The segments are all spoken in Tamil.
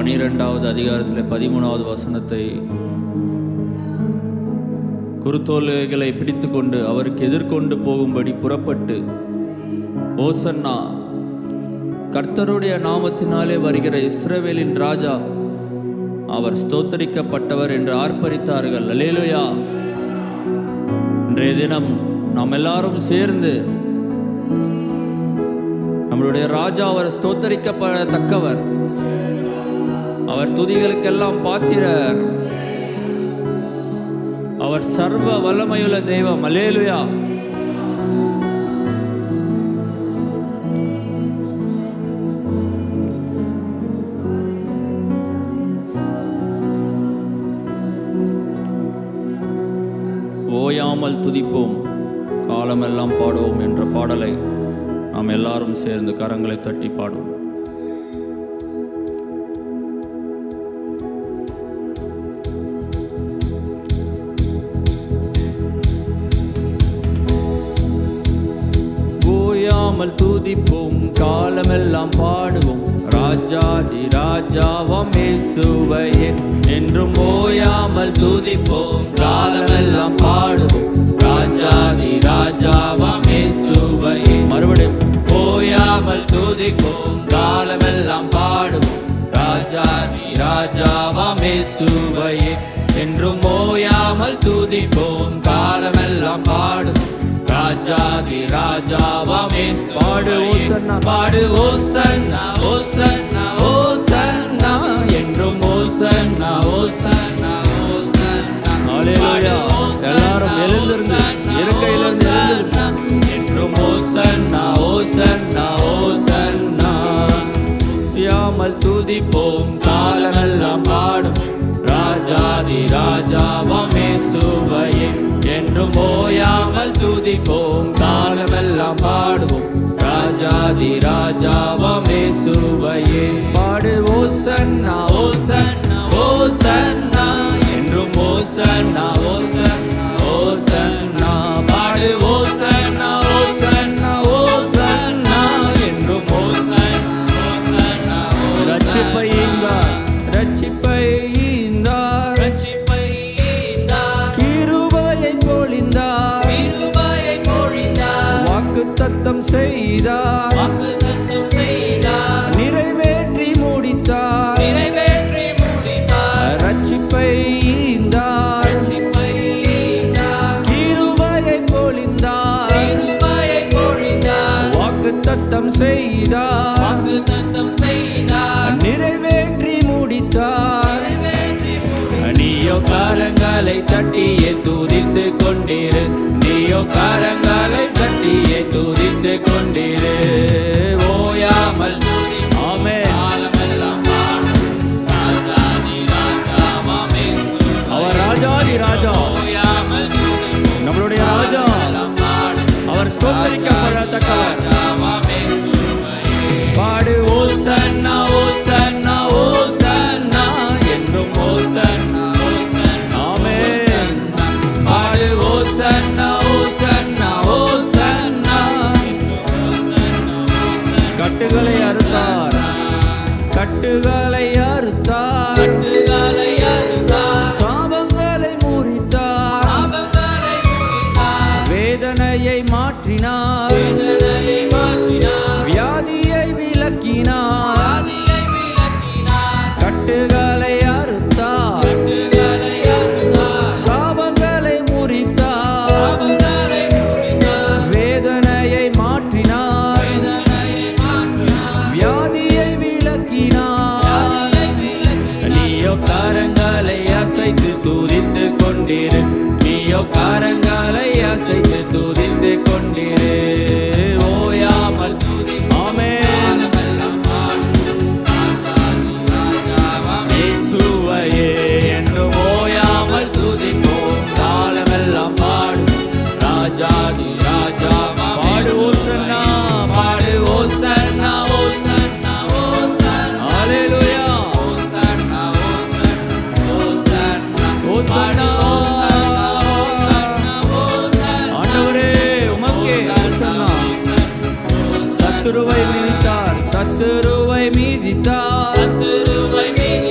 12வது அதிகாரத்தில் 13வது வசனத்தை, குருத்தோலைகளை பிடித்து கொண்டு அவருக்கு எதிர்கொண்டு போகும்படி புறப்பட்டு, ஓசன்னா, கர்த்தருடைய நாமத்தினாலே வருகிற இஸ்ரவேலின் ராஜா, அவர் ஸ்தோத்தரிக்கப்பட்டவர் என்று ஆர்ப்பரித்தார்கள். அல்லேலூயா. இன்றைய தினம் நாம் எல்லாரும் சேர்ந்து நம்மளுடைய ராஜா அவர் ஸ்தோத்தரிக்கப்படத்தக்கவர், அவர் துதிகளுக்கெல்லாம் பாத்திரர், அவர் சர்வ வல்லமையுள்ள தெய்வம். அல்லேலூயா. ஓயாமல் துதிப்போம், காலமெல்லாம் பாடுவோம் என்ற பாடலை நாம் எல்லாரும் சேர்ந்து கரங்களை தட்டி பாடுவோம். ஓயாமல் துதிப்போம், காலமெல்லாம் பாடுவோம், ராஜாதி ராஜாவாம் இயேசுவையே என்றும் ஓயாமல் துதிப்போம், காலமெல்லாம் பாடுவோம், ராஜாதி ராஜாவாம் இயேசுவையே. மறுபடியும் ஓயாமல் துதிப்போம், காலமெல்லாம் பாடுவோம், ராஜாதி ராஜாவாம் இயேசுவையே என்றும் ஓயாமல் துதிப்போம், காலமெல்லாம் பாடுவோம், ராஜாதி ராஜாவாம் இயேசுவையே. பாடு ஓசன்னா, ஓசன்னா, ஓசன்னா என்றும் ஓசன்னா, ஓசன்னா, ஓசன்னா. அல்லேலூயா. எல்லாரும் எழுந்திருந்து இருக்கையிலிருந்து என்றும் ஓசன்னா, ஓசன்னா, ஓசன்னா. யாமல் துதிப்போம், காலமெல்லாம் பாடும், ராஜாதி ராஜாவாம் இயேசுவையே என்றும் ஓயாமல் துதிப்போம், காலமெல்லாம் பாடுவோம், ராஜாதி ராஜாவாம் இயேசுவையே. பாடு ஓசன்னா, ஓசன்னா, ஓசன்னா என்றும் ஓசன்னா, ஓசன்னா, ஓசன்னா. பாடு ஓசன்னா, ஓசன்னா, ஓசன்னா என்றும் ஓசன்னா, ஓசன்னா. ரட்சிப்பை ஈந்தார், ரட்சிப்பை ஈந்தார், ரட்சிப்பை ஈந்தார், கிருபையை பொழிந்தார், கிருபையை பொழிந்தார், வாக்குத்தத்தம் செய்தார், வாக்குத்தத்தம் செய்தார், நிறைவேற்றி முடித்தார், நிறைவேற்றி முடித்தார். ரட்சிப்பை ஈந்தார், ரட்சிப்பை ஈந்தார், கிருபையை பொழிந்தார், கிருபையை பொழிந்தார், வாக்குத்தத்தம் செய்தார், வாக்குத்தத்தம் செய்தார், நிறைவேற்றி முடித்தார். நீயோ கரங்களை தட்டியே துதித்து கொண்டிரு, நீயோ கரங்களை தட்டியே துதித்து கொண்டிரு. ஓயாமல் ஆமென். அவர் ராஜாதி ராஜா, நம்மளுடைய ராஜா, அவர் ஸ்தோத்திரிக்கப்படத்தக்கவர். பாடு ஓசன்னா, ஓசன்னா, ஓசன்னா என்றும் ஓசன்னா, ஓசன்னா. ஆமென். பாடு ஓசன்னா, ஓசன்னா, ஓசன்னா. கட்டுகளை அறுத்தார், கட்டுகளை அறுத்தார், கட்டுகளை அறுத்தார், சாபங்களை முறித்தார், சாபங்களை முறித்தார், வேதனையை மாற்றினார், வேதனையை மாற்றினார், வியாதியை விலக்கினார், வியாதியை விலக்கினார். கட்டுகளை அறுத்தார், கட்டுகளை அறுத்தார், சாபங்களை முறித்தார், சாபங்களை முறித்தார், வேதனையை மாற்றினார், வேதனையை மாற்றினார், வியாதியை விலக்கினார். நீயோ கரங்களை அசைத்து துதித்து கொண்டிரு, நீயோ கரங்களை அசைத்து துதித்து கொண்டிரு. ஓயாமல் துதி. ஆமென். இயேசுவையே என்றும் ஓயாமல் துதிப்போம், காலமெல்லாம் பாடும், ராஜாதி ராஜாவா. பாடு ஓசன்னா, பாடு ஓசன்னா, ஓசன்னா, ஓசன்னா. அல்லேலூயா. ஓசன்னா, ஓசன்னா, ஓசன்னா, ஓசன்னா. ஆண்டவரே உமக்கே ஓசன்னா. சத்துருவை மிதித்தார், சத்துருவை மிதித்தார், சத்துருவை மிதித்தார்.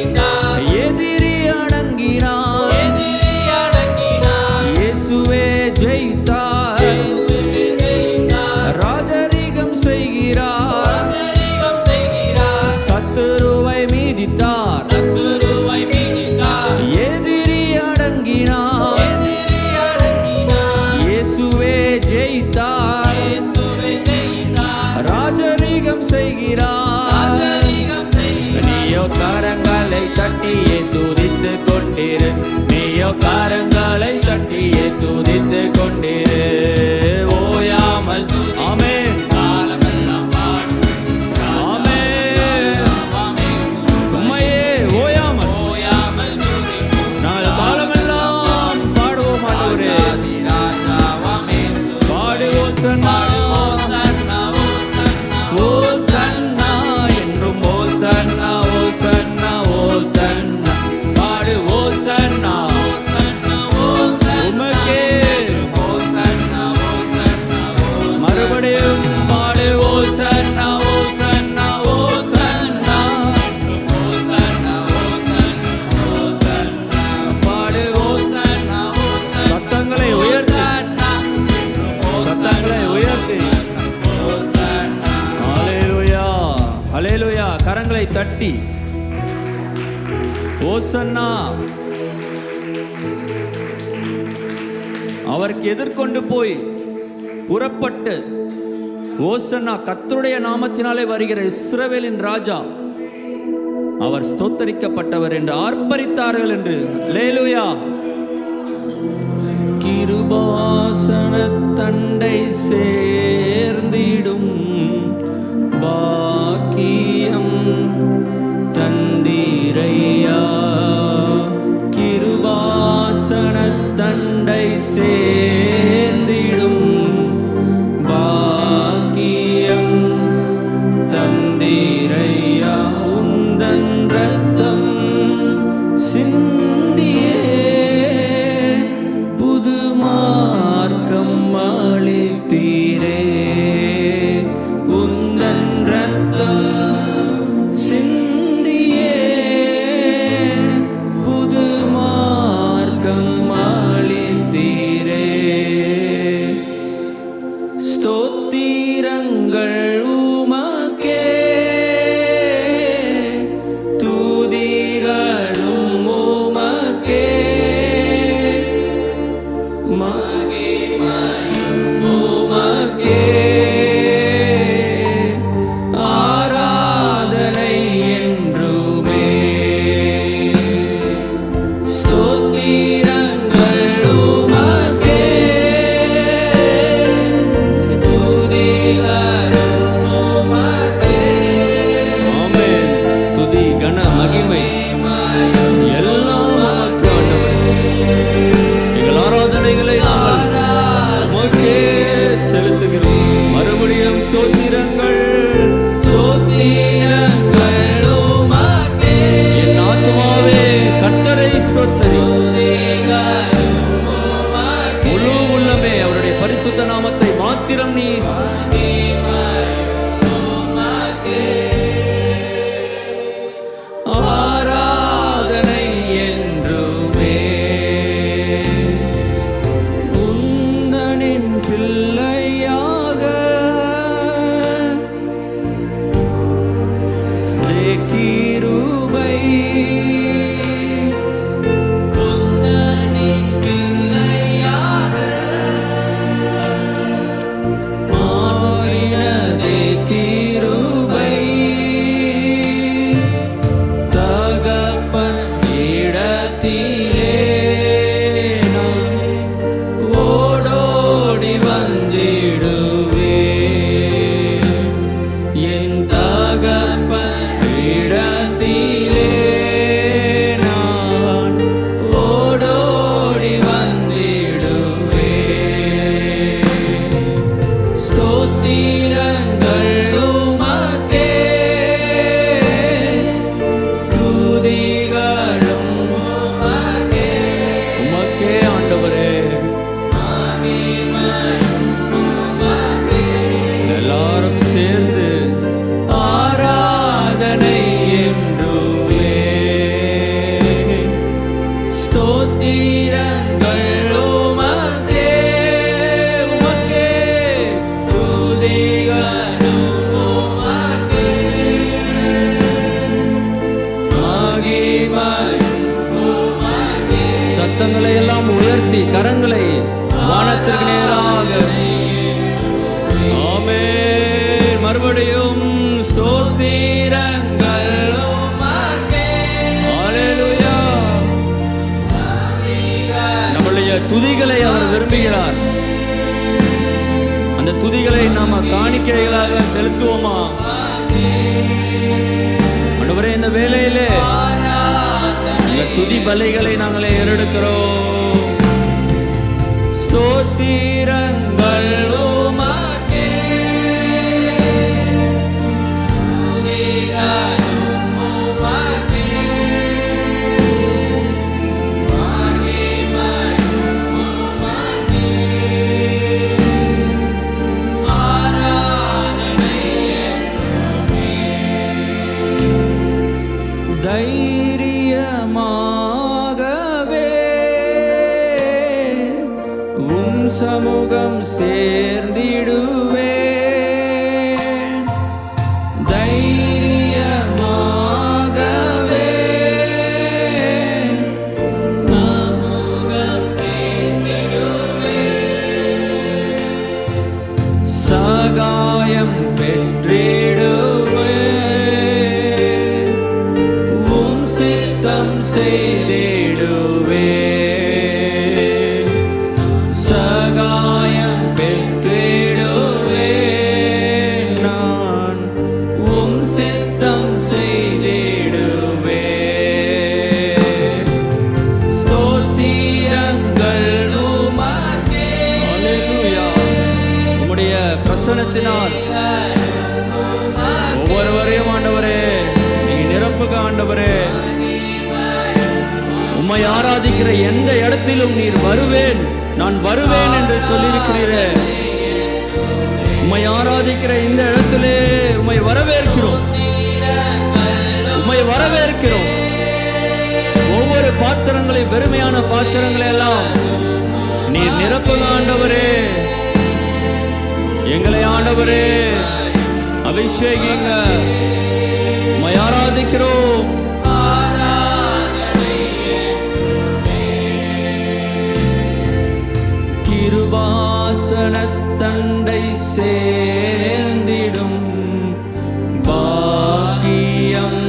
மறுபடியும் பாடு ஓசன்னா ஓசன்னா ஓசன்னா ஓசன்னா ஓசன்னா பாடு ஓசன்னா ஓசன்னா சத்தங்களை உயர்த்தி ஹல்லேலூயா ஹல்லேலூயா கரங்களை தட்டி ஓசன்னா அவருக்கு எதிர்கொண்டு போய் புறப்பட்டு ஓசன்னா கர்த்தருடைய நாமத்தினாலே வருகிற இஸ்ரவேலின் ராஜா அவர் ஸ்தோத்தரிக்கப்பட்டவர் என்று ஆர்ப்பரித்தார்கள் என்று ஹல்லேலூயா. கிருபாசன தண்டை சேர்ந்திடும் பாக்கியம் தந்தீரையா. கிருபாசன தண்டை சேர்ந்திடும் பாக்கியம் தந்தீரையா. உந்தன் ரத்தம் சிந்தியே புது மார்க்கம் அளித்தீரே. உந்தன் ரத்தம் சிந்தியே புது மார்க்கம் அளித்தீரே. ஸ்தோத்திரங்கள் உமக்கே துதிகளும் உமக்கே மகிமையும் உமக்கே ஆராதனை என்றுமே. ஸ்தோத்திரங்கள் உமக்கே துதிகளும் உமக்கே. ஆமென். துதி கன மகிமை எல்லாம் உமக்கு ஆண்டவரே. எங்கள் ஆராதனைகளை நாங்கள் உமக்கே செலுத்துகிறோம். மறுபடியும் ஸ்தோத்திரங்கள் ஸ்தோத்திரங்கள் உமக்கே. என் ஆத்துமாவே கர்த்தரை ஸ்தோத்திரி. முழு உள்ளமே அவருடைய பரிசுத்த நாமத்தை மாத்திரம் நீ ஆராதனை என்றுமே. உந்தனின் பிள்ளையாக கிருபை. உந்தனின் பிள்ளையாக மாறினதே கிருபை. தகப்பன் இடத்திலே நான் ஓடோடி வந்திடுவே. என் தகப்பன் இடத்திலே நான் ஓடோடி வந்திடுவே. ஸ்தோத்திரங்கள் உமக்கே துதிகளும் உமக்கே. உமக்கே ஆண்டவரே. எல்லாரும் சேர்ந்து ஆராதனை என்றுமே. ஸ்தோத்திரங்கள் உமக்கே உமக்கே துதிகளும் உமக்கே மகிமையும் உமக்கே. சத்தங்களை எல்லாம் உயர்த்தி கரங்களை வானத்திற்கு நேராக. ஆமென். மறுபடியும் ஸ்தோத்திரங்கள் உமக்கே. ஹல்லேலூயா. நம்முடைய துதிகளை அவர் விரும்புகிறார். அந்த துதிகளை நாம காணிக்கைகளாக செலுத்துவோமா? ஆண்டவரே, இந்த வேளையிலே இந்த துதி பலிகளை நாங்களே ஏறெடுக்கிறோம். ஸ்தோத்திரங்கள் உமக்கே துதிகளும் உமக்கே மகிமையும் உமக்கே ஆராதனை சகாயம் பெற்றிடுவே, உம் சித்தம் செய்திடுவே. சகாயம் பெற்றிடுவே, நான் உம் சித்தம் செய்திடுவே. ஸ்தோத்திரங்கள் உமக்கே. அல்லேலூயா. உம்முடைய பிரசன்னத்தினால் ஒவ்வொருவரையும் ஆண்டவரே நீ நிரப்புக ஆண்டவரே. உம்மை ஆராதிக்கிற எந்த இடத்திலும் நீர் வருவேன், நான் வருவேன் என்று சொல்லியிருக்கிறீரே. உம்மை ஆராதிக்கிற இந்த இடத்திலே உம்மை வரவேற்கிறோம், உம்மை வரவேற்கிறோம். ஒவ்வொரு பாத்திரங்களை, வெறுமையான பாத்திரங்களை எல்லாம் நீர் நிரப்புக ஆண்டவரே. எங்களை ஆண்டவரே அபிஷேகிங்க. உம்மை ஆராதிக்கிறோம். கிருபாசனத்தண்டை சேர்ந்திடும் பாக்கியம்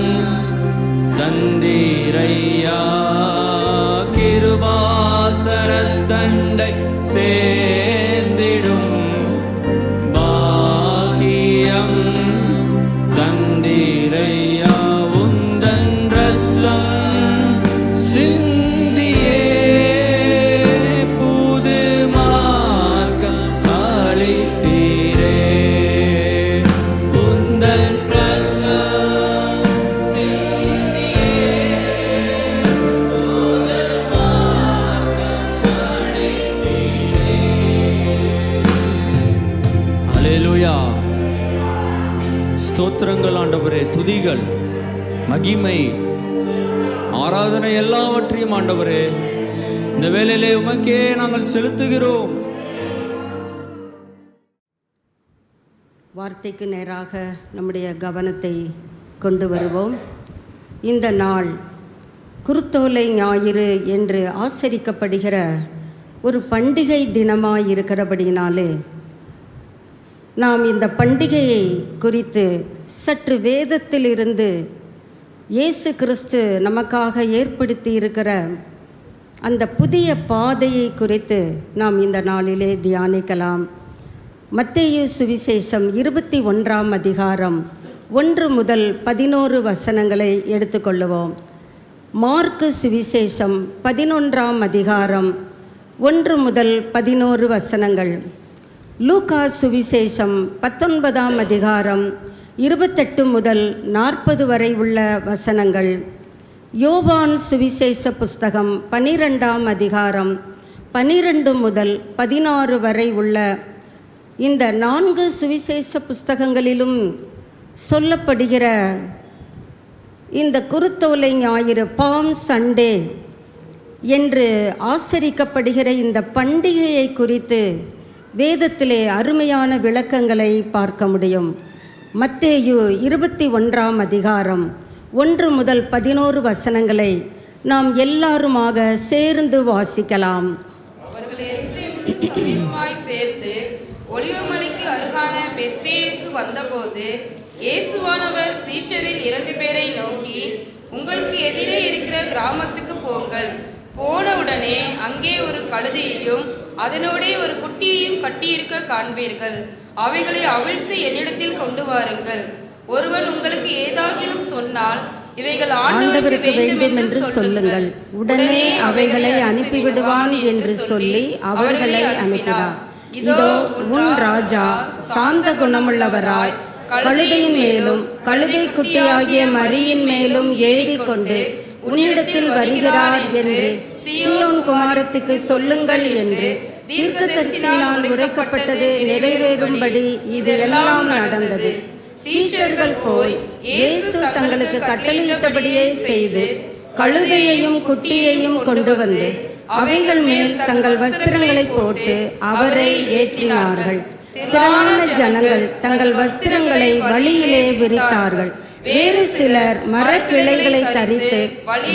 தந்தீரையா. கிருபாசனத்தண்டை சேர்ந்திடும் பாக்கியம் தந்தீரையா. உந்தன் ரத்தம் சிந்தியே புது மார்க்கம் அளித்தீரே. உந்தன் ரத்தம் சிந்தியே புது மார்க்கம் அளித்தீரே. அல்லேலூயா. ஸ்தோத்திரங்கள் ஆண்டவரே, துதிகள், மகிமை, ஆராதனை எல்லாவற்றையும் ஆண்டவரே இந்த வேளையிலே உமக்கே நாங்கள் செலுத்துகிறோம். வார்த்தைக்கு நேராக நம்முடைய கவனத்தை கொண்டு வருவோம். இந்த நாள் குருத்தோலை ஞாயிறு என்று ஆசரிக்கப்படுகிற ஒரு பண்டிகை தினமாய் இருக்கிறபடினாலே நாம் இந்த பண்டிகையை குறித்து சற்று வேதத்திலிருந்து இயேசு கிறிஸ்து நமக்காக ஏற்படுத்தி இருக்கிற அந்த புதிய பாதையை குறித்து நாம் இந்த நாளிலே தியானிக்கலாம். மத்தேயு சுவிசேஷம் 21ஆம் அதிகாரம் 1 முதல் 11 வசனங்களை எடுத்துக்கொள்ளுவோம். மார்க்கு சுவிசேஷம் 11ஆம் அதிகாரம் 1 முதல் 11 வசனங்கள். லூக்கா சுவிசேஷம் 19ஆம் அதிகாரம் 28 முதல் 40 வரை உள்ள வசனங்கள். யோவான் சுவிசேஷ புஸ்தகம் 12ஆம் அதிகாரம் 12 முதல் 16 வரை உள்ள இந்த 4 சுவிசேஷ புஸ்தகங்களிலும் சொல்லப்படுகிற இந்த குருத்தோலை ஞாயிறு, பாம் சண்டே என்று ஆசரிக்கப்படுகிற இந்த பண்டிகையை குறித்து வேதத்திலே அருமையான விளக்கங்களை பார்க்க முடியும். மத்தேயு 21ஆம் அதிகாரம் 1 முதல் 11 வசனங்களை நாம் எல்லாருமாக சேர்ந்து வாசிக்கலாம். அவர்களை எருசலேமுக்கு சமீபமாய் சேர்த்து ஒலிவமலைக்கு அருகான பெத்பேயுக்கு வந்தபோது இயேசுவானவர் சீஷரில் 2 பேரை நோக்கி, உங்களுக்கு எதிரே இருக்கிற கிராமத்துக்கு போங்கள். போனவுடனே அங்கே ஒரு கழுதையையும் அதனோடே ஒரு குட்டியையும் கட்டியிருக்க காண்பீர்கள். அவைகளை அவிழ்த்து என்னிடத்தில் கொண்டு வாருங்கள். ஒருவன் உங்களுக்கு ஏதாகிலும் சொன்னால் இவைகள் ஆண்டவருக்கு வேண்டும் என்று சொல்லுங்கள். உடனே அவைகளை அனுப்பிவிடுவான் என்று சொல்லி அவர்களை அனுப்பினார். இதோ உன் ராஜா சாந்த குணமுள்ளவராய் கழுதையின் மேலும் கழுதை குட்டியாகிய மரியின் மேலும் ஏறிக்கொண்டு உன்னிடத்தில் வருகிறார் என்று சீயோன் குமாரத்துக்கு சொல்லுங்கள் என்று தீர்க்கதரிசியினால் உரைக்கப்பட்டது நிறைவேறும்படி இது எல்லாம் நடந்தது. சீஷர்கள் போய் இயேசு தங்களுக்கு கட்டளையிட்டபடியே செய்து கழுதையையும் குட்டியையும் கொண்டு வந்து அவைகள் மேல் தங்கள் வஸ்திரங்களை போட்டு அவரை ஏற்றினார்கள். திரளான ஜனங்கள் தங்கள் வஸ்திரங்களை வழியிலே விரித்தார்கள். வேறு சிலர் மரக்கிளைகளை தரித்து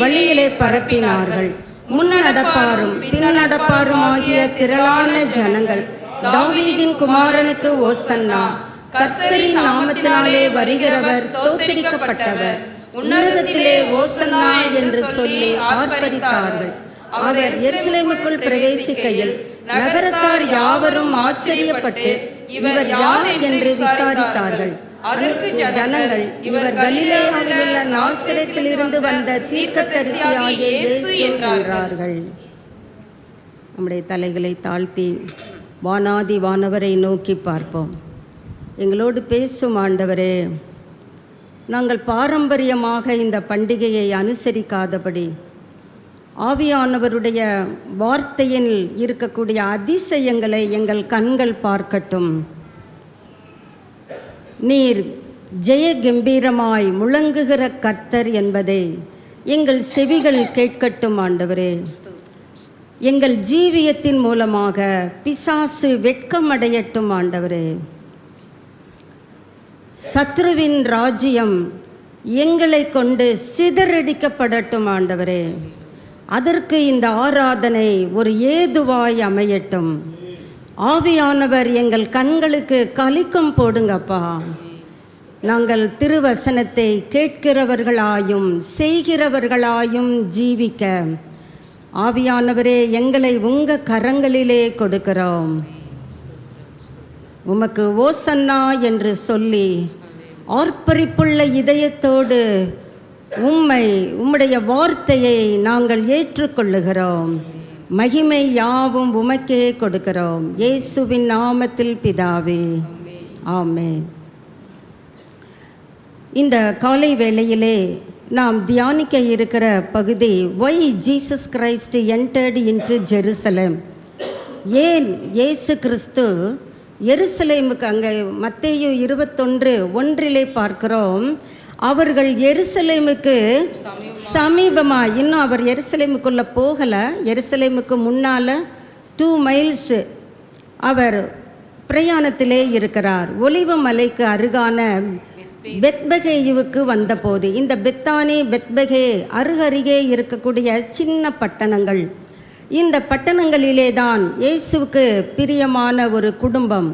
வழியிலே பரப்பினார்கள். முன் நடப்பாரும் பின் நடப்பாரும் ஆகிய திரளான ஜனங்கள் தாவீதின் குமாரனுக்கு ஓசன்னா. கர்த்தரின் நாமத்தினாலே வருகிறவர் ஸ்தோத்திரிக்கப்பட்டவர். உன்னதத்திலே ஓசன்னா என்று சொல்லி ஆர்ப்பரித்தார்கள். அவர் எருசலேமுக்குள் பிரவேசிக்கையில் நகரத்தார் யாவரும் ஆச்சரியப்பட்டு இவர் யார் என்று விசாரித்தார்கள். அதற்கு ஜனங்கள், இவர் கலிலேயாவில் உள்ள நாசரேத்திலிருந்து வந்த தீர்க்கதரிசியாகிய இயேசு என்றார்கள். நம்முடைய தலைகளை தாழ்த்தி வானாதி வானவரை நோக்கி பார்ப்போம். எங்களோடு பேசும் ஆண்டவரே, நாங்கள் பாரம்பரியமாக இந்த பண்டிகையை அனுசரிக்காதபடி ஆவியானவருடைய வார்த்தையில் இருக்கக்கூடிய அதிசயங்களை எங்கள் கண்கள் பார்க்கட்டும். நீர் ஜெய கம்பீரமாய் முழங்குகிற கர்த்தர் என்பதை எங்கள் செவிகள் கேட்கட்டும் ஆண்டவரே. எங்கள் ஜீவியத்தின் மூலமாக பிசாசு வெட்கமடையட்டும் ஆண்டவரே. சத்ருவின் ராஜ்யம் எங்களை கொண்டு சிதறடிக்கப்படட்டும் ஆண்டவரே. அதற்கு இந்த ஆராதனை ஒரு ஏதுவாய் அமையட்டும். ஆவியானவர் எங்கள் கண்களுக்கு கலிக்கம் போடுங்கப்பா. நாங்கள் திருவசனத்தை கேட்கிறவர்களாயும் செய்கிறவர்களாயும் ஜீவிக்க ஆவியானவரே எங்களை உங்கள் கரங்களிலே கொடுக்கிறோம். உமக்கு ஓசன்னா என்று சொல்லி ஆர்ப்பரிப்புள்ள இதயத்தோடு உம்முடைய வார்த்தையை நாங்கள் ஏற்றுக்கொள்ளுகிறோம். மகிமை யாவும் உமக்கே கொடுக்கிறோம். இயேசுவின் நாமத்தில் பிதாவே, ஆமென். இந்த காலை வேளையிலே நாம் தியானிக்க இருக்கிற பகுதி, why Jesus Christ entered into Jerusalem. ஏன் இயேசு கிறிஸ்து எருசலேமுக்கு, அங்கே மத்தேயு 21:1 பார்க்கிறோம், அவர்கள் எருசலேமுக்கு சமீபமாக, இன்னும் அவர் எருசலேமுக்குள்ளே போகலை, எருசலேமுக்கு முன்னால் 2 மைல்ஸ் அவர் பிரயாணத்திலே இருக்கிறார். ஒலிவ மலைக்கு அருகான பெத்பகேயுவுக்கு வந்தபோது, இந்த பெத்தானி பெத்பகே அருகருகே இருக்கக்கூடிய சின்ன பட்டணங்கள், இந்த பட்டணங்களிலே தான் இயேசுவுக்கு பிரியமான ஒரு குடும்பம்.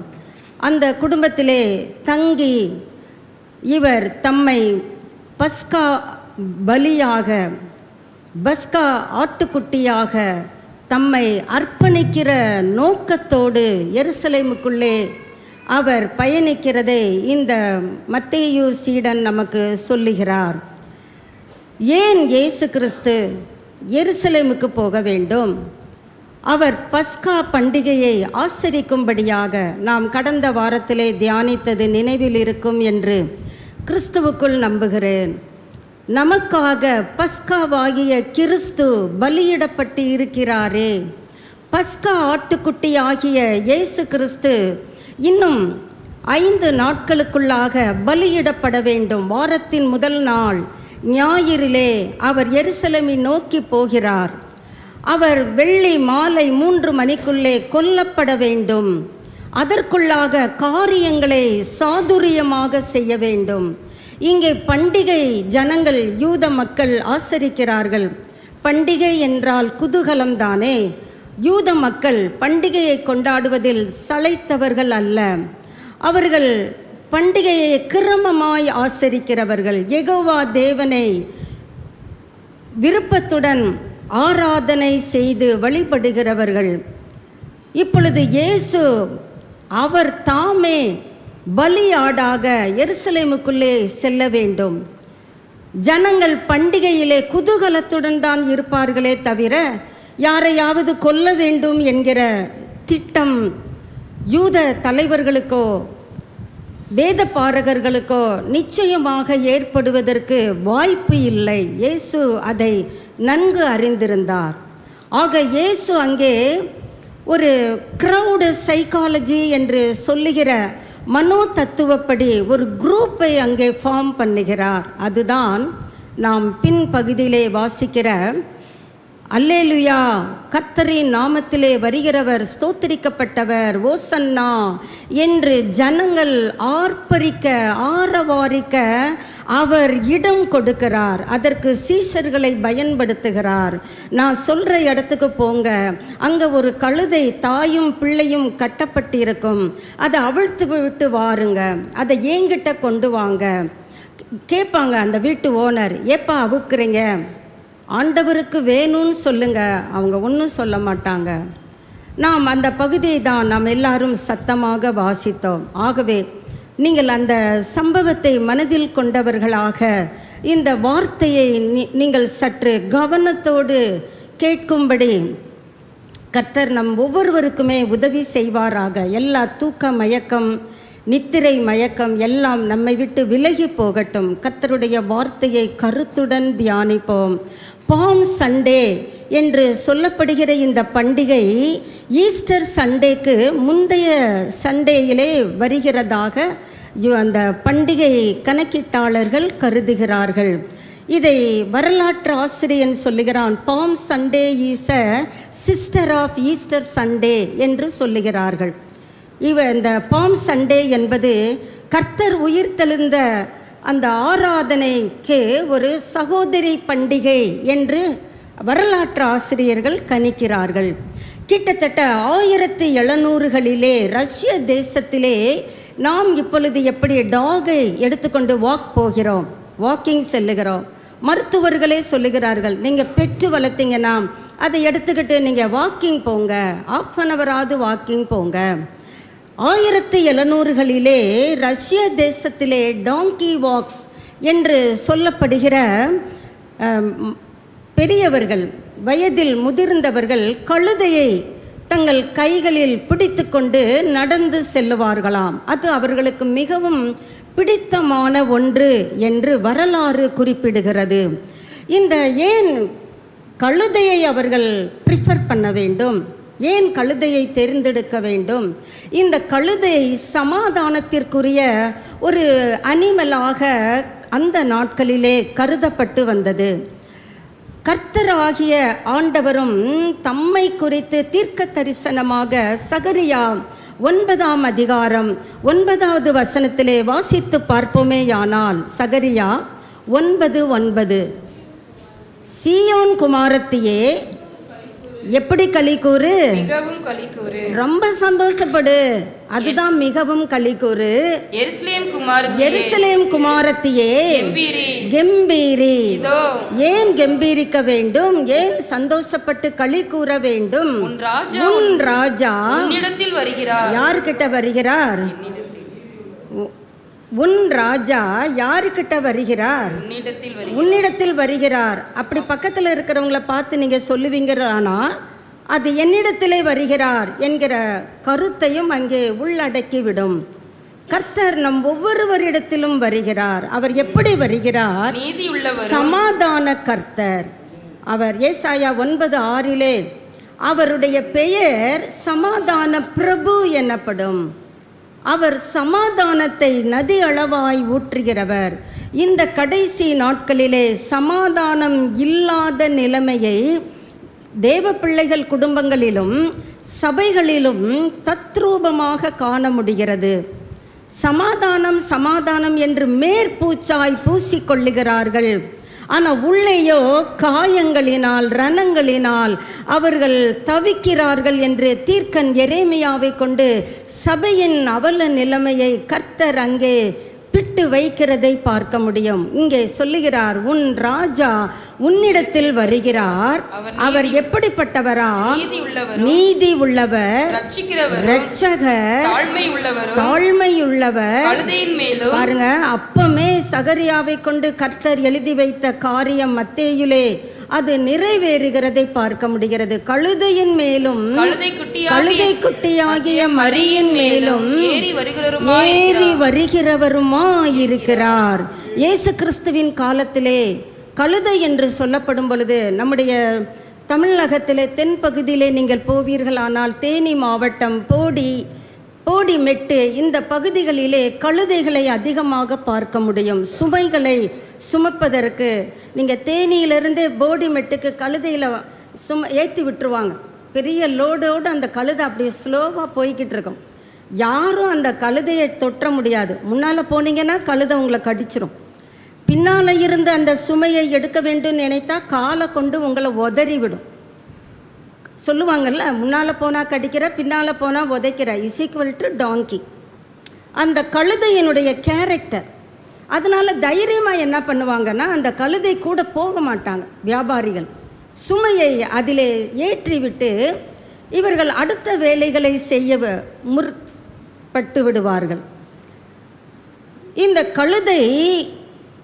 அந்த குடும்பத்திலே தங்கி இவர் தம்மை பஸ்கா பலியாக, பஸ்கா ஆட்டுக்குட்டியாக தம்மை அர்ப்பணிக்கிற நோக்கத்தோடு எருசலேமுக்குள்ளே அவர் பயணிக்கிறதை இந்த மத்தேயு சீடன் நமக்கு சொல்லுகிறார். ஏன் இயேசு கிறிஸ்து எருசலேமுக்கு போக வேண்டும்? அவர் பஸ்கா பண்டிகையை ஆசரிக்கும்படியாக நாம் கடந்த வாரத்திலே தியானித்தது நினைவில் இருக்கும் என்று கிறிஸ்துவுக்குள் நம்புகிறேன். நமக்காக பஸ்காவாகிய கிறிஸ்து பலியிடப்பட்டு இருக்கிறாரே. பஸ்கா ஆட்டுக்குட்டி ஆகிய இயேசு கிறிஸ்து இன்னும் 5 நாட்களுக்குள்ளாக பலியிடப்பட வேண்டும். வாரத்தின் முதல் நாள் ஞாயிறிலே அவர் எருசலேமை நோக்கி போகிறார். அவர் வெள்ளி மாலை 3 மணிக்குள்ளே கொல்லப்பட வேண்டும். அதற்குள்ளாக காரியங்களை சாதுரியமாக செய்ய வேண்டும். இங்கே பண்டிகை ஜனங்கள், யூத மக்கள் ஆசரிக்கிறார்கள். பண்டிகை என்றால் குதூகலம்தானே. யூத மக்கள் பண்டிகையை கொண்டாடுவதில் சளைத்தவர்கள் அல்ல. அவர்கள் பண்டிகையை கிரமமாய் ஆசரிக்கிறவர்கள். யெகோவா தேவனை விருப்பத்துடன் ஆராதனை செய்து வழிபடுகிறவர்கள். இப்பொழுது இயேசு அவர் தாமே பலியாடாக எருசலேமுக்குள்ளே செல்ல வேண்டும். ஜனங்கள் பண்டிகையிலே குதூகலத்துடன் தான் இருப்பார்களே தவிர யாரையாவது கொல்ல வேண்டும் என்கிற திட்டம் யூத தலைவர்களுக்கோ வேத பாரகர்களுக்கோ நிச்சயமாக ஏற்படுவதற்கு வாய்ப்பு இல்லை. இயேசு அதை நன்கு அறிந்திருந்தார். ஆக இயேசு அங்கே ஒரு க்ரௌடு சைக்காலஜி என்று சொல்லுகிற மனோ தத்துவப்படி ஒரு குரூப்பை அங்கே ஃபார்ம் பண்ணுகிறார். அதுதான் நாம் பின் பகுதியிலே வாசிக்கிற அல்லேலுயா, கர்த்தரின் நாமத்திலே வருகிறவர் ஸ்தோத்திரிக்கப்பட்டவர், ஓசன்னா என்று ஜனங்கள் ஆர்ப்பரிக்க ஆரவாரிக்க அவர் இடம் கொடுக்கிறார். அதற்கு சீஷர்களை பயன்படுத்துகிறார். நான் சொல்கிற இடத்துக்கு போங்க, அங்கே ஒரு கழுதை தாயும் பிள்ளையும் கட்டப்பட்டிருக்கும், அதை அவிழ்த்து விட்டு வாருங்க, அதை என்கிட்ட கொண்டு வாங்க. கேட்பாங்க அந்த வீட்டு ஓனர், ஏப்பா அவுக்குறீங்க, ஆண்டவருக்கு வேணும்னு சொல்லுங்க. அவங்க ஒன்றும் சொல்ல மாட்டாங்க. நாம் அந்த பகுதியை தான் நாம் எல்லாரும் சத்தமாக வாசித்தோம். ஆகவே நீங்கள் அந்த சம்பவத்தை மனதில் கொண்டவர்களாக இந்த வார்த்தையை நீங்கள் சற்று கவனத்தோடு கேட்கும்படி கர்த்தர் நம் ஒவ்வொருவருக்குமே உதவி செய்வாராக. எல்லா தூக்க மயக்கம், நித்திரை மயக்கம் எல்லாம் நம்மை விட்டு விலகி போகட்டும். கர்த்தருடைய வார்த்தையை கருத்துடன் தியானிப்போம். பாம் சண்டே என்று சொல்லப்படுகிற இந்த பண்டிகை ஈஸ்டர் சண்டேக்கு முந்தைய சண்டேயிலே வருகிறதாக அந்த பண்டிகை கணக்கீட்டாளர்கள் கருதுகிறார்கள். இதை வரலாற்று ஆசிரியன் சொல்லுகிறான், Palm Sunday is a sister of Easter Sunday என்று சொல்லுகிறார்கள். இந்த பாம் சண்டே என்பது கர்த்தர் உயிர்த்தெழுந்த அந்த ஆராதனைக்கு ஒரு சகோதரி பண்டிகை என்று வரலாற்று ஆசிரியர்கள் கணிக்கிறார்கள். கிட்டத்தட்ட 1700களிலே ரஷ்ய தேசத்திலே நாம் இப்பொழுது எப்படி டாகை எடுத்துக்கொண்டு வாக்கிங் செல்லுகிறோம். மருத்துவர்களே சொல்லுகிறார்கள், நீங்கள் பெற்று வளர்த்தீங்கன்னா அதை எடுத்துக்கிட்டு நீங்கள் வாக்கிங் போங்க, 1/2 hour வாக்கிங் போங்க. 1700களிலே ரஷ்ய தேசத்திலே டாங்கி வாக்ஸ் என்று சொல்லப்படுகிற பெரியவர்கள், வயதில் முதிர்ந்தவர்கள் கழுதையை தங்கள் கைகளில் பிடித்து கொண்டு நடந்து செல்லுவார்களாம். அது அவர்களுக்கு மிகவும் பிடித்தமான ஒன்று என்று வரலாறு குறிப்பிடுகிறது. இந்த ஏன் கழுதையை அவர்கள் ப்ரிஃபர் பண்ண வேண்டும், ஏன் கழுதையை தேர்ந்தெடுக்க வேண்டும்? இந்த கழுதை சமாதானத்திற்குரிய ஒரு அனிமலாக அந்த நாட்களிலே கருதப்பட்டு வந்தது. கர்த்தராகிய ஆண்டவரும் தம்மை குறித்து தீர்க்க தரிசனமாக சகரியா 9ஆம் அதிகாரம் 9வது வசனத்திலே வாசித்து பார்ப்போமேயானால், சகரியா 9:9, சீயோன் குமாரத்தியே எப்படி களி கூறு, மிகவும் களி கூறு, ரொம்ப சந்தோஷப்படு, அதுதான் மிகவும் களி கூறு. எருசலேம் குமாரத்தியே கெம்பீரி. ஏன் கெம்பீரிக்க வேண்டும், ஏன் சந்தோஷப்பட்டு களி கூற வேண்டும்? உன் ராஜா உன்னிடத்தில் வருகிறார். யார்கிட்ட வருகிறார்? உன் ராஜா யாருக்கிட்ட வருகிறார்? உன்னிடத்தில் வருகிறார். அப்படி பக்கத்தில் இருக்கிறவங்கள பார்த்து நீங்கள் சொல்லுவீங்கன்னா அது என்னிடத்திலே வருகிறார் என்கிற கருத்தையும் அங்கே உள்ளடக்கிவிடும். கர்த்தர் நம் ஒவ்வொருவரிடத்திலும் வருகிறார். அவர் எப்படி வருகிறார்? சமாதான கர்த்தர். அவர் ஏசாயா 9:6 அவருடைய பெயர் சமாதான பிரபு எனப்படும். அவர் சமாதானத்தை நதி அளவாய் ஊற்றுகிறவர். இந்த கடைசி நாட்களிலே சமாதானம் இல்லாத நிலைமையை தேவ பிள்ளைகள் குடும்பங்களிலும் சபைகளிலும் தத்ரூபமாக காண முடிகிறது. சமாதானம் சமாதானம் என்று மேற்பூச்சாய் பூசிக்கொள்ளுகிறார்கள். ஆனால் உள்ளேயோ காயங்களினால் ரணங்களினால் அவர்கள் தவிக்கிறார்கள் என்று தீர்க்கன் எரேமியாவை கொண்டு சபையின் அவல நிலைமையை கர்த்தர் அங்கே பிட்டு வைக்கிறதை பார்க்க முடியும். இங்கே சொல்லுகிறார், உன் ராஜா உன்னிடத்தில் வருகிறார். அவர் எப்படிப்பட்டவரா? நீதி உள்ளவர், இரட்சகர், தாழ்மை உள்ளவர். பாருங்க, அப்பமே சகரியாவை கொண்டு கர்த்தர் எழுதி வைத்த காரியம் மத்தேயுலே அது நிறைவேறுகிறதை பார்க்க முடிகிறது. கழுதையின் மேலும் கழுதை குட்டியாகிய மரியின் மேலும் ஏறி வருகிறவருமா இருக்கிறார். இயேசு கிறிஸ்துவின் காலத்திலே கழுதை என்று சொல்லப்படும் பொழுது நம்முடைய தமிழகத்திலே தென்பகுதியிலே நீங்கள் போவீர்களானால் தேனி மாவட்டம் போடி மெட்டு இந்த பகுதிகளிலே கழுதைகளை அதிகமாக பார்க்க முடியும். சுமைகளை சுமப்பதற்கு நீங்கள் தேனியிலிருந்து போடி மெட்டுக்கு கழுதையில் ஏற்றி விட்டுருவாங்க. பெரிய லோடோடு அந்த கழுதை அப்படியே ஸ்லோவாக போய்கிட்டு இருக்கும். யாரும் அந்த கழுதையை தொற்ற முடியாது. முன்னால் போனீங்கன்னா கழுதை உங்களை கடிச்சிரும். பின்னால் இருந்து அந்த சுமையை எடுக்க வேண்டும் நினைத்தா காலை கொண்டு உங்களை உதறி விடும். சொல்லுவாங்கள்ல, முன்னால் போனால் கடிக்கிற, பின்னால் போனால் உதைக்கிற, = டாங்கி. அந்த கழுதையினுடைய கேரக்டர். அதனால் தைரியமாக என்ன பண்ணுவாங்கன்னா, அந்த கழுதை கூட போக மாட்டாங்க வியாபாரிகள். சுமையை அதிலே ஏற்றிவிட்டு இவர்கள் அடுத்த வேலைகளை செய்ய முற்பட்டு விடுவார்கள். இந்த கழுதை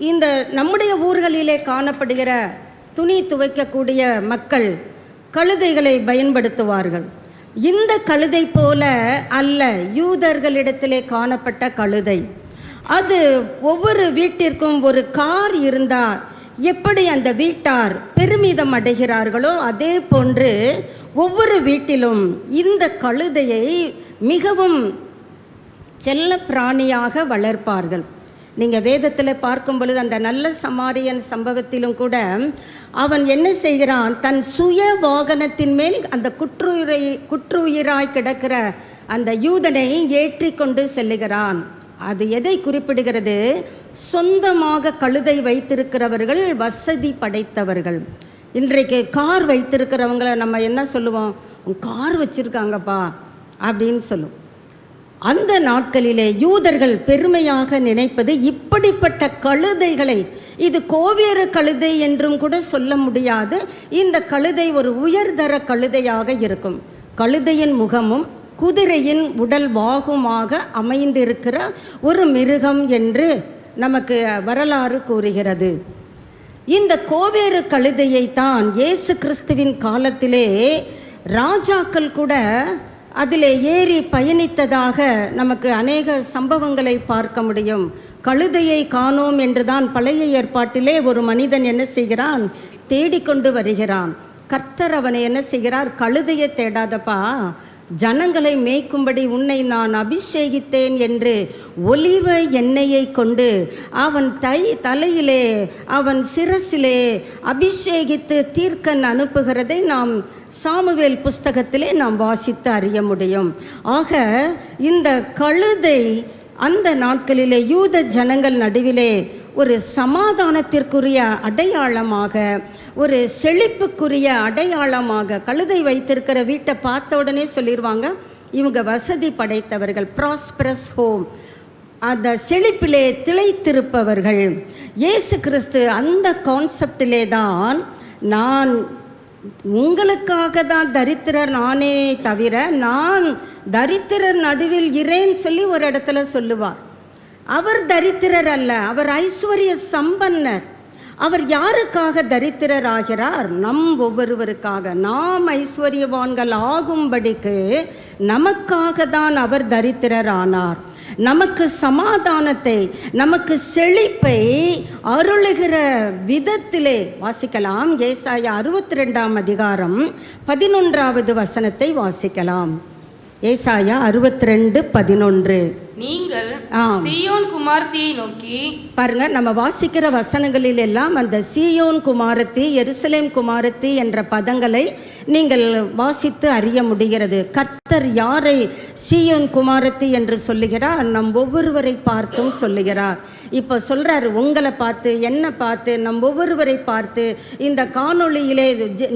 இந்த நம்முடைய ஊர்களிலே காணப்படுகிற துணி துவைக்கக்கூடிய மக்கள் கழுதைகளை பயன்படுத்துவார்கள். இந்த கழுதை போல அல்ல யூதர்களிடத்திலே காணப்பட்ட கழுதை. அது ஒவ்வொரு வீட்டிற்கும் ஒரு கார் இருந்தால் எப்படி அந்த வீட்டார் பெருமிதம் அடைகிறார்களோ அதே போன்று ஒவ்வொரு வீட்டிலும் இந்த கழுதையை மிகவும் செல்ல பிராணியாக வளர்ப்பார்கள். நீங்கள் வேதத்தில் பார்க்கும் பொழுது அந்த நல்ல சமாரியன் சம்பவத்திலும் கூட அவன் என்ன செய்கிறான், தன் சுய வாகனத்தின் மேல் அந்த குற்றுயிராய் கிடக்கிற அந்த யூதனை ஏற்றி கொண்டு செல்லுகிறான். அது எதை குறிப்பிடுகிறது? சொந்தமாக கழுதை வைத்திருக்கிறவர்கள் வசதி படைத்தவர்கள். இன்றைக்கு கார் வைத்திருக்கிறவங்களை நம்ம என்ன சொல்லுவோம், கார் வச்சுருக்காங்கப்பா அப்படின்னு சொல்லுவோம். அந்த நாட்களிலே யூதர்கள் பெருமையாக நினைப்பது இப்படிப்பட்ட கழுதைகளை. இது கோவேறு கழுதை என்றும் கூட சொல்ல முடியாது. இந்த கழுதை ஒரு உயர்தர கழுதையாக இருக்கும். கழுதையின் முகமும் குதிரையின் உடல் வாகுமாக அமைந்திருக்கிற ஒரு மிருகம் என்று நமக்கு வரலாறு கூறுகிறது. இந்த கோவேறு கழுதையை தான் இயேசு கிறிஸ்துவின் காலத்திலே ராஜாக்கள் கூட அதிலே ஏறி பயணித்ததாக நமக்கு அநேக சம்பவங்களை பார்க்க முடியும். கழுதையை காணோம் என்றுதான் பழைய ஏற்பாட்டிலே ஒரு மனிதன் என்ன செய்கிறான், தேடிக்கொண்டு வருகிறான். கர்த்தர் அவனை என்ன செய்கிறார், கழுதையை தேடாதப்பா, ஜனங்களை மேய்க்கும்படி உன்னை நான் அபிஷேகித்தேன் என்று ஒலிவ எண்ணெயை கொண்டு அவன் தலையிலே அவன் சிரசிலே அபிஷேகித்து தீர்க்கன் அனுப்புகிறதை நாம் சாமுவேல் புஸ்தகத்திலே நாம் வாசித்து அறிய முடியும். ஆக இந்த கழுதை அந்த நாட்களிலே யூத ஜனங்கள் நடுவிலே ஒரு சமாதானத்திற்குரிய அடையாளமாக, ஒரு செழிப்புக்குரிய அடையாளமாக, கழுதை வைத்திருக்கிற வீட்டை பார்த்த உடனே சொல்லிடுவாங்க இவங்க வசதி படைத்தவர்கள், ப்ராஸ்பரஸ் ஹோம், அந்த செழிப்பிலே திளைத்திருப்பவர்கள். இயேசு கிறிஸ்து அந்த கான்செப்டிலே தான், நான் உங்களுக்காக தான் தரித்திரர் நானே தவிர நான் தரித்திரர் நடுவில் இரேன்னு சொல்லி ஒரு இடத்துல சொல்லுவார். அவர் தரித்திரர் அல்ல, அவர் ஐஸ்வர்ய சம்பன்னர். அவர் யாருக்காக தரித்திரர் ஆகிறார்? நம் ஒவ்வொருவருக்காக. நாம் ஐஸ்வர்யவான்கள் ஆகும்படிக்கு நமக்காக தான் அவர் தரித்திரர் ஆனார். நமக்கு சமாதானத்தை, நமக்கு செழிப்பை அருளுகிற விதத்திலே வாசிக்கலாம். ஏசாயா 62 அதிகாரம் 11வது வசனத்தை வாசிக்கலாம். ஏசாயா 62:11. நீங்கள் சீயோன் குமாரத்தியை நோக்கி பாருங்க, நம்ம வாசிக்கிற வசனங்களில் எல்லாம் அந்த சீயோன் குமாரத்தி, எருசலேம் குமாரத்தி என்ற பதங்களை நீங்கள் வாசித்து அறிய முடிகிறது. கர்த்தர் யாரை சீயோன் குமாரத்தி என்று சொல்லுகிறார்? நம் ஒவ்வொருவரை பார்த்தும் சொல்லுகிறார். இப்போ சொல்றாரு, உங்களை பார்த்து, என்னை பார்த்து, நம் ஒவ்வொருவரை பார்த்து. இந்த காணொளியிலே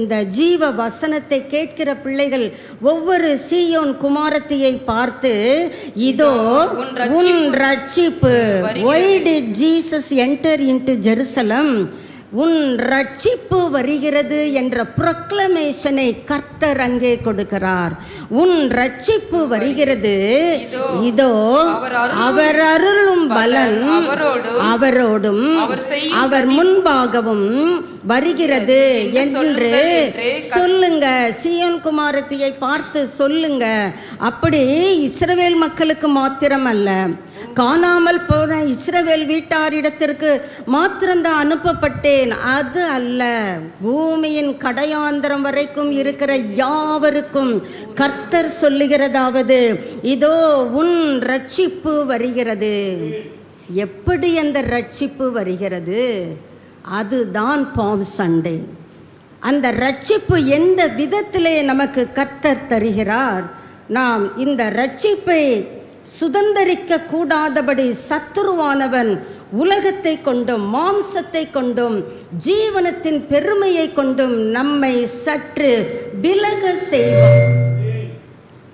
இந்த ஜீவ வசனத்தை கேட்கிற பிள்ளைகள் ஒவ்வொரு சீயோன் குமாரத்தியை பார்த்து, இதோ உன் ரட்சிப்பு, why did Jesus enter into Jerusalem? உன் ரட்சிப்பு வருகிறது என்ற ப்ரொக்ளமேஷனை கர்த்தர் அங்கே கொடுக்கிறார். உன் ரட்சிப்பு வருகிறது, இதோ அவர் அருளும் பலன் அவரோடும் அவர் முன்பாகவும் வருகிறது என்று சொல்லுங்க. சீயோன் குமாரத்தியை பார்த்து சொல்லுங்க. அப்படி இஸ்ரவேல் மக்களுக்கு மாத்திரம் அல்ல, காணாமல் போன இஸ்ரவேல் வீட்டாரிடத்திற்கு மாத்திரம்தான் அனுப்பப்பட்டேன், அது அல்ல, பூமியின் கடையாந்திரம் வரைக்கும் இருக்கிற யாவருக்கும் கர்த்தர் சொல்லுகிறதாவது, இதோ உன் ரட்சிப்பு வருகிறது. எப்படி அந்த ரட்சிப்பு வருகிறது? அதுதான் பாம் சண்டே. அந்த ரட்சிப்பு எந்த விதத்திலே நமக்கு கர்த்தர் தருகிறார்? நாம் இந்த ரட்சிப்பை சுதந்தரிக்க கூடாதபடி சத்துருவானவன் உலகத்தை கொண்டும் மாம்சத்தை கொண்டும் ஜீவனத்தின் பெருமையை கொண்டும் நம்மை சற்று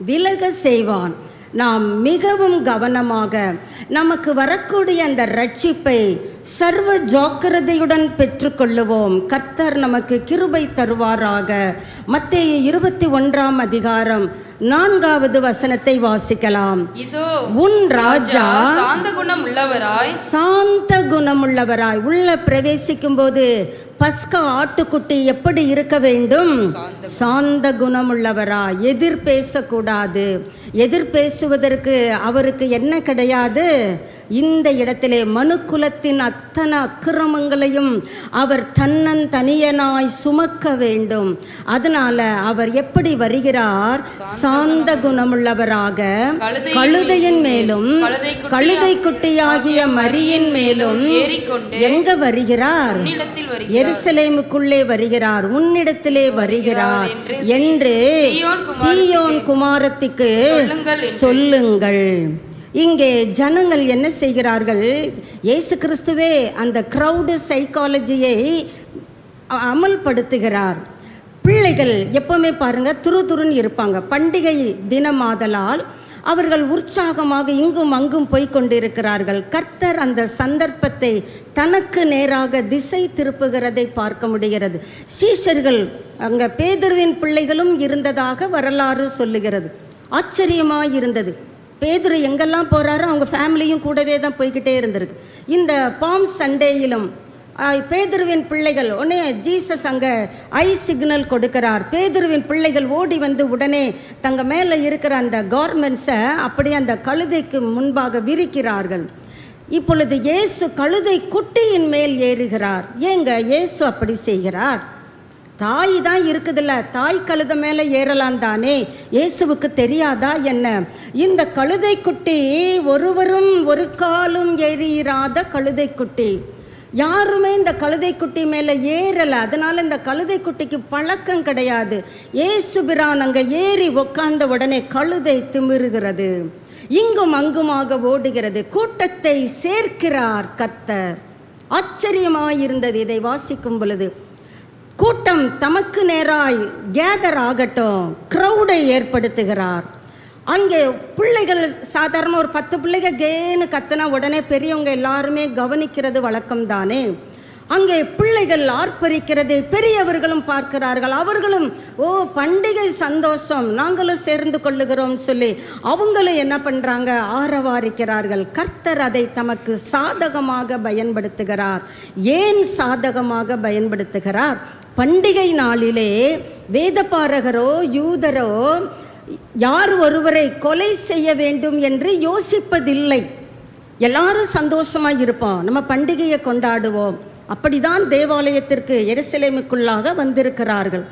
விலக செய்வான். நாம் மிகவும் கவனமாக நமக்கு வரக்கூடிய அந்த ரட்சிப்பை சர்வ ஜாக்கிரதையுடன் பெற்றுக்கொள்ளுவோம். கர்த்தர் நமக்கு கிருபை தருவாராக. மத்தேயு 21 அதிகாரம் 4வது வசனத்தை வாசிக்கலாம். இதோ உன் ராஜா சாந்த குணமுள்ளவராய் உள்ள பிரவேசிக்கும் போது பஸ்கா ஆட்டுக்குட்டி எப்படி இருக்க வேண்டும்? சாந்த குணமுள்ளவராய். எதிர் பேசக்கூடாது. எதிர் பேசுவதற்கு அவருக்கு என்ன கிடையாது? இந்த இடத்திலே மனுக்குலத்தின் அத்தனை அக்கிரமங்களையும் அவர் தனியனாய் சுமக்க வேண்டும். அதனால அவர் எப்படி வருகிறார்? சாந்த குணமுள்ளவராக கழுதையின் மேலும் கழுதை குட்டியாகிய மரியின் மேலும் எங்க வருகிறார்? எருசலேமுக்குள்ளே வருகிறார், உன்னிடத்திலே வருகிறார் என்று சீயோன் குமாரத்திற்கு சொல்லுங்கள். இங்கே ஜனங்கள் என்ன செய்கிறார்கள்? இயேசு கிறிஸ்துவே அந்த க்ரௌடு சைக்காலஜியை அமல்படுத்துகிறார். பிள்ளைகள் எப்பவுமே பாருங்க துருதுருன்னு இருப்பாங்க. பண்டிகை தினமாதலால் அவர்கள் உற்சாகமாக இங்கும் அங்கும் போய்கொண்டிருக்கிறார்கள். கர்த்தர் அந்த சந்தர்ப்பத்தை தனக்கு நேராக திசை திருப்புகிறதை பார்க்க முடிகிறது. சீஷர்கள் அங்கே பேதுருவின் பிள்ளைகளும் இருந்ததாக வரலாறு சொல்லுகிறது. ஆச்சரியமாக இருந்தது. பேதுரு எங்கெல்லாம் போகிறாரோ அவங்க ஃபேமிலியும் கூடவே தான் போய்கிட்டே இருந்திருக்கு. இந்த பாம் சண்டேயிலும் பேதுருவின் பிள்ளைகள் உடனே ஜீசஸ் அங்கே ஐ சிக்னல் கொடுக்கிறார். பேதுருவின் பிள்ளைகள் ஓடி வந்து உடனே தங்க மேலே இருக்கிற அந்த கார்மெண்ட்ஸை அப்படியே அந்த கழுதைக்கு முன்பாக விரிக்கிறார்கள். இப்பொழுது இயேசு கழுதை குட்டியின் மேல் ஏறுகிறார். ஏங்க இயேசு அப்படி செய்கிறார்? தாய் தான் இருக்குதுல்ல, தாய் கழுதை மேலே ஏறலாம் தானே, இயேசுவுக்கு தெரியாதா என்ன? இந்த கழுதை குட்டி ஒருவரும் ஒரு காலும் ஏறிராத கழுதை குட்டி. யாருமே இந்த கழுதை குட்டி மேலே ஏறலை. அதனால் இந்த கழுதை குட்டிக்கு பழக்கம் கிடையாது. இயேசு பிரான் அங்கே ஏறி உட்கார்ந்த உடனே கழுதை திமிருகிறது, இங்கும் அங்குமாக ஓடுகிறது, கூட்டத்தை சேர்க்கிறார் கர்த்தர். ஆச்சரியமாயிருந்தது இதை வாசிக்கும் பொழுது. கூட்டம் தமக்கு நேராய் கேதர் ஆகட்டும், க்ரௌடை ஏற்படுத்துகிறார். அங்கே பிள்ளைகள் சாதாரண ஒரு 10 பிள்ளைகள் கேன்னு கத்தினா உடனே பெரியவங்க எல்லாருமே கவனிக்கிறது வழக்கம் தானே. அங்கே பிள்ளைகள் ஆர்ப்பரிக்கிறது பெரியவர்களும் பார்க்கிறார்கள். அவர்களும் பண்டிகை சந்தோஷம், நாங்களும் சேர்ந்து கொள்ளுகிறோம் சொல்லி அவங்களும் என்ன பண்ணுறாங்க? ஆரவாரிக்கிறார்கள். கர்த்தர் அதை தமக்கு சாதகமாக பயன்படுத்துகிறார். ஏன் சாதகமாக பயன்படுத்துகிறார்? பண்டிகை நாளிலே வேதபாரகரோ யூதரோ யார் ஒருவரை கொலை செய்ய வேண்டும் என்று யோசிப்பதில்லை. எல்லாரும் சந்தோஷமாக இருப்போம், நம்ம பண்டிகையை கொண்டாடுவோம். அப்படிதான் தேவாலயத்திற்கு எருசலேமுக்குள்ளாக வந்திருக்கிறார்கள்.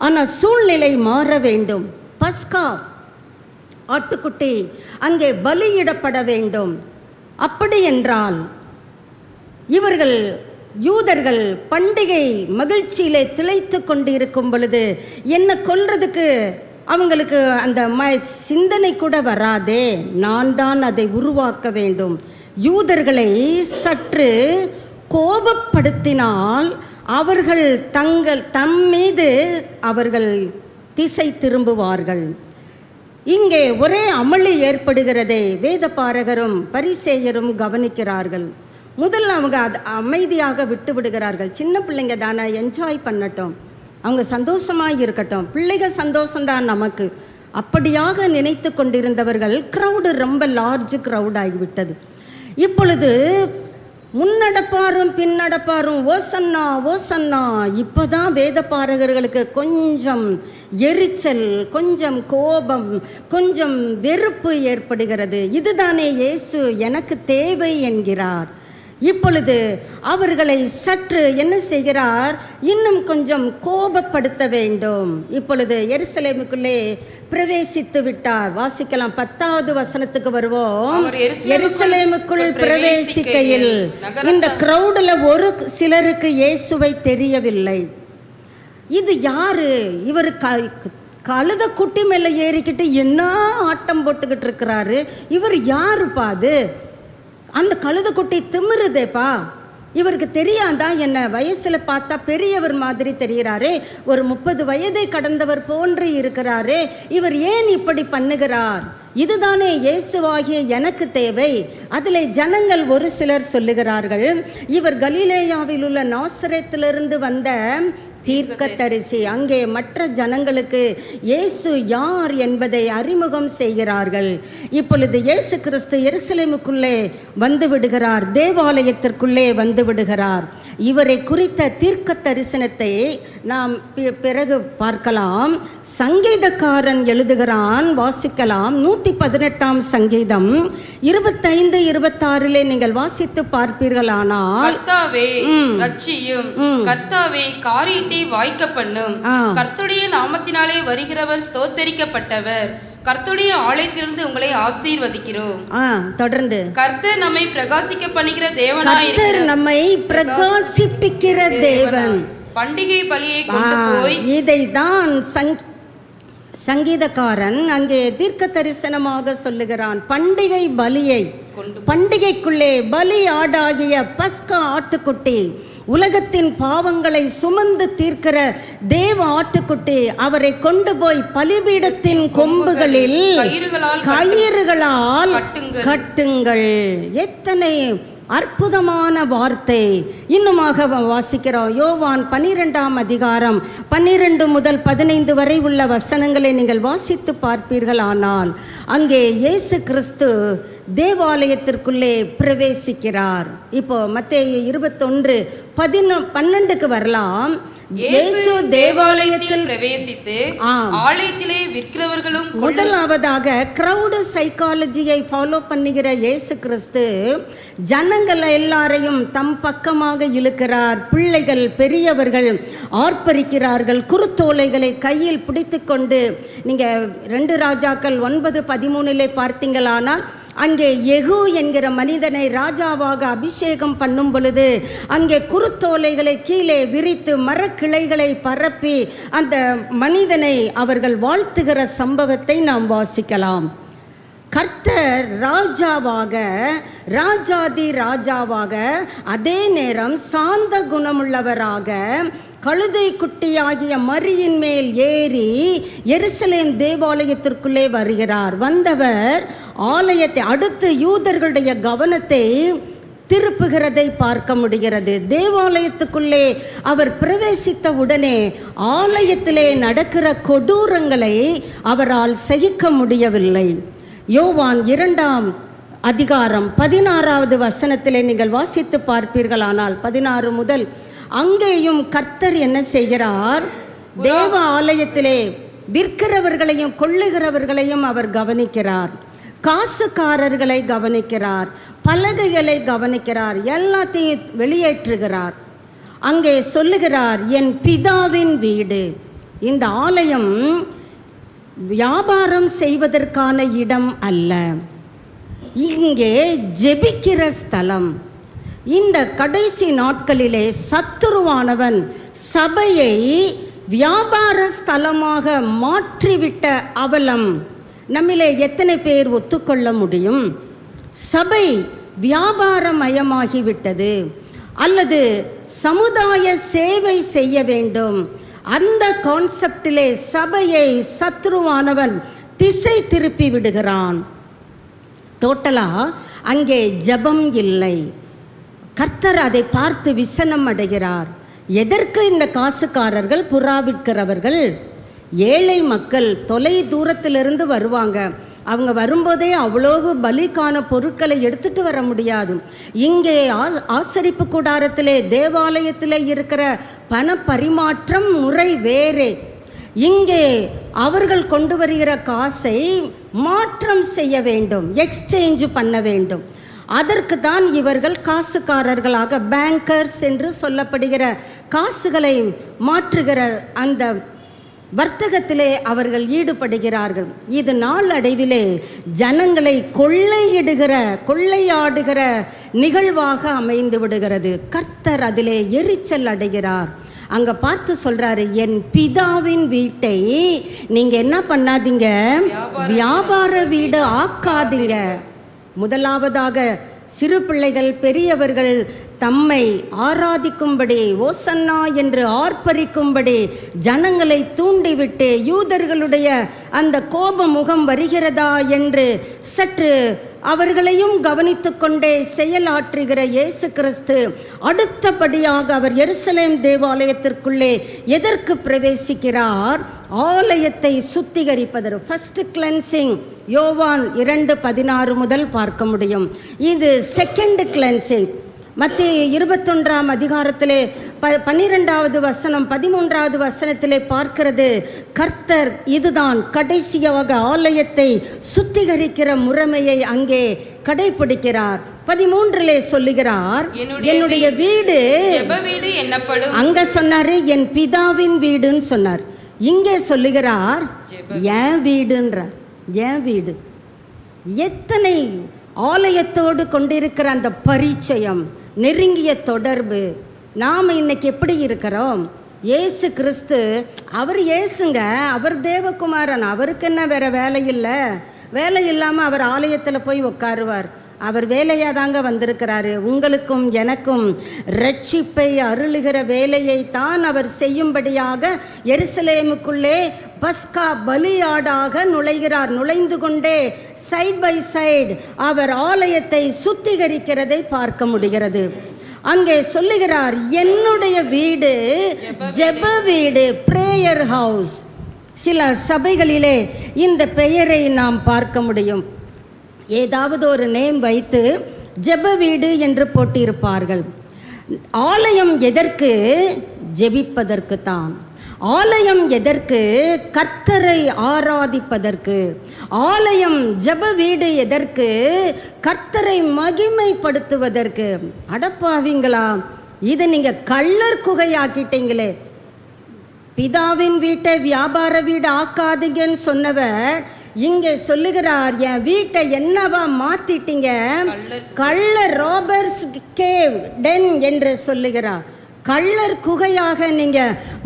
ஆனால் சூழ்நிலை மாற வேண்டும். பஸ்கா ஆட்டுக்குட்டி அங்கே பலியிடப்பட வேண்டும். அப்படி என்றால் இவர்கள் யூதர்கள் பண்டிகை மகிழ்ச்சியிலே திளைத்து கொண்டு இருக்கும் பொழுது என்ன கொல்றதுக்கு அவங்களுக்கு அந்த சிந்தனை கூட வராதே. நான் தான் அதை உருவாக்க வேண்டும். யூதர்களை சற்று கோபப்படுத்தினால் அவர்கள் தம் மீது அவர்கள் திசை திரும்புவார்கள். இங்கே ஒரே அமளி ஏற்படுகிறதை வேதபாரகரும் பரிசேயரும் கவனிக்கிறார்கள். முதல்ல அவங்க அமைதியாக விட்டு விடுகிறார்கள். சின்ன பிள்ளைங்க தானே, என்ஜாய் பண்ணட்டும், அவங்க சந்தோஷமாக இருக்கட்டும், பிள்ளைகள் சந்தோஷம்தான் நமக்கு. அப்படியாக நினைத்து கொண்டிருந்தவர்கள் க்ரௌடு ரொம்ப லார்ஜ் க்ரௌட் ஆகிவிட்டது. இப்பொழுது முன்னடப்பாரும் பின்னடப்பாரும் ஓசன்னா ஓசன்னா. இப்போ தான் வேதபாரகர்களுக்கு கொஞ்சம் எரிச்சல், கொஞ்சம் கோபம், கொஞ்சம் வெறுப்பு ஏற்படுகிறது. இதுதானே இயேசு எனக்கு தேவை என்கிறார். இப்பொழுது அவர்களை சற்று என்ன செய்கிறார்? இன்னும் கொஞ்சம் கோபப்படுத்த வேண்டும். இப்பொழுது எருசலேமுக்குள்ளே பிரவேசித்து விட்டார். வாசிக்கலாம், 10வது வசனத்துக்கு வருவோம். எருசலேமுக்குள் பிரவேசிக்கையில் இந்த கிரௌடில் ஒரு சிலருக்கு இயேசுவை தெரியவில்லை. இது யாரு? இவர் கழுத குட்டி மேலே ஏறிக்கிட்டு என்ன ஆட்டம் போட்டுக்கிட்டு இருக்கிறாரு, இவர் யாருப்பா? அது அந்த கழுத குட்டி திமிருதேப்பா, இவருக்கு தெரியாதா என்ன? வயசில் பார்த்தா பெரியவர் மாதிரி தெரிகிறாரே, ஒரு 30 வயதை கடந்தவர் போன்று இருக்கிறாரே, இவர் ஏன் இப்படி பண்ணுகிறார்? இதுதானே இயேசுவாகிய எனக்கு தேவை. அதில் ஜனங்கள் ஒரு சிலர் சொல்லுகிறார்கள், இவர் கலிலேயாவில் உள்ள நாசரேத்திலிருந்து வந்த தீர்க்கதரிசி. அங்கே மற்ற ஜனங்களுக்கு இயேசு யார் என்பதை அறிமுகம் செய்கிறார்கள். இப்பொழுது இயேசு கிறிஸ்து எருசலேமுக்குள்ளே வந்து விடுகிறார், தேவாலயத்திற்குள்ளே வந்து விடுகிறார். இவரை குறித்த தீர்க்க தரிசனத்தை நாம் பிறகு பார்க்கலாம். சங்கீதக்காரன் எழுதுகிறான், வாசிக்கலாம். 118ஆம் சங்கீதம் 25, 26 நீங்கள் வாசித்து பார்ப்பீர்களானால், கர்த்தாவே ரட்சியும், கர்த்தாவே காரியத்தை வாய்க்க பண்ணும், கர்த்தருடைய நாமத்தினாலே வருகிறவர் ஸ்தோத்தரிக்கப்பட்டவர், கர்த்தருடைய ஆலயத்திலிருந்து உங்களை ஆசீர்வதிக்கிறோம். தொடர்ந்து, கர்த்தர் நம்மை பிரகாசிக்க பண்ணுகிற தேவனாய் இருக்கிறார், நம்மை பிரகாசிப்பிக்கிற தேவன். பண்டிகை பலியை கொண்டு போய், இதைதான் சங்கீதக்காரன் அங்கே தீர்க்க தரிசனமாக சொல்லுகிறான். பண்டிகை பலியை, பண்டிகைக்குள்ளே பலி ஆடாகிய பஸ்கா ஆட்டுக்குட்டி, உலகத்தின் பாவங்களை சுமந்து தீர்க்கிற தேவ ஆட்டுக்குட்டி, அவரை கொண்டு போய் பலிபீடத்தின் கொம்புகளில் கயிறுகளால் கட்டுங்கள். எத்தனை அற்புதமான வார்த்தை! இன்னுமாக வாசிக்கிறோம். யோவான் 12ஆம் அதிகாரம் 12 முதல் 15 வரை உள்ள வசனங்களை நீங்கள் வாசித்து பார்ப்பீர்கள். ஆனால் அங்கே இயேசு கிறிஸ்து தேவாலயத்திற்குள்ளே பிரவேசிக்கிறார். இப்போ மத்தேயு 21:12 வரலாம். இயேசு தேவாலயத்தில் பிரவேசித்து ஆலயத்திலே விற்கிறவர்களும், முதலாவதாக கிரவுட் சைக்காலஜியை ஃபாலோ பண்ணுகிற இயேசு கிறிஸ்து ஜனங்கள் எல்லாரையும் தம் பக்கமாக இழுக்கிறார். பிள்ளைகள் பெரியவர்கள் ஆர்ப்பரிக்கிறார்கள், குருத்தோலைகளை கையில் பிடித்து கொண்டு. நீங்கள் 2 ராஜாக்கள் 9:13 பார்த்தீங்களானால், அங்கே யெகூ என்கிற மனிதனை ராஜாவாக அபிஷேகம் பண்ணும் பொழுது அங்கே குருத்தோலைகளை கீழே விரித்து மரக்கிளைகளை பரப்பி அந்த மனிதனை அவர்கள் வாழ்த்துகிற சம்பவத்தை நாம் வாசிக்கலாம். கர்த்தர் ராஜாவாக, ராஜாதி ராஜாவாக, அதே நேரம் சாந்த குணமுள்ளவராக கழுதை குட்டியாகிய மரியின் மேல் ஏறி எருசலேம் தேவாலயத்திற்குள்ளே வருகிறார். வந்தவர் ஆலயத்தை அடுத்து யூதர்களுடைய கவனத்தை திருப்புகிறதை பார்க்க முடிகிறது. தேவாலயத்துக்குள்ளே அவர் பிரவேசித்த உடனே ஆலயத்திலே நடக்கிற கொடூரங்களை அவரால் சகிக்க முடியவில்லை. யோவான் 2ஆம் அதிகாரம் 16வது வசனத்திலே நீங்கள் வாசித்து பார்ப்பீர்களானால், 16 முதல், அங்கேயும் கர்த்தர் என்ன செய்கிறார்? தேவ ஆலயத்திலே விற்கிறவர்களையும் கொள்ளுகிறவர்களையும் அவர் கவனிக்கிறார், காசுக்காரர்களை கவனிக்கிறார், பலகைகளை கவனிக்கிறார், எல்லாத்தையும் வெளியேற்றுகிறார். அங்கே சொல்லுகிறார், என் பிதாவின் வீடு. இந்த ஆலயம் வியாபாரம் செய்வதற்கான இடம் அல்ல, இங்கே ஜெபிக்கிற ஸ்தலம். இந்த கடைசி நாட்களிலே சத்துருவானவன் சபையை வியாபார ஸ்தலமாக மாற்றிவிட்ட அவலம் நம்மிலே எத்தனை பேர் ஒத்துக்கொள்ள முடியும்? சபை வியாபாரமயமாகிவிட்டது. அல்லது சமுதாய சேவை செய்ய வேண்டும், அந்த கான்செப்டிலே சபையை சத்ருவானவன் திசை திருப்பி விடுகிறான். டோட்டலா அங்கே ஜெபம் இல்லை. கர்த்தர் அதை பார்த்து விசனம் அடைகிறார். எதற்கு இந்த காசுக்காரர்கள், புறா விற்கிறவர்கள்? ஏழை மக்கள் தொலை தூரத்திலிருந்து வருவாங்க. அவங்க வரும்போதே அவ்வளவு பலிக்கான பொருட்களை எடுத்துட்டு வர முடியாது. இங்கே ஆசரிப்பு கூடாரத்திலே தேவாலயத்திலே இருக்கிற பண பரிமாற்றம் முறை வேறே. இங்கே அவர்கள் கொண்டு வருகிற காசை மாற்றம் செய்ய வேண்டும், எக்ஸ்சேஞ்ச் பண்ண வேண்டும். அதற்கு தான் இவர்கள் காசுக்காரர்களாக, பேங்கர்ஸ் என்று சொல்லப்படுகிற காசுகளை மாற்றுகிற அந்த வர்த்தகத்திலே அவர்கள் ஈடுபடுகிறார்கள். இது நாளடைவிலே ஜனங்களை கொள்ளையாடுகிற நிகழ்வாக அமைந்து விடுகிறது. கர்த்தர் அதிலே எரிச்சல் அடைகிறார். அங்க பார்த்து சொல்றாரு, என் பிதாவின் வீட்டை நீங்க என்ன பண்ணாதீங்க, வியாபார வீடு ஆக்காதீங்க. முதலாவதாக சிறு பிள்ளைகள் பெரியவர்கள் தம்மை ஆராதிக்கும்படி, ஓசன்னா என்று ஆர்ப்பரிக்கும்படி ஜனங்களை தூண்டிவிட்டு யூதர்களுடைய அந்த கோப முகம் வருகிறதா என்று சற்று அவர்களையும் கவனித்து கொண்டே செயலாற்றுகிற இயேசு கிறிஸ்து அடுத்தபடியாக அவர் எருசலேம் தேவாலயத்திற்குள்ளே எதற்கு பிரவேசிக்கிறார்? ஆலயத்தை சுத்திகரிப்பதற்கு. ஃபர்ஸ்ட் கிளென்சிங் யோவான் 2:16 முதல் பார்க்க முடியும். இது செகண்ட் கிளென்சிங் மத்திய 21ஆம் அதிகாரத்திலே 12வது வசனம் 13வது வசனத்திலே பார்க்கிறது. கர்த்தர் இதுதான் கடைசியாக ஆலயத்தை சுத்திகரிக்கிற முறைமையை அங்கே கடைபிடிக்கிறார். 13லே சொல்லுகிறார், என்னுடைய வீடு என்னப்படும். அங்க சொன்னாரு என் பிதாவின் வீடுன்னு சொன்னார். இங்கே சொல்லுகிறார் என் வீடுன்றார். என் வீடு. எத்தனை ஆலயத்தோடு கொண்டிருக்கிற அந்த பரிச்சயம், நெருங்கிய தொடர்பு. நாம் இன்னைக்கு எப்படி இருக்கிறோம்? இயேசு கிறிஸ்து அவர் இயேசுங்க, அவர் தேவகுமாரன், அவருக்கு என்ன வேற வேலை இல்லை? வேலை இல்லாமல் அவர் ஆலயத்தில் போய் உட்காருவார். அவர் வேலையாக தாங்க வந்திருக்கிறாரு. உங்களுக்கும் எனக்கும் ரட்சிப்பை அருளுகிற வேலையை தான் அவர் செய்யும்படியாக எருசலேமுக்குள்ளே பஸ்கா பலியாடாக நுழைகிறார். நுழைந்து கொண்டே சைட் பை சைடு அவர் ஆலயத்தை சுத்திகரிக்கிறதை பார்க்க முடிகிறது. அங்கே சொல்லுகிறார், என்னுடைய வீடு ஜெப வீடு, பிரேயர் ஹவுஸ். சில சபைகளிலே இந்த பெயரை நாம் பார்க்க முடியும். ஏதாவது ஒரு நேம் வைத்து ஜெப வீடு என்று போட்டிருப்பார்கள். ஆலயம் எதற்கு? ஜெபிப்பதற்கு தான். ஆலயம் எதற்கு? கர்த்தரை ஆராதிப்பதற்கு. ஆலயம் ஜெப வீடு எதற்கு? கர்த்தரை மகிமைப்படுத்துவதற்கு. அடப்பாவீங்களா, இது நீங்க கள்ளர் குகையாக்கிட்டீங்களே. பிதாவின் வீட்டை வியாபார வீடு ஆக்காதீங்கன்னு சொன்னவர் இங்கே சொல்லுகிறார், என் வீட்டை என்னவா மாத்திட்டீங்க? கள்ளர் ராபர்ஸ் கேவ் டென் என்று சொல்லுகிறார். கள்ளர் குகையாக நீங்க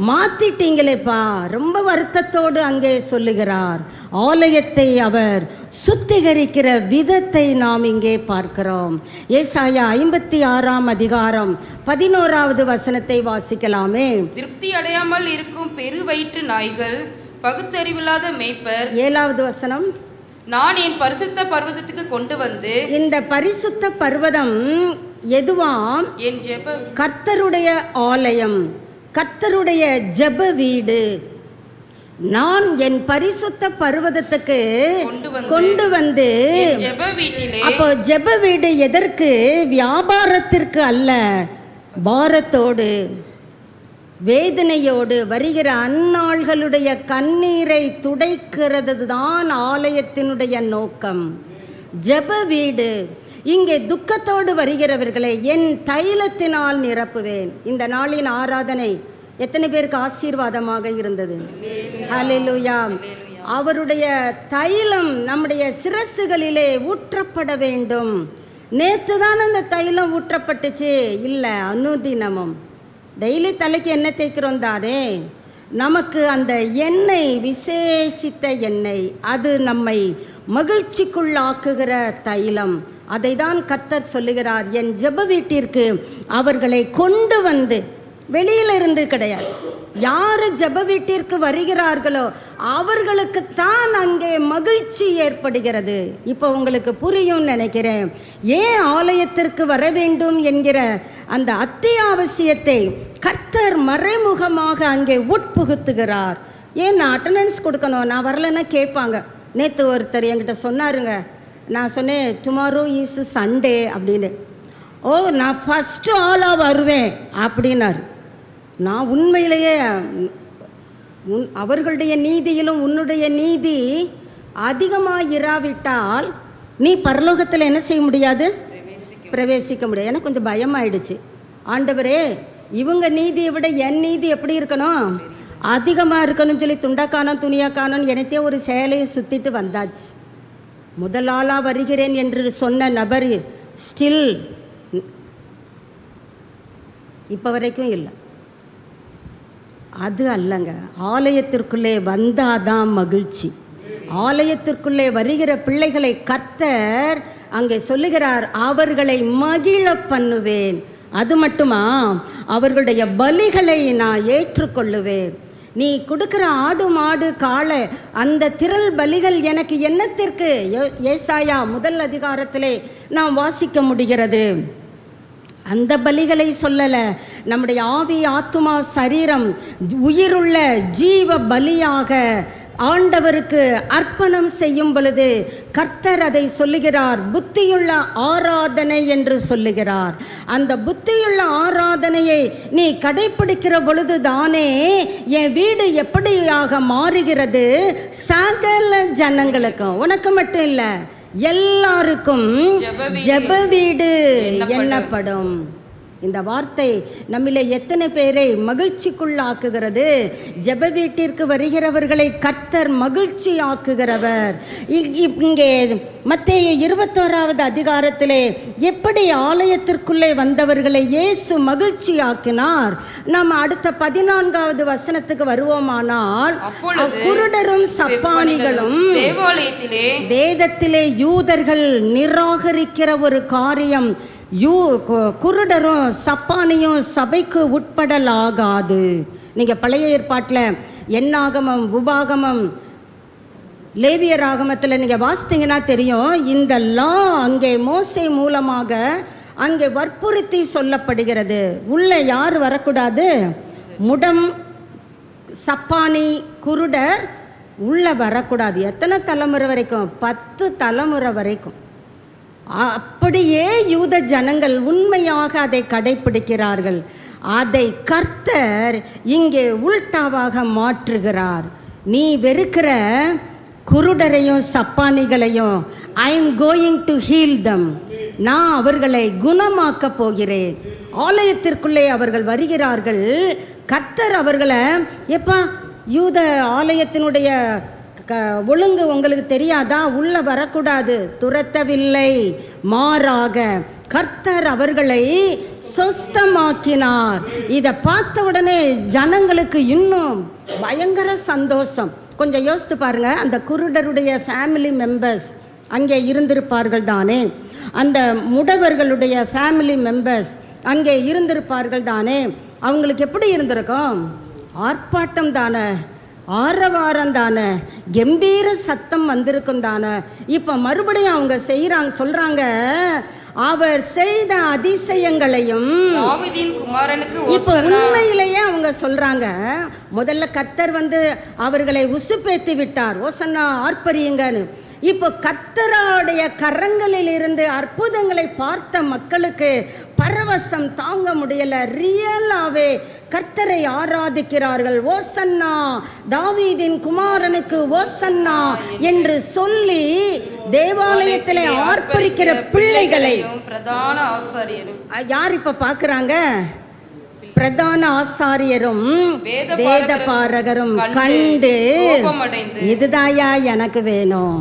மாத்திட்டீங்களேப்பா. ரொம்ப வருத்தத்தோடு அங்கே சொல்லுகிறார். ஆலயத்தை அவர் சுத்திகரிக்கிற விதத்தை நாம் இங்கே பார்க்கிறோம். ஏசாயா 56ஆம் அதிகாரம் 11வது வசனத்தை வாசிக்கலாமே. திருப்தி அடையாமல் இருக்கும் பெரு வயிற்று நாய்கள், பகுத்தறிவில்லாத மேய்ப்பர். 7வது வசனம், நான் என் பரிசுத்த பர்வதத்துக்கு கொண்டு வந்து. இந்த பரிசுத்த பர்வதம் எதுவாம்? என் ஜெப, கர்த்தருடைய ஆலயம், கர்த்தருடைய ஜெப வீடு. நான் என் பரிசுத்த பர்வதத்துக்கு கொண்டு வந்து ஜெப வீட்டிலே. அப்போ ஜெப வீடு எதற்கு? வியாபாரத்திற்கு அல்ல, பாரத்தோடு வேதனையோடு வருகிற அந்நாள்களுடைய கண்ணீரை துடைக்கிறது தான் ஆலயத்தினுடைய நோக்கம். ஜெப வீடு. இங்கே துக்கத்தோடு வருகிறவர்களை என் தைலத்தினால் நிரப்புவேன். இந்த நாளின் ஆராதனை எத்தனை பேருக்கு ஆசீர்வாதமாக இருந்தது? ஹல்லேலூயா. அவருடைய தைலம் நம்முடைய சிரசுகளிலே ஊற்றப்பட வேண்டும். நேற்று தான் அந்த தைலம் ஊற்றப்பட்டுச்சு இல்லை, அனுதினமும் டெய்லி தலைக்கு எண்ணெய் தேய்க்கிறோம் தானே. நமக்கு அந்த எண்ணெய் விசேஷித்த எண்ணெய், அது நம்மை மகிழ்ச்சிக்குள்ளாக்குகிற தைலம். அதை தான் கர்த்தர் சொல்லுகிறார், என் ஜெப வீட்டிற்கு அவர்களை கொண்டு வந்து. வெளியிலிருந்து கிடையாது. யார் ஜெப வீட்டிற்கு வருகிறார்களோ அவர்களுக்கு தான் அங்கே மகிழ்ச்சி ஏற்படுகிறது. இப்போ உங்களுக்கு புரியும் நினைக்கிறேன், ஏன் ஆலயத்திற்கு வர வேண்டும் என்கிற அந்த அத்தியாவசியத்தை கர்த்தர் மறைமுகமாக அங்கே உட்புகுத்துகிறார். ஏன் நான் அட்டண்டன்ஸ் கொடுக்கணும், நான் வரலைன்னா கேட்பாங்க. நேற்று ஒருத்தர் என்கிட்ட சொன்னாருங்க, நான் சொன்னேன் டுமாரோ இஸ் சண்டே அப்படின்னு. ஓ, நான் ஃபஸ்ட்டு ஆளாக வருவேன் அப்படின்னாரு. நான் உண்மையிலேயே அவர்களுடைய நீதியிலும் உன்னுடைய நீதி அதிகமாக இராவிட்டால் நீ பரலோகத்தில் என்ன செய்ய முடியாது? பிரவேசிக்க முடியாது. எனக்கு கொஞ்சம் பயமாயிடுச்சு. ஆண்டவரே, இவங்க நீதியை விட என் நீதி எப்படி இருக்கணும்? அதிகமாக இருக்கணும்னு சொல்லி துண்டாக்கானோம் துணியாக்கானோன்னு எனக்கே ஒரு சேலையை சுற்றிட்டு வந்தாச்சு. முதலாளாக வருகிறேன் என்று சொன்ன நபர் ஸ்டில் இப்போ வரைக்கும் இல்லை. அது அல்லங்க. ஆலயத்திற்குள்ளே வந்தாதான் மகிழ்ச்சி. ஆலயத்திற்குள்ளே வருகிற பிள்ளைகளை கர்த்தர் அங்கே சொல்லுகிறார், அவர்களை மகிழ பண்ணுவேன். அது மட்டுமா, அவர்களுடைய பலிகளை நான் ஏற்றுக்கொள்ளுவேன். நீ கொடுக்குற ஆடு மாடு காளை அந்த திரள் பலிகள் எனக்கு என்னத்திற்கு? ஏசாயா 1 அதிகாரத்திலே நாம் வாசிக்க முடிகிறது. அந்த பலிகளை சொல்லலை. நம்முடைய ஆவி ஆத்துமா சரீரம் உயிருள்ள ஜீவ பலியாக ஆண்டவருக்கு அர்ப்பணம் செய்யும் பொழுது கர்த்தர் அதை சொல்லுகிறார், புத்தியுள்ள ஆராதனை என்று சொல்லுகிறார். அந்த புத்தியுள்ள ஆராதனையை நீ கடைப்பிடிக்கிற பொழுது தானே என் வீடு எப்படியாக மாறுகிறது? சகல ஜனங்களுக்கும், உனக்கு மட்டும் இல்லை, எல்லாருக்கும் ஜெப வீடு எண்ணப்படும். இந்த வார்த்தை நம்மிலே எத்தனை பேரை மகிழ்ச்சிக்குள்ளாக்குகிறது? ஜெப வீட்டிற்கு வருகிறவர்களை கர்த்தர் மகிழ்ச்சி ஆக்குகிறவர். இங்கே மத்தேயு 21 அதிகாரத்திலே எப்படி ஆலயத்திற்குள்ளே வந்தவர்களை இயேசு மகிழ்ச்சி ஆக்கினார். நாம் அடுத்த 14வது வசனத்துக்கு வருவோமானால், குருடரும் சப்பானிகளும் வேதத்திலே யூதர்கள் நிராகரிக்கிற ஒரு காரியம், குருடரும் சப்பானியும் சபைக்கு உட்படலாகாது. நீங்கள் பழைய ஏற்பாட்டில் எண்ணாகமம், உபாகமம், லேவியர் ஆகமத்தில் நீங்கள் வாசித்தீங்கன்னா தெரியும். இந்த லா அங்கே மோசே மூலமாக அங்கே வற்புறுத்தி சொல்லப்படுகிறது. உள்ளே யார் வரக்கூடாது? முடம், சப்பானி, குருடர் உள்ளே வரக்கூடாது. எத்தனை தலைமுறை வரைக்கும்? 10 தலைமுறை வரைக்கும். அப்படியே யூத ஜனங்கள் உண்மையாக அதை கடைப்பிடிக்கிறார்கள். அதை கர்த்தர் இங்கே உல்டாவாக மாற்றுகிறார். நீ வெறுக்கிற குருடரையும் சப்பானிகளையும் I am going to heal them, நான் அவர்களை குணமாக்க போகிறேன். ஆலயத்திற்குள்ளே அவர்கள் வருகிறார்கள். கர்த்தர் அவர்களை, எப்பா யூத ஆலயத்தினுடைய ஒழுங்கு உங்களுக்கு தெரியாதா? உள்ள வரக்கூடாது, துரத்தவில்லை, மாறாக கர்த்தர் அவர்களை சொஸ்தமாக்கினார். இதை பார்த்த உடனே ஜனங்களுக்கு இன்னும் பயங்கர சந்தோஷம். கொஞ்சம் யோசித்து பாருங்க, அந்த குருடருடைய ஃபேமிலி மெம்பர்ஸ் அங்கே இருந்திருப்பார்கள் தானே, அந்த முடவர்களுடைய ஃபேமிலி மெம்பர்ஸ் அங்கே இருந்திருப்பார்கள் தானே. அவங்களுக்கு எப்படி இருந்திருக்கும்? ஆர்ப்பாட்டம் தானே, ஆரவாரம் தானே, கம்பீர சத்தம் வந்திருக்கும் தானே. இப்போ மறுபடியும் அவங்க சொல்றாங்க, அவர் செய்த அதிசயங்களையும் இப்போ உண்மையிலேயே அவங்க சொல்றாங்க. முதல்ல கர்த்தர் அவர்களை உசுப்பேத்தி விட்டார், ஓசன்னா ஆர்ப்பரியுங்கன்னு. இப்போ கர்த்தருடைய கரங்களில் இருந்து அற்புதங்களை பார்த்த மக்களுக்கு பரவசம் தாங்க முடியல. ரியலாவே கர்த்தரை ஆராதிக்கிறார்கள். ஓசன்னா, தாவீதின் குமாரனுக்கு ஓசன்னா என்று சொல்லி தேவாலயத்திலே ஆர்ப்பரிக்கிற பிள்ளைகளை பிரதான ஆசாரியரும் யார் இப்ப பார்க்கறாங்க? பிரதான ஆசாரியரும் வேத பாரகரும் கண்டு, இதுதாயா எனக்கு வேணும்,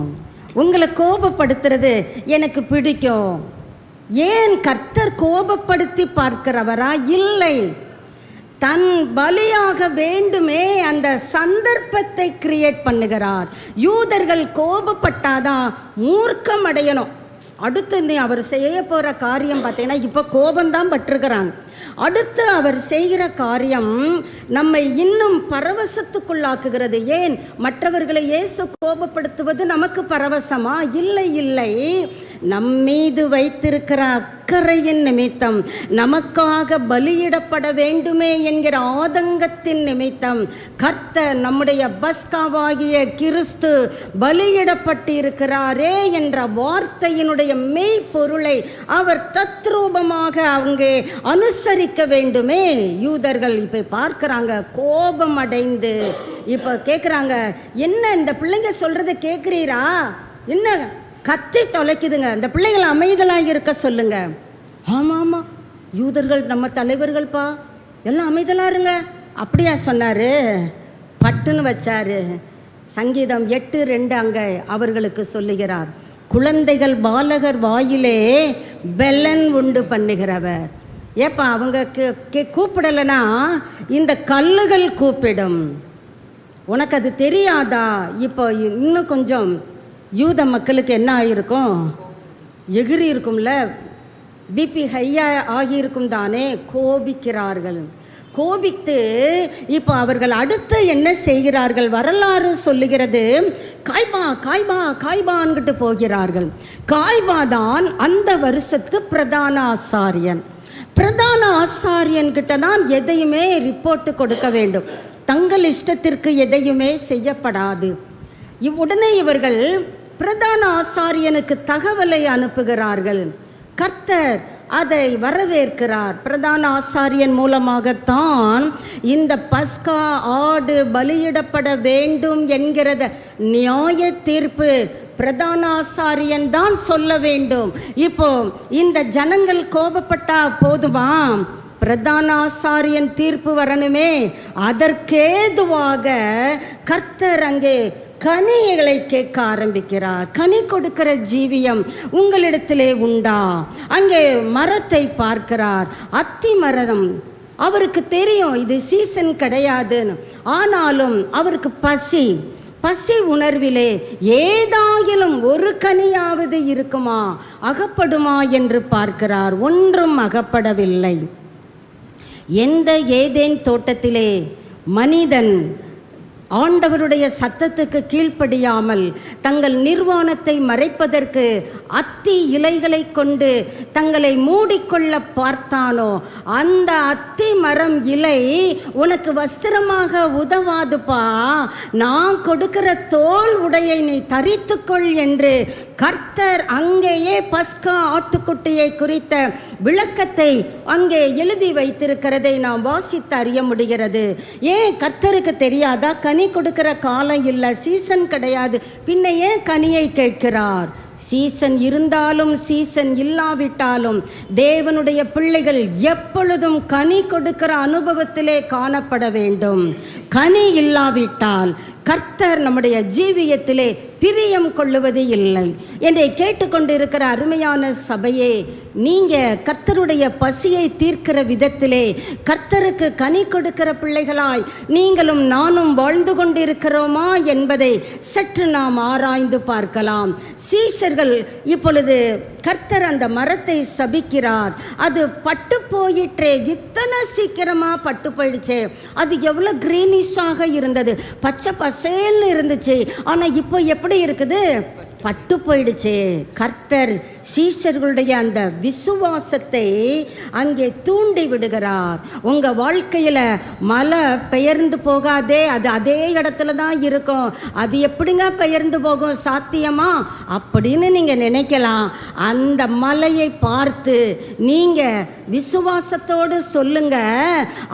உங்களை கோபப்படுத்துறது எனக்கு பிடிக்கும். ஏன்? கர்த்தர் கோபப்படுத்தி பார்க்கிறவரா? இல்லை, தன் பலியாக வேண்டுமே அந்த சந்தர்ப்பத்தை கிரியேட் பண்ணுகிறார். யூதர்கள் கோபப்பட்டாதான் மூர்க்கம் அடையணும். அடுத்து அவர் செய்ய போகிற காரியம் பார்த்தீங்கன்னா, இப்போ கோபந்தான் பட்டிருக்கிறாங்க. அடுத்து அவர் செய்கிற காரியம் நம்மை இன்னும் பரவசத்துக்குள்ளாக்குகிறது. ஏன்? மற்றவர்களை இயேசு கோபப்படுத்துவது நமக்கு பரவசமா? இல்லை, இல்லை. நம்மீது வைத்திருக்கிற அக்கறையின் நிமித்தம், நமக்காக பலியிடப்பட வேண்டுமே என்கிற ஆதங்கத்தின் நிமித்தம் கர்த்தர் நம்முடைய பஸ்காவாகிய கிறிஸ்து பலியிடப்பட்டிருக்கிறாரே என்ற வார்த்தையினுடைய மெய்ப்பொருளை அவர் தத்ரூபமாக அங்கே அனுசரிக்க வேண்டுமே. யூதர்கள் இப்போ பார்க்குறாங்க, கோபம் அடைந்து இப்போ கேட்குறாங்க, என்ன இந்த பிள்ளைங்க சொல்கிறத கேட்குறீரா? என்ன கத்தி தொலைக்குதுங்க, இந்த பிள்ளைகள் அமைதலாக இருக்க சொல்லுங்க. ஆமாம் ஆமாம், யூதர்கள் நம்ம தலைவர்கள்ப்பா, எல்லாம் அமைதலாக இருங்க. அப்படியா சொன்னார்? பட்டுன்னு வச்சாரு. சங்கீதம் 8:2 அங்கே அவர்களுக்கு சொல்லுகிறார், குழந்தைகள் பாலகர் வாயிலே பெலன் உண்டு பண்ணுகிறவர். ஏப்பா அவங்க கூப்பிடலைன்னா இந்த கல்லுகள் கூப்பிடும். உனக்கு அது தெரியாதா? இப்போ இன்னும் கொஞ்சம் யூத மக்களுக்கு என்ன ஆகியிருக்கும்? எகிரி இருக்கும்ல, பிபி ஹையாக ஆகியிருக்கும் தானே. கோபிக்கிறார்கள். கோபித்து இப்போ அவர்கள் அடுத்து என்ன செய்கிறார்கள்? வரலாறு சொல்லுகிறது, காய்பா காய்பா காய்பான்கிட்டு போகிறார்கள். காய்பா தான் அந்த வருஷத்துக்கு பிரதான ஆசாரியன். பிரதான ஆசாரியன்கிட்ட தான் எதையுமே ரிப்போர்ட்டு கொடுக்க வேண்டும். தங்கள் இஷ்டத்திற்கு எதையுமே செய்யப்படாது. உடனே இவர்கள் பிரதான ஆசாரியனுக்கு தகவலை அனுப்புகிறார்கள். கர்த்தர் அதை வரவேற்கிறார். பிரதான ஆசாரியன் மூலமாகத்தான் இந்த பஸ்கா ஆடு பலியிடப்பட வேண்டும் என்கிறத நியாய தீர்ப்பு பிரதான ஆசாரியன் தான் சொல்ல வேண்டும். இப்போ இந்த ஜனங்கள் கோபப்பட்டா போதுமா? பிரதான ஆசாரியன் தீர்ப்பு வரணுமே. அதற்கேதுவாக கர்த்தர் அங்கே கனிகளை கேட்க ஆரம்பிக்கிறார். கனி கொடுக்கிற ஜீவியம் உங்களிடத்திலே உண்டா? அங்கே மரத்தை பார்க்கிறார், அத்தி மரம். அவருக்கு தெரியும் இது சீசன் கிடையாதுன்னு. ஆனாலும் அவருக்கு பசி உணர்விலே ஏதாயிலும் ஒரு கனியாவது இருக்குமா, அகப்படுமா என்று பார்க்கிறார். ஒன்றும் அகப்படவில்லை. எந்த ஏதேன் தோட்டத்திலே மனிதன் ஆண்டவருடைய சத்தத்துக்கு கீழ்ப்படியாமல் தங்கள் நிர்வாணத்தை மறைப்பதற்கு அத்தி இலைகளை கொண்டு தங்களை மூடிக்கொள்ள பார்த்தானோ, அந்த அத்தி மரம் இலை உனக்கு வஸ்திரமாக உதவாதுப்பா, நான் கொடுக்கிற தோல் உடையை நீ தரித்துக்கொள் என்று கர்த்தர் அங்கேயே பஸ்கா ஆட்டுக்குட்டியை குறித்த விளக்கத்தை அங்கே எழுதி வைத்திருக்கிறதை நாம் வாசித்து அறிய முடிகிறது. ஏன் கர்த்தருக்கு தெரியாதா? கனி கொடுக்கிற காலம் இல்லை, சீசன் கிடையாது, பின்ன ஏன் கனியை கேட்கிறார்? சீசன் இருந்தாலும் சீசன் இல்லாவிட்டாலும் தேவனுடைய பிள்ளைகள் எப்பொழுதும் கனி கொடுக்கிற அனுபவத்திலே காணப்பட வேண்டும். கனி இல்லாவிட்டால் கர்த்தர் நம்முடைய ஜீவியத்திலே பிரியம் கொள்ளுவது இல்லை. என்னை கேட்டுக்கொண்டு இருக்கிற அருமையான சபையே, நீங்கள் கர்த்தருடைய பசியை தீர்க்கிற விதத்திலே கர்த்தருக்கு கனி கொடுக்கிற பிள்ளைகளாய் நீங்களும் நானும் வாழ்ந்து கொண்டிருக்கிறோமா என்பதை சற்று நாம் ஆராய்ந்து பார்க்கலாம். சீஷர்கள் இப்பொழுது கர்த்தர் அந்த மரத்தை சபிக்கிறார். அது பட்டு போயிற்றே, இத்தனை சீக்கிரமாக பட்டு போயிடுச்சே. அது எவ்வளோ கிரீனிஷாக இருந்தது, பச்சை பசேல்னு இருந்துச்சு. ஆனால் இப்போ எப்படி இருக்குது? பட்டு போயிடுச்சு. கர்த்தர் சீஷர்களுடைய அந்த விசுவாசத்தை அங்கே தூண்டி விடுகிறார். உங்கள் வாழ்க்கையில் மலை பெயர்ந்து போகாதே, அது அதே இடத்துல தான் இருக்கும். அது எப்படிங்க பெயர்ந்து போகும், சாத்தியமா அப்படின்னு நீங்கள் நினைக்கலாம். அந்த மலையை பார்த்து நீங்கள் விசுவாசத்தோடு சொல்லுங்க,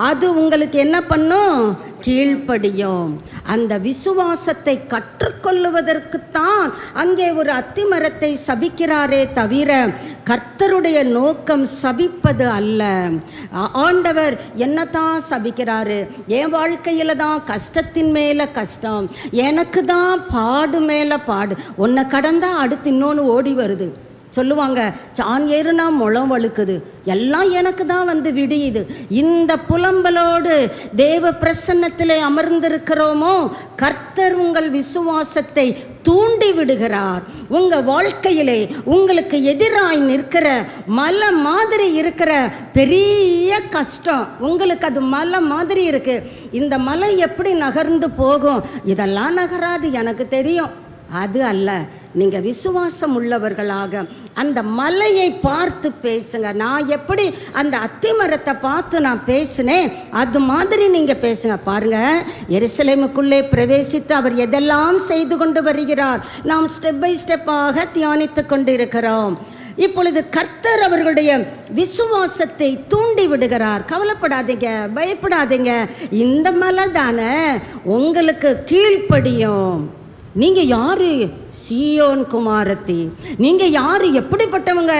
அது உங்களுக்கு என்ன பண்ணும்? கீழ்ப்படியும். அந்த விசுவாசத்தை கற்றுக்கொள்ளுவதற்குத்தான் அங்கே ஒரு அத்திமரத்தை சபிக்கிறாரே தவிர கர்த்தருடைய நோக்கம் சபிப்பது அல்ல. ஆண்டவர் என்னதான் சபிக்கிறாரு? என் வாழ்க்கையில் தான் கஷ்டத்தின் மேலே கஷ்டம், எனக்கு தான் பாடு மேலே பாடு, உன்னை கடந்தா அடுத்து இன்னொன்று ஓடி வருது. சொல்லுவாங்க, சான் ஏறுனா முளம் வழுக்குது, எல்லாம் எனக்கு தான் வந்து விடியுது. இந்த புலம்பலோடு தேவ பிரசன்னத்திலே அமர்ந்திருக்கிறோமோ, கர்த்தர் உங்கள் விசுவாசத்தை தூண்டி விடுகிறார். உங்கள் வாழ்க்கையிலே உங்களுக்கு எதிராய் நிற்கிற மலை மாதிரி இருக்கிற பெரிய கஷ்டம், உங்களுக்கு அது மலை மாதிரி இருக்குது. இந்த மலை எப்படி நகர்ந்து போகும்? இதெல்லாம் நகராது, எனக்கு தெரியும். அது அல்ல. நீங்கள் விசுவாசம் உள்ளவர்களாக அந்த மலையை பார்த்து பேசுங்க. நான் எப்படி அந்த அத்திமரத்தை பார்த்து நான் பேசினேன், அது மாதிரி நீங்கள் பேசுங்க. பாருங்கள், எருசலேமுக்குள்ளே பிரவேசித்து அவர் எதெல்லாம் செய்து கொண்டு வருகிறார், நாம் ஸ்டெப் பை ஸ்டெப்பாக தியானித்து கொண்டு இருக்கிறோம். இப்பொழுது கர்த்தர் அவர்களுடைய விசுவாசத்தை தூண்டி விடுகிறார். கவலைப்படாதீங்க, பயப்படாதீங்க, இந்த மலை தானே உங்களுக்கு கீழ்ப்படியும். நீங்கள் யாரு? சீயோன் குமாரத்தி. நீங்கள் யாரு? எப்படிப்பட்டவங்க?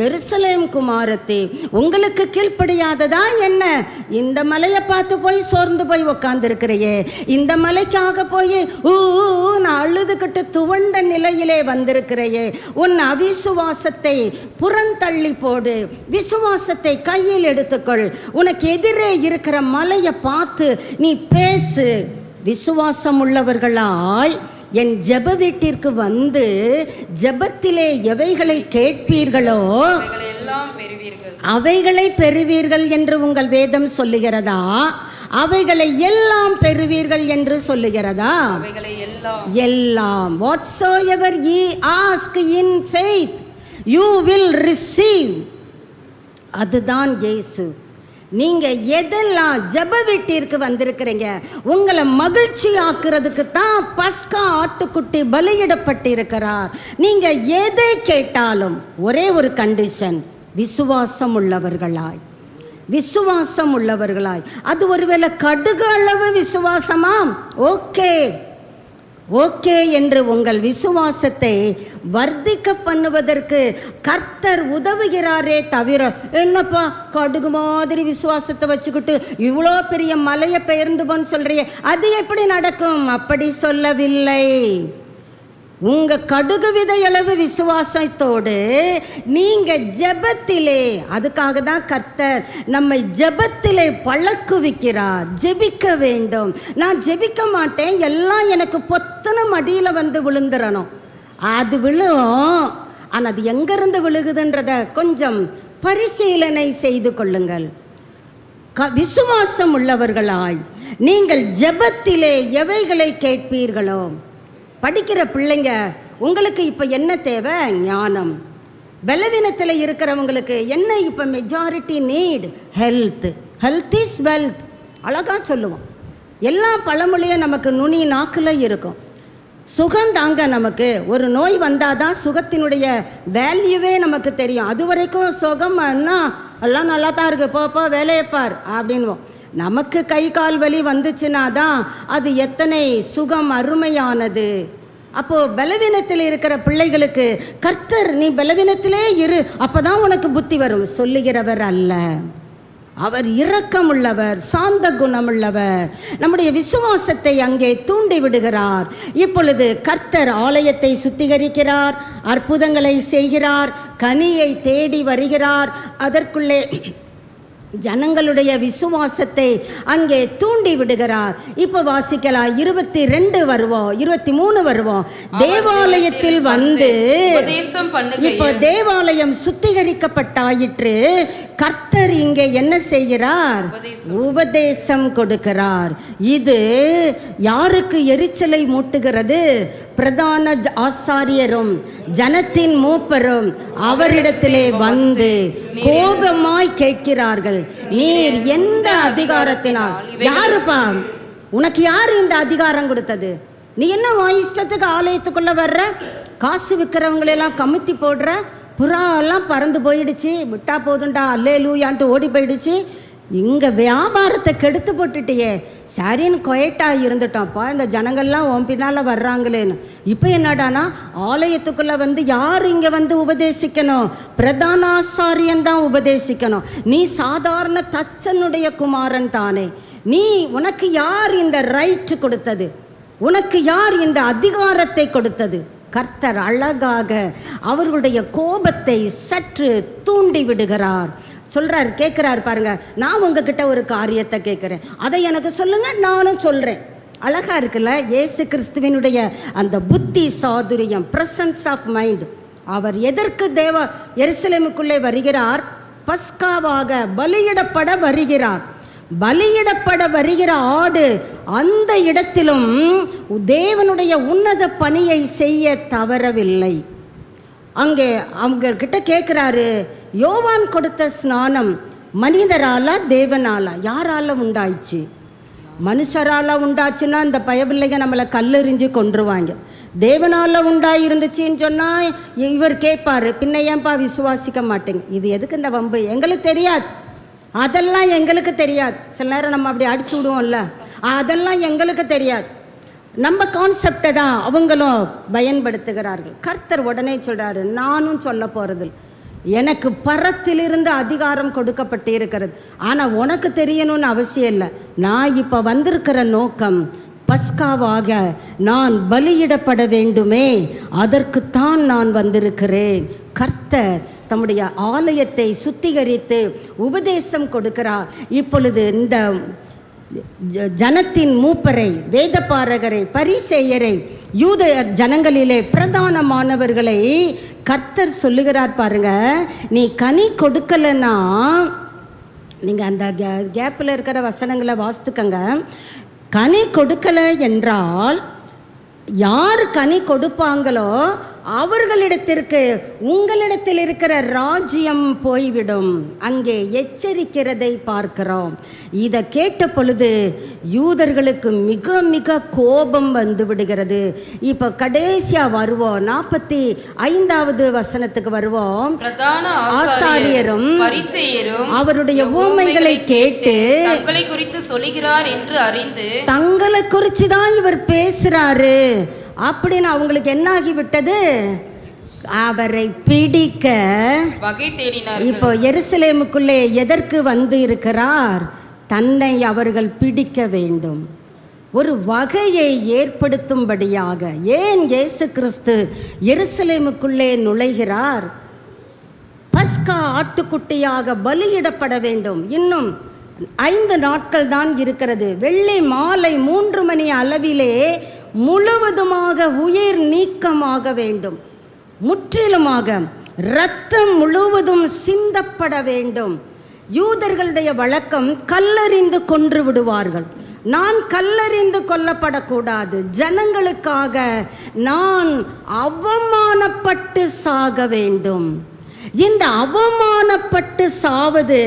எருசலேம் குமாரத்தி. உங்களுக்கு கீழ்ப்படியாததா என்ன? இந்த மலையை பார்த்து போய் சோர்ந்து போய் உக்காந்துருக்கிறையே, இந்த மலைக்காக போய் நான் அழுதுகிட்டு துவண்ட நிலையிலே வந்திருக்கிறையே, உன் அவிசுவாசத்தை புறந்தள்ளி போடு, விசுவாசத்தை கையில் எடுத்துக்கொள். உனக்கு எதிரே இருக்கிற மலையை பார்த்து நீ பேசு. விசுவாசம் உள்ளவர்களாய் என் ஜெப வீட்டிற்கு வந்து ஜெபத்திலே எவைகளை கேட்பீர்களோ அவைகளை பெறுவீர்கள் என்று உங்கள் வேதம் சொல்லுகிறதா? அவைகளை எல்லாம் பெறுவீர்கள் என்று சொல்லுகிறதா? எல்லாம். whatsoever ye ask in faith you will receive. அதுதான் இயேசு. நீங்கள் எதெல்லாம் ஜெப வீட்டிற்கு வந்திருக்கிறீங்க, உங்களை மகிழ்ச்சி ஆக்குறதுக்கு தான் பஸ்கா ஆட்டுக்குட்டி பலியிடப்பட்டிருக்கிறார். நீங்கள் எதை கேட்டாலும் ஒரே ஒரு கண்டிஷன், விசுவாசம் உள்ளவர்களாய். விசுவாசம் உள்ளவர்களாய். அது ஒருவேளை கடுகு அளவு விசுவாசமா? ஓகே என்று உங்கள் விசுவாசத்தை வர்த்திக்க பண்ணுவதற்கு கர்த்தர் உதவுகிறாரே தவிர, என்னப்பா கடுகு மாதிரி விசுவாசத்தை வச்சுக்கிட்டு இவ்வளோ பெரிய மலையை பெயர்ந்து போன்னு சொல்றியே, அது எப்படி நடக்கும்? அப்படி சொல்லவில்லை. உங்க கடுகு விதையளவு விசுவாசத்தோடு நீங்க ஜெபத்திலே, அதுக்காக தான் கர்த்தர் நம்மை ஜெபத்திலே பழக்குவிக்கிறார். ஜெபிக்க வேண்டும். நான் ஜெபிக்க மாட்டேன், எல்லாம் எனக்கு பொத்தன மடியில் வந்து விழுந்துடணும். அது விழும், ஆனால் அது எங்கிருந்து விழுகுதுன்றத கொஞ்சம் பரிசீலனை செய்து கொள்ளுங்கள். விசுவாசம் உள்ளவர்களாய் நீங்கள் ஜெபத்திலே எவைகளை கேட்பீர்களோ. படிக்கிற பிள்ளைங்க, உங்களுக்கு இப்போ என்ன தேவை? ஞானம். பலவீனத்தில் இருக்கிறவங்களுக்கு என்ன இப்போ majority need? Health. Health is wealth. அழகாக சொல்லுவோம். எல்லா பழமொழியும் நமக்கு நுனி நாக்கில் இருக்கும். சுகம் தாங்க. நமக்கு ஒரு நோய் வந்தால் தான் சுகத்தினுடைய வேல்யூவே நமக்கு தெரியும். அது வரைக்கும் சுகம்னா எல்லாம் நல்லா தான் இருக்குது, போப்போ வேலையப்பார் அப்படின்வோம். நமக்கு கை கால் வலி வந்துச்சுன்னா தான் அது எத்தனை சுகம் அருமையானது. அப்போது பலவீனத்தில் இருக்கிற பிள்ளைகளுக்கு கர்த்தர் நீ பலவீனத்திலே இரு, அப்போ தான் உனக்கு புத்தி வரும் சொல்லுகிறவர் அல்ல. அவர் இரக்கமுள்ளவர், சாந்த குணமுள்ளவர். நம்முடைய விசுவாசத்தை அங்கே தூண்டி விடுகிறார். இப்பொழுது கர்த்தர் ஆலயத்தை சுத்திகரிக்கிறார், அற்புதங்களை செய்கிறார், கனியை தேடி வருகிறார். அதற்குள்ளே ஜனங்களுடைய விசுவாசத்தை அங்கே தூண்டி விடுகிறார். இப்போ வாசிக்கலாம். 22 வருவோம், 23 வருவோம். தேவாலயத்தில் வந்து இப்போ தேவாலயம் சுத்திகரிக்கப்பட்டாயிற்று. கர்த்தர் இங்கே என்ன செய்கிறார்? உபதேசம் கொடுக்கிறார். இது யாருக்கு எரிச்சலை மூட்டுகிறது? பிரதான ஆசாரியரும் ஜனத்தின் மூப்பரும் அவரிடத்திலே வந்து கோபமாய் கேட்கிறார்கள், நீர் எந்த அதிகாரத்தினால்? யாருப்பா உனக்கு யார் இந்த அதிகாரம் கொடுத்தது? நீ என்ன உன் இஷ்டத்துக்கு ஆலயத்துக்குள்ள வர்ற? காசு விற்கிறவங்களெல்லாம் கமுத்தி போடுற, புறா எல்லாம் பறந்து போயிடுச்சு, விட்டா போதுண்டா அல்லேலூயான்ட்டு ஓடி போயிடுச்சு. இங்கே வியாபாரத்தை கெடுத்து போட்டுட்டியே. சரின்னு கொயட்டாக இருந்துட்டோம்ப்பா, இந்த ஜனங்கள்லாம் உன் பின்னால் வர்றாங்களேன்னு. இப்போ என்னடானா ஆலயத்துக்குள்ளே வந்து யார் இங்கே வந்து உபதேசிக்கணும்? பிரதான ஆசாரியன் தான் உபதேசிக்கணும். நீ சாதாரண தச்சனுடைய குமாரன் தானே. உனக்கு யார் இந்த ரைட் கொடுத்தது? உனக்கு யார் இந்த அதிகாரத்தை கொடுத்தது? கர்த்தர் அழகாக அவர்களுடைய கோபத்தை சற்று தூண்டி விடுகிறார். சொல்கிறார், கேட்குறார் பாருங்க, நான் உங்ககிட்ட ஒரு காரியத்தை கேட்குறேன், அதை எனக்கு சொல்லுங்க, நானும் சொல்கிறேன். அழகாக இருக்குல்ல இயேசு கிறிஸ்துவினுடைய அந்த புத்தி சாதுரியம், பிரசன்ஸ் ஆஃப் மைண்ட். அவர் எதற்கு எருசலேமுக்குள்ளே வருகிறார்? பஸ்காவாக பலியிடப்பட வருகிறார். பலியிடப்பட வருகிற ஆடு அந்த இடத்திலும் தேவனுடைய உன்னத பணியை செய்ய தவறவில்லை. அங்கே அவங்க கிட்ட கேட்குறாரு, யோவான் கொடுத்த ஸ்நானம் மனிதராலா தேவனாலா? யாரால உண்டாயிடுச்சு? மனுஷரால உண்டாச்சுன்னா இந்த பயபிள்ளைங்க நம்மளை கல்லெறிஞ்சு கொன்றுவாங்க. தேவனால உண்டாயிருந்துச்சின்னு சொன்னால் இவர் கேட்பார், பின்ன ஏன்பா விசுவாசிக்க மாட்டேங்க? இது எதுக்கு இந்த வம்பு? எங்களுக்கு தெரியாது, அதெல்லாம் எங்களுக்கு தெரியாது. சில நேரம் நம்ம அப்படி அடிச்சு விடுவோம்ல, அதெல்லாம் எங்களுக்கு தெரியாது. நம்ம கான்செப்டை தான் அவங்களும் பயன்படுத்துகிறார்கள். கர்த்தர் உடனே சொல்கிறாரு, நானும் சொல்ல போகிறது, எனக்கு பரத்திலிருந்து அதிகாரம் கொடுக்கப்பட்டு இருக்கிறது. ஆனால் உனக்கு தெரியணும்னு அவசியம் இல்லை. நான் இப்போ வந்திருக்கிற நோக்கம் பஸ்காவாக நான் பலியிடப்பட வேண்டுமே, அதற்குத்தான் நான் வந்திருக்கிறேன். கர்த்தர் தம்முடைய ஆலயத்தை சுத்திகரித்து உபதேசம் கொடுக்கிறார். இப்பொழுது இந்த ஜனத்தின் மூப்பரை, வேதபாரகரை, பரிசேயரை, யூத ஜனங்களிலே பிரதானமானவர்களை கர்த்தர் சொல்லுகிறார் பாருங்க, நீ கனி கொடுக்கலன்னா, நீங்கள் அந்த கேப்பில் இருக்கிற வசனங்களை வாசித்துக்கங்க. கனி கொடுக்கலை என்றால் யார் கனி கொடுப்பாங்களோ அவர்களிடத்திற்கு உங்களிடத்தில் இருக்கிற ராஜ்யம் போய்விடும். அங்கே எச்சரிக்கிறதை பார்க்கிறோம். இதை கேட்ட பொழுது யூதர்களுக்கு மிக மிக கோபம் வந்து விடுகிறது. இப்போ கடைசியாக வருவோம், 45வது வசனத்துக்கு வருவோம். ஆசாரியரும் பரிசேயரும் அவருடைய ஊமைகளை கேட்டு தங்களை குறித்து சொல்லுகிறார் என்று அறிந்து, தங்களை குறித்து தான் இவர் பேசுறாரு அப்படின்னு அவங்களுக்கு என்ன ஆகிவிட்டது, அவரை பிடிக்க வகை தேடினார்கள். இப்போ எருசலேமுக்குள்ளே எதற்கு வந்து இருக்கிறார்? தன்னை அவர்கள் பிடிக்க வேண்டும், ஒரு வகையை ஏற்படுத்தும்படியாக. ஏன் இயேசு கிறிஸ்து எருசலேமுக்குள்ளே நுழைகிறார்? பஸ்கா ஆட்டுக்குட்டியாக பலியிடப்பட வேண்டும். இன்னும் 5 நாட்கள் தான் இருக்கிறது. வெள்ளி மாலை 3 மணி அளவிலே முழுவதுமாக உயிர் நீக்கமாக வேண்டும், முற்றிலுமாக இரத்தம் முழுவதும் சிந்தப்பட வேண்டும். யூதர்களுடைய வழக்கம் கல்லறிந்து கொன்று விடுவார்கள். நான் கல்லறிந்து கொல்லப்படக்கூடாது, ஜனங்களுக்காக நான் அவமானப்பட்டு சாக வேண்டும். இந்த அவமானப்பட்டு சாவது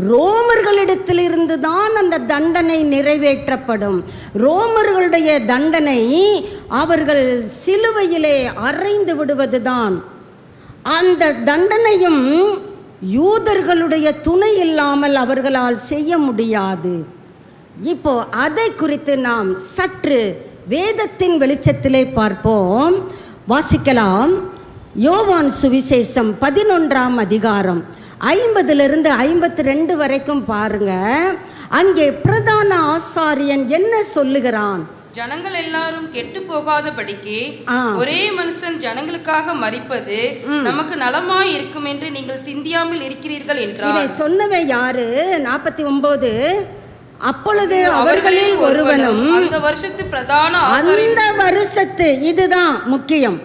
ரோமர்களிடத்திலிருந்து தான் அந்த தண்டனை நிறைவேற்றப்படும். ரோமர்களுடைய தண்டனை அவர்கள் சிலுவையிலே அறைந்து விடுவதுதான். அந்த தண்டனையும் யூதர்களுடைய துணை இல்லாமல் அவர்களால் செய்ய முடியாது. இப்போ அதை குறித்து நாம் சற்று வேதத்தின் வெளிச்சத்திலே பார்ப்போம். வாசிக்கலாம். யோவான் சுவிசேஷம் 11ஆம் அதிகாரம் 50லிருந்து 52 வரைக்கும் பாருங்க. அங்கே பிரதான ஆசாரியன் என்ன சொல்லுகிறான்? ஜனங்கள் எல்லாரும் கெட்டு போகாதபடிக்கு ஒரே மனுஷன் ஜனங்களுக்காக மரிப்பது நமக்கு நலமாய் இருக்கும் என்று நீங்கள் சிந்தியாமல் இருக்கிறீர்கள் என்றார். இதை சொன்னவே யாரு? 49. அப்பொழுது அவர்களில் ஒருவனும் அந்த வருஷத்து பிரதான அந்த வருஷத்து, இதுதான் முக்கியம்,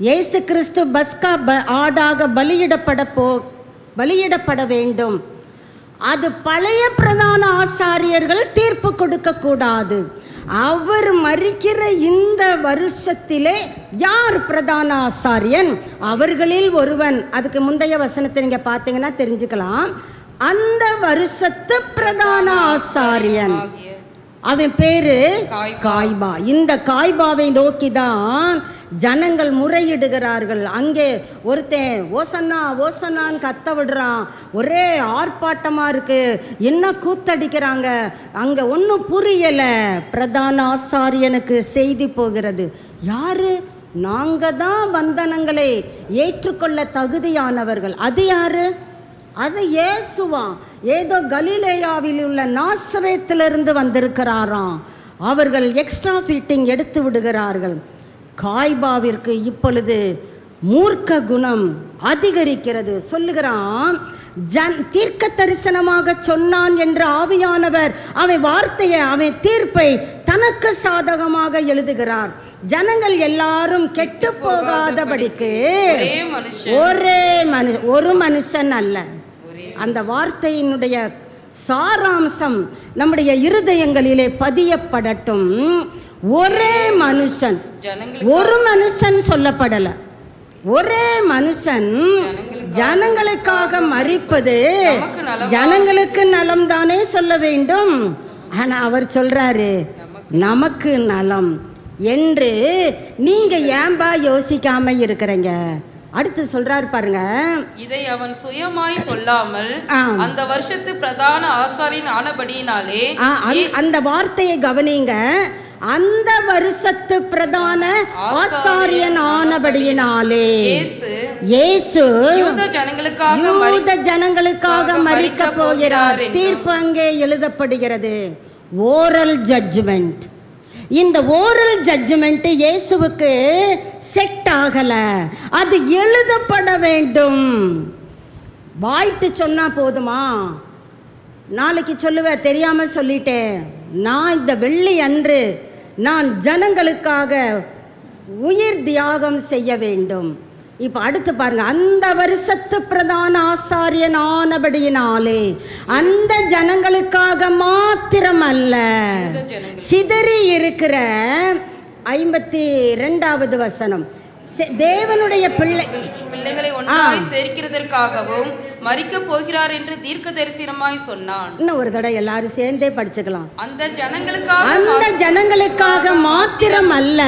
இயேசு கிறிஸ்து பஸ்கா ஆடாக பலியிடப்பட வேண்டும். அது பழைய பிரதான ஆசாரியர்கள் தீர்ப்பு கொடுக்க கூடாது. அவர் மரிக்கிற இந்த வருஷத்திலே யார் பிரதான ஆசாரியன்? அவர்களில் ஒருவன். அதுக்கு முந்தைய வசனத்தை நீங்க பார்த்தீங்கன்னா தெரிஞ்சுக்கலாம். அந்த வருஷத்து பிரதான ஆசாரியன், அவன் பேரு காய்பா. இந்த காய்பாவை நோக்கிதான் ஜனங்கள் முறையிடுகிறார்கள். அங்கே ஒருத்தன் ஓசன்னா ஓசன்னான்னு கத்த விடுறான். ஒரே ஆர்ப்பாட்டமாக இருக்கு, என்ன கூத்தடிக்கிறாங்க, அங்கே ஒன்றும் புரியலை. பிரதான ஆசாரியனுக்கு செய்தி போகிறது. யாரு? நாங்கள் தான் வந்தனங்களை ஏற்றுக்கொள்ள தகுதியானவர்கள். அது யாரு? அது இயேசுவான். ஏதோ கலிலேயாவில் உள்ள நாசரேத்திலிருந்து வந்திருக்கிறாராம். அவர்கள் எக்ஸ்ட்ரா ஃபிட்டிங் எடுத்து விடுகிறார்கள். காய்பாவிற்கு இப்பொழுது மூர்க்க குணம் அதிகரிக்கிறது. சொல்லுகிறான், தீர்க்க தரிசனமாக சொன்னான் என்ற ஆவியானவர் அவன் வார்த்தையை, அவன் தீர்ப்பை தனக்கு சாதகமாக எழுதுகிறார். ஜனங்கள் எல்லாரும் கெட்டு போகாதபடிக்கு ஒரு மனுஷன் அல்ல. அந்த வார்த்தையினுடைய சாராம்சம் நம்முடைய இருதயங்களிலே பதியப்படட்டும். ஒரே மனுஷன், ஒரு மனுஷன் சொல்லப்படல, ஒரே மனுஷன் ஜனங்களுக்காக மரிப்பது ஜனங்களுக்கு நலம் தானே சொல்ல வேண்டும். ஆனா அவர் சொல்றாரு நமக்கு நலம் என்று. நீங்க ஏன்பா யோசிக்காம இருக்கிறீங்க? அடுத்து சொல்றாரு பாருங்க, இதை அவன் சுயமாய் சொல்லாமல் அந்த வருஷத்து பிரதான ஆசாரியன் ஆனபடியினாலே. அந்த வார்த்தையை கவனிங்க. அந்த வருஷத்து பிரதான ஆசாரியன் ஆனபடியினாலே இயேசு யூத ஜனங்களுக்காக மரிக்க போகிறார். தீர்ப்பு அங்கே எழுதப்படுகிறது. Oral judgment. இந்த ஓரல் ஜட்ஜ்மெண்ட் இயேசுவுக்கு செட் ஆகல. அது எழுதப்பட வேண்டும். வாய்ட்டு சொன்னா போதுமா? நாளைக்கு சொல்லுவேன், தெரியாம சொல்லிட்டேன். நான் இந்த வெள்ளி அன்று நான் ஜனங்களுக்காக உயிர் தியாகம் செய்ய வேண்டும். இப்போ அடுத்து பாருங்க, அந்த வருஷத்து பிரதான ஆசாரியன் ஆனபடியினாலே அந்த ஜனங்களுக்காக மாத்திரம் அல்ல, சிதறி இருக்கிற 52வது வசனம், தேவனுடைய பிள்ளைகளை ஒன்றாய் சேர்க்கிறதற்காகவும் மரிக்க போகிறார் என்று தீர்க்க தரிசனமாய் சொன்னான். இன்னும் ஒரு தடவை எல்லாரும் சேர்ந்தே படிச்சுக்கலாம். அந்த ஜனங்களுக்காக மாத்திரம் அல்ல,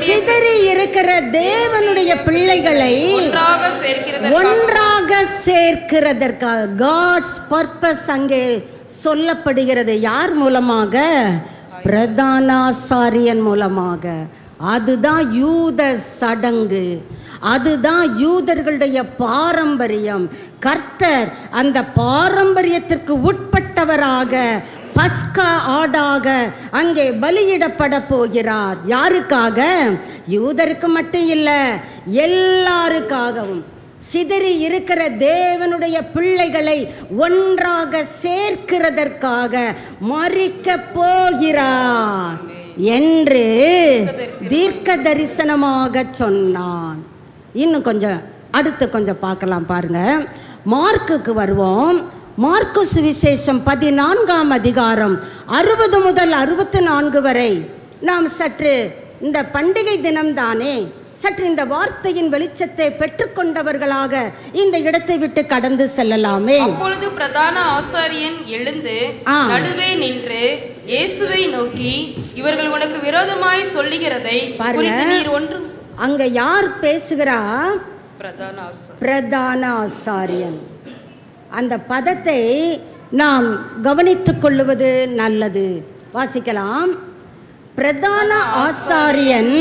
சிதறி இருக்கிற தேவனுடைய பிள்ளைகளை ஒன்றாக சேர்க்கிறதற்காக காட்ஸ் பர்பஸ் அங்கே சொல்லப்படுகிறது. யார் மூலமாக? பிரதான ஆசாரியன் மூலமாக. அதுதான் யூத சடங்கு, அதுதான் யூதர்களுடைய பாரம்பரியம். கர்த்தர் அந்த பாரம்பரியத்திற்கு உட்பட்டவராக பஸ்கா ஆடாக அங்கே பலியிடப்பட போகிறார். யாருக்காக? யூதருக்கு மட்டும் இல்லை, எல்லாருக்காகவும். சிதறி இருக்கிற தேவனுடைய பிள்ளைகளை ஒன்றாக சேர்க்கிறதற்காக மரிக்க போகிறார் என்று தீர்க்க தரிசனமாக சொன்னான். இன்னும் கொஞ்சம் அடுத்து கொஞ்சம் பார்க்கலாம் பாருங்க. மார்க்குக்கு வருவோம். மார்க்கு சுவிசேஷம் 14ஆம் அதிகாரம் 60 முதல் 64 வரை நாம் சற்று இந்த பண்டிகை தினம்தானே, சற்று இந்த வார்த்தையின் வெளிச்சத்தை பெற்றுக்கொண்டவர்களாக இந்த இடத்தை விட்டு கடந்து செல்லலாமே. அப்பொழுது பிரதான ஆசாரியன் எழுந்து நடுவே நின்று இயேசுவை நோக்கி, இவர்கள் உனக்கு விரோதமாய் சொல்லுகிறதை குறித்து நீர் ஒன்று. அங்க யார் பேசுகிறா? பிரதான ஆசாரியன். அந்த பதத்தை நாம் கவனித்துக் கொள்ளுவது நல்லது. வாசிக்கலாம். பிரதான ஆசாரியன்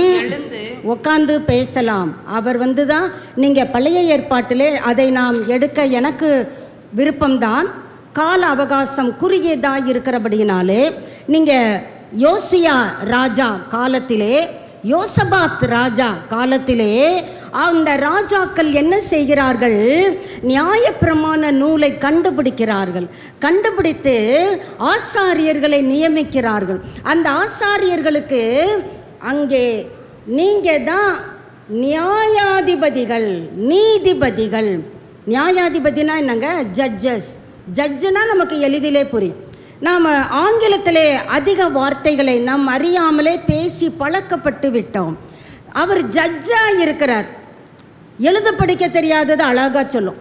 உட்கார்ந்து பேசலாம். அவர் தான் நீங்கள் பழைய ஏற்பாட்டிலே அதை நாம் எடுக்க எனக்கு விருப்பம்தான். கால அவகாசம் குறுகியதாக இருக்கிறபடினாலே நீங்கள் யோசியா ராஜா காலத்திலே, யோசபாத் ராஜா காலத்திலே அந்த ராஜாக்கள் என்ன செய்கிறார்கள்? நியாயப்பிரமாண நூலை கண்டுபிடிக்கிறார்கள். கண்டுபிடித்து ஆசாரியர்களை நியமிக்கிறார்கள். அந்த ஆசாரியர்களுக்கு அங்கே நீங்கள் தான் நியாயாதிபதிகள், நீதிபதிகள். நியாயாதிபதினா என்னங்க? ஜட்ஜஸ். ஜட்ஜுனா நமக்கு எளிதிலே புரியும். நாம் ஆங்கிலத்திலே அதிக வார்த்தைகளை நாம் அறியாமலே பேசி பழக்கப்பட்டு விட்டோம். அவர் ஜட்ஜாக இருக்கிறார். எழுத படிக்க தெரியாதது அழகாக சொல்லும்.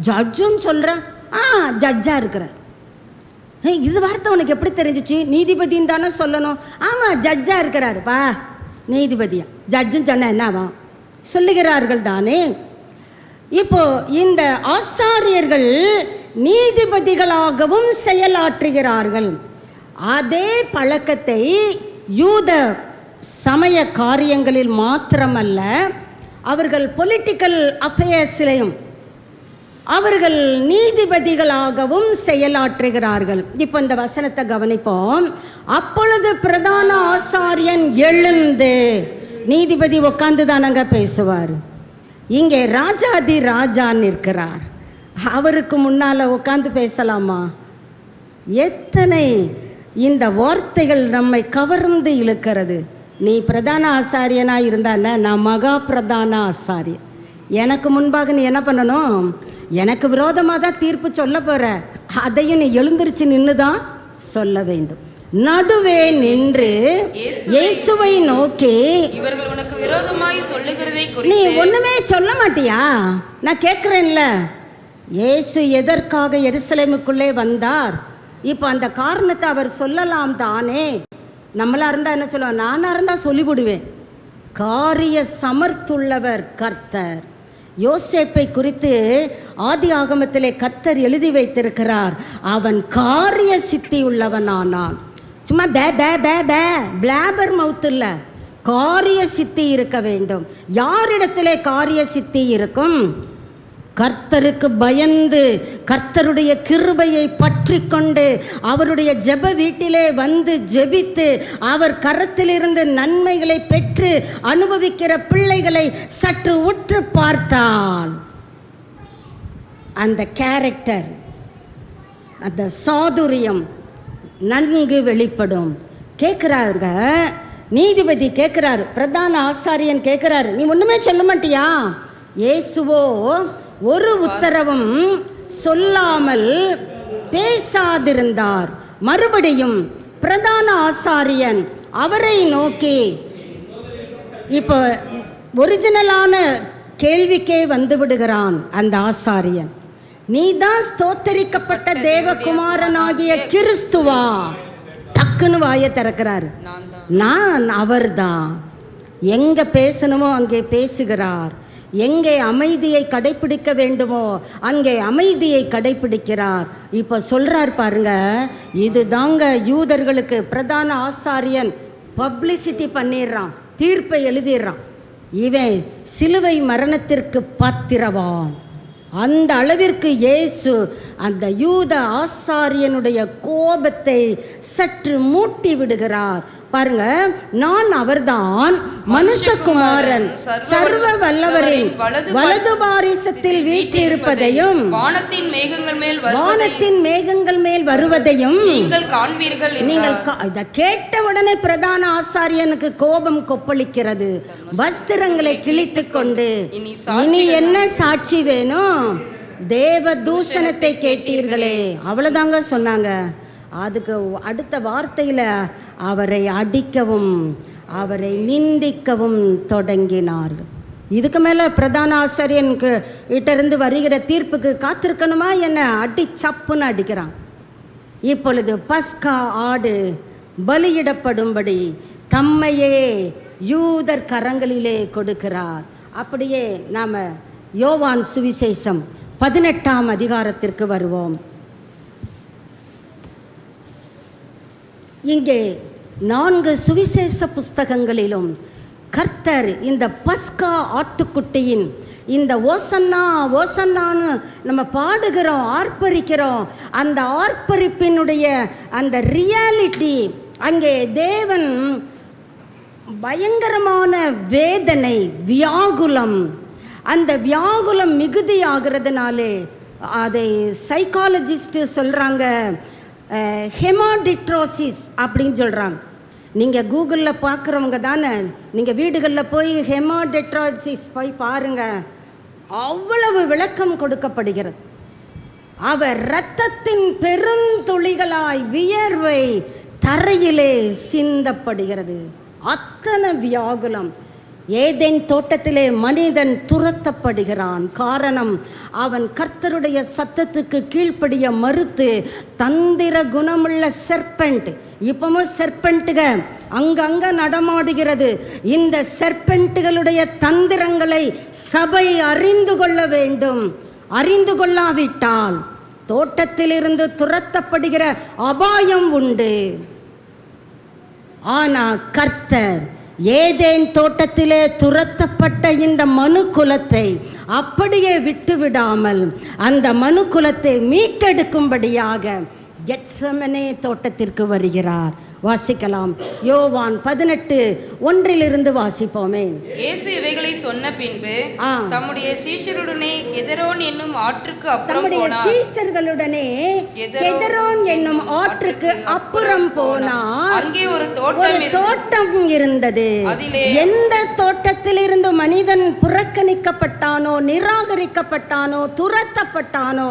ஜட்ஜுன்னு சொல்கிற, ஜட்ஜாக இருக்கிறார். இது வார்த்தை உனக்கு எப்படி தெரிஞ்சிச்சு? நீதிபதின்னு தானே சொல்லணும். ஆமாம், ஜட்ஜாக இருக்கிறார். பா நீதிபதியா? ஜட்ஜுன்னு சொன்ன என்னவா சொல்லுகிறார்கள் தானே. இப்போ இந்த ஆசாரியர்கள் நீதிபதிகளாகவும் செயலாற்றுகிறார்கள். அதே பழக்கத்தை யூத சமய காரியங்களில் மாத்திரமல்ல, அவர்கள் பொலிட்டிக்கல் அஃபேர்ஸ்லையும் அவர்கள் நீதிபதிகளாகவும் செயலாற்றுகிறார்கள். இப்போ இந்த வசனத்தை கவனிப்போம். அப்பொழுது பிரதான ஆசாரியன் எழுந்து, நீதிபதி உட்காந்து தானங்க பேசுவார். இங்கே ராஜாதி ராஜா நிற்கிறார். அவருக்கு முன்னால் உட்காந்து பேசலாமா? எத்தனை இந்த வார்த்தைகள் நம்மை கவர்ந்து இழுக்கிறது. நீ பிரதான ஆசாரியனாக இருந்தானே, நான் மகா பிரதான ஆசாரியன். எனக்கு முன்பாக நீ என்ன பண்ணணும்? எனக்கு விரோதமாக தான் தீர்ப்பு சொல்ல போகிற, அதையும் நீ எழுந்திருச்சு நின்று தான் சொல்ல வேண்டும். நடுவே நின்று இயேசுவை நோக்கி, இவர்கள் உனக்கு விரோதமாய் சொல்லுகிறதை குறித்து நீ ஒண்ணுமே சொல்ல மாட்டியா? நான் கேட்குறேன்ல, இயேசு எதற்காக எருசலேமுக்குள்ளே வந்தார்? இப்போ அந்த காரணத்தை அவர் சொல்லலாம் தானே. நம்மளா இருந்தால் என்ன சொல்லுவோம்? நானாக இருந்தால் சொல்லிவிடுவேன். காரிய சமர்த்துள்ளவர் கர்த்தர். யோசேப்பை குறித்து ஆதி ஆகமத்திலே கர்த்தர் எழுதி வைத்திருக்கிறார். அவன் காரிய சித்தி உள்ளவனானான். சும்மா பே பே பே பே பிளாபர் மவுத் இல்லை, காரிய சித்தி இருக்க வேண்டும். யாரிடத்திலே காரிய சித்தி இருக்கும்? கர்த்தருக்கு பயந்து கர்த்தருடைய கிருபையை பற்றி கொண்டு அவருடைய ஜெப வீட்டிலே வந்து ஜெபித்து அவர் கரத்திலிருந்து நன்மைகளை பெற்று அனுபவிக்கிற பிள்ளைகளை சற்று உற்று பார்த்தால் அந்த கேரக்டர், அந்த சாதுரியம் நன்கு வெளிப்படும். கேட்குறாங்க, நீதிபதி கேட்குறாரு, பிரதான ஆசாரியன் கேட்குறாரு, நீ ஒன்றுமே சொல்ல மாட்டியா? இயேசுவோ ஒரு உத்தரவும் சொல்லாமல் பேசாதிருந்தார். மறுபடியும் பிரதான ஆசாரியன் அவரை நோக்கி, இப்போ ஒரிஜினலான கேள்விக்கே வந்து விடுகிறான் அந்த ஆசாரியன். நீதான் ஸ்தோத்தரிக்கப்பட்ட தேவகுமாரனாகிய கிறிஸ்துவா? டக்குன்னு வாயை திறக்கிறார். நான் அவர்தான். எங்கே பேசணுமோ அங்கே பேசுகிறார், எங்கே அமைதியை கடைப்பிடிக்க வேண்டுமோ அங்கே அமைதியை கடைப்பிடிக்கிறார். இப்போ சொல்கிறார் பாருங்க, இது தாங்க யூதர்களுக்கு பிரதான ஆசாரியன் பப்ளிசிட்டி பண்ணிடுறான், தீர்ப்பை எழுதிடுறான். இவன் சிலுவை மரணத்திற்கு பாத்திரவான். அந்த அளவிற்கு இயேசு அந்த யூத ஆசாரியனுடைய கோபத்தை சற்று மூட்டி விடுகிறார். பாருங்க, நான் அவர்தான், மனுஷகுமாரன் சர்வ வல்லவரின் வலது பாரிசத்தில் வீற்றிருப்பதையும் வானத்தின் மேகங்கள் மேல் வருவதையும் நீங்கள் காண்பீர்கள். இதை கேட்ட உடனே பிரதான ஆசாரியனுக்கு கோபம் கொப்பளிக்கிறது. வஸ்திரங்களை கிழித்து கொண்டு, இனி என்ன சாட்சி வேணும்? தேவ தூஷணத்தை கேட்டீர்களே, அவ்வளவுதாங்க சொன்னாங்க. அதுக்கு அடுத்த வார்த்தையில் அவரை அடிக்கவும் அவரை நிந்திக்கவும் தொடங்கினார்கள். இதுக்கு மேலே பிரதான ஆசாரியனுக்கு கிட்டேருந்து வருகிற தீர்ப்புக்கு காத்திருக்கணுமா என்ன? அடி சப்புன்னு அடிக்கிறான். இப்பொழுது பஸ்கா ஆடு பலியிடப்படும்படி தம்மையே யூதர் கரங்களிலே கொடுக்கிறார். அப்படியே நாம் யோவான் சுவிசேஷம் 18ஆம் அதிகாரத்திற்கு வருவோம். இங்கே 4 சுவிசேஷ புஸ்தகங்களிலும் கர்த்தர் இந்த பஸ்கா ஆட்டுக்குட்டியின் இந்த ஓசன்னா ஓசன்னான்னு நம்ம பாடுகிறோம், ஆர்ப்பரிக்கிறோம். அந்த ஆர்ப்பரிப்பினுடைய அந்த ரியாலிட்டி, அங்கே தேவன் பயங்கரமான வேதனை, வியாகுலம், அந்த வியாகுலம் மிகுதியாகிறதுனாலே அதை சைக்காலஜிஸ்ட்டு சொல்கிறாங்க ஹெமாடிட்ரோசிஸ் அப்படின்னு சொல்கிறாங்க. நீங்கள் கூகுளில் பார்க்குறவங்க தானே, நீங்கள் வீடுகளில் போய் ஹெமாடிட்ரோசிஸ் போய் பாருங்கள், அவ்வளவு விளக்கம் கொடுக்கப்படுகிறது. அவர் இரத்தத்தின் பெருந்துளிகளாய் வியர்வை தரையிலே சிந்தப்படுகிறது. அத்தனை வியாகுலம். ஏதேன் தோட்டத்திலே மனிதன் துரத்தப்படுகிறான். காரணம், அவன் கர்த்தருடைய சத்தத்துக்கு கீழ்ப்படிய மறுத்து தந்திர குணமுள்ள செர்பெண்ட். இப்பவும் செர்பெண்ட்டுக அங்கங்க நடமாடுகிறது. இந்த செர்பெண்ட்டுகளுடைய தந்திரங்களை சபை அறிந்து கொள்ள வேண்டும். அறிந்து கொள்ளாவிட்டால் தோட்டத்திலிருந்து துரத்தப்படுகிற அபாயம் உண்டு. ஆனால் கர்த்தர் ஏதேன் தோட்டத்திலே துரத்தப்பட்ட இந்த மனு குலத்தை அப்படியே விட்டுவிடாமல் அந்த மனு குலத்தை மீட்டெடுக்கும்படியாக கெத்செமனே தோட்டத்திற்கு வருகிறார். வாசிக்கலாம். யோவான் 18:1 வாசிப்போமே. இயேசு இவைகளை சொன்ன பின்பு தம்முடைய சீஷருடனே கெதரோன் என்னும் ஆற்றுக்கு அப்புறம் போனார். சீஷர்களுடனே கெதரோன் என்னும் ஆற்றுக்கு அப்புறம் போனார். அங்கே ஒரு தோட்டம் இருந்தது. எந்த தோட்டத்திலிருந்து மனிதன் புறக்கணிக்கப்பட்டானோ, நிராகரிக்கப்பட்டானோ, துரத்தப்பட்டானோ,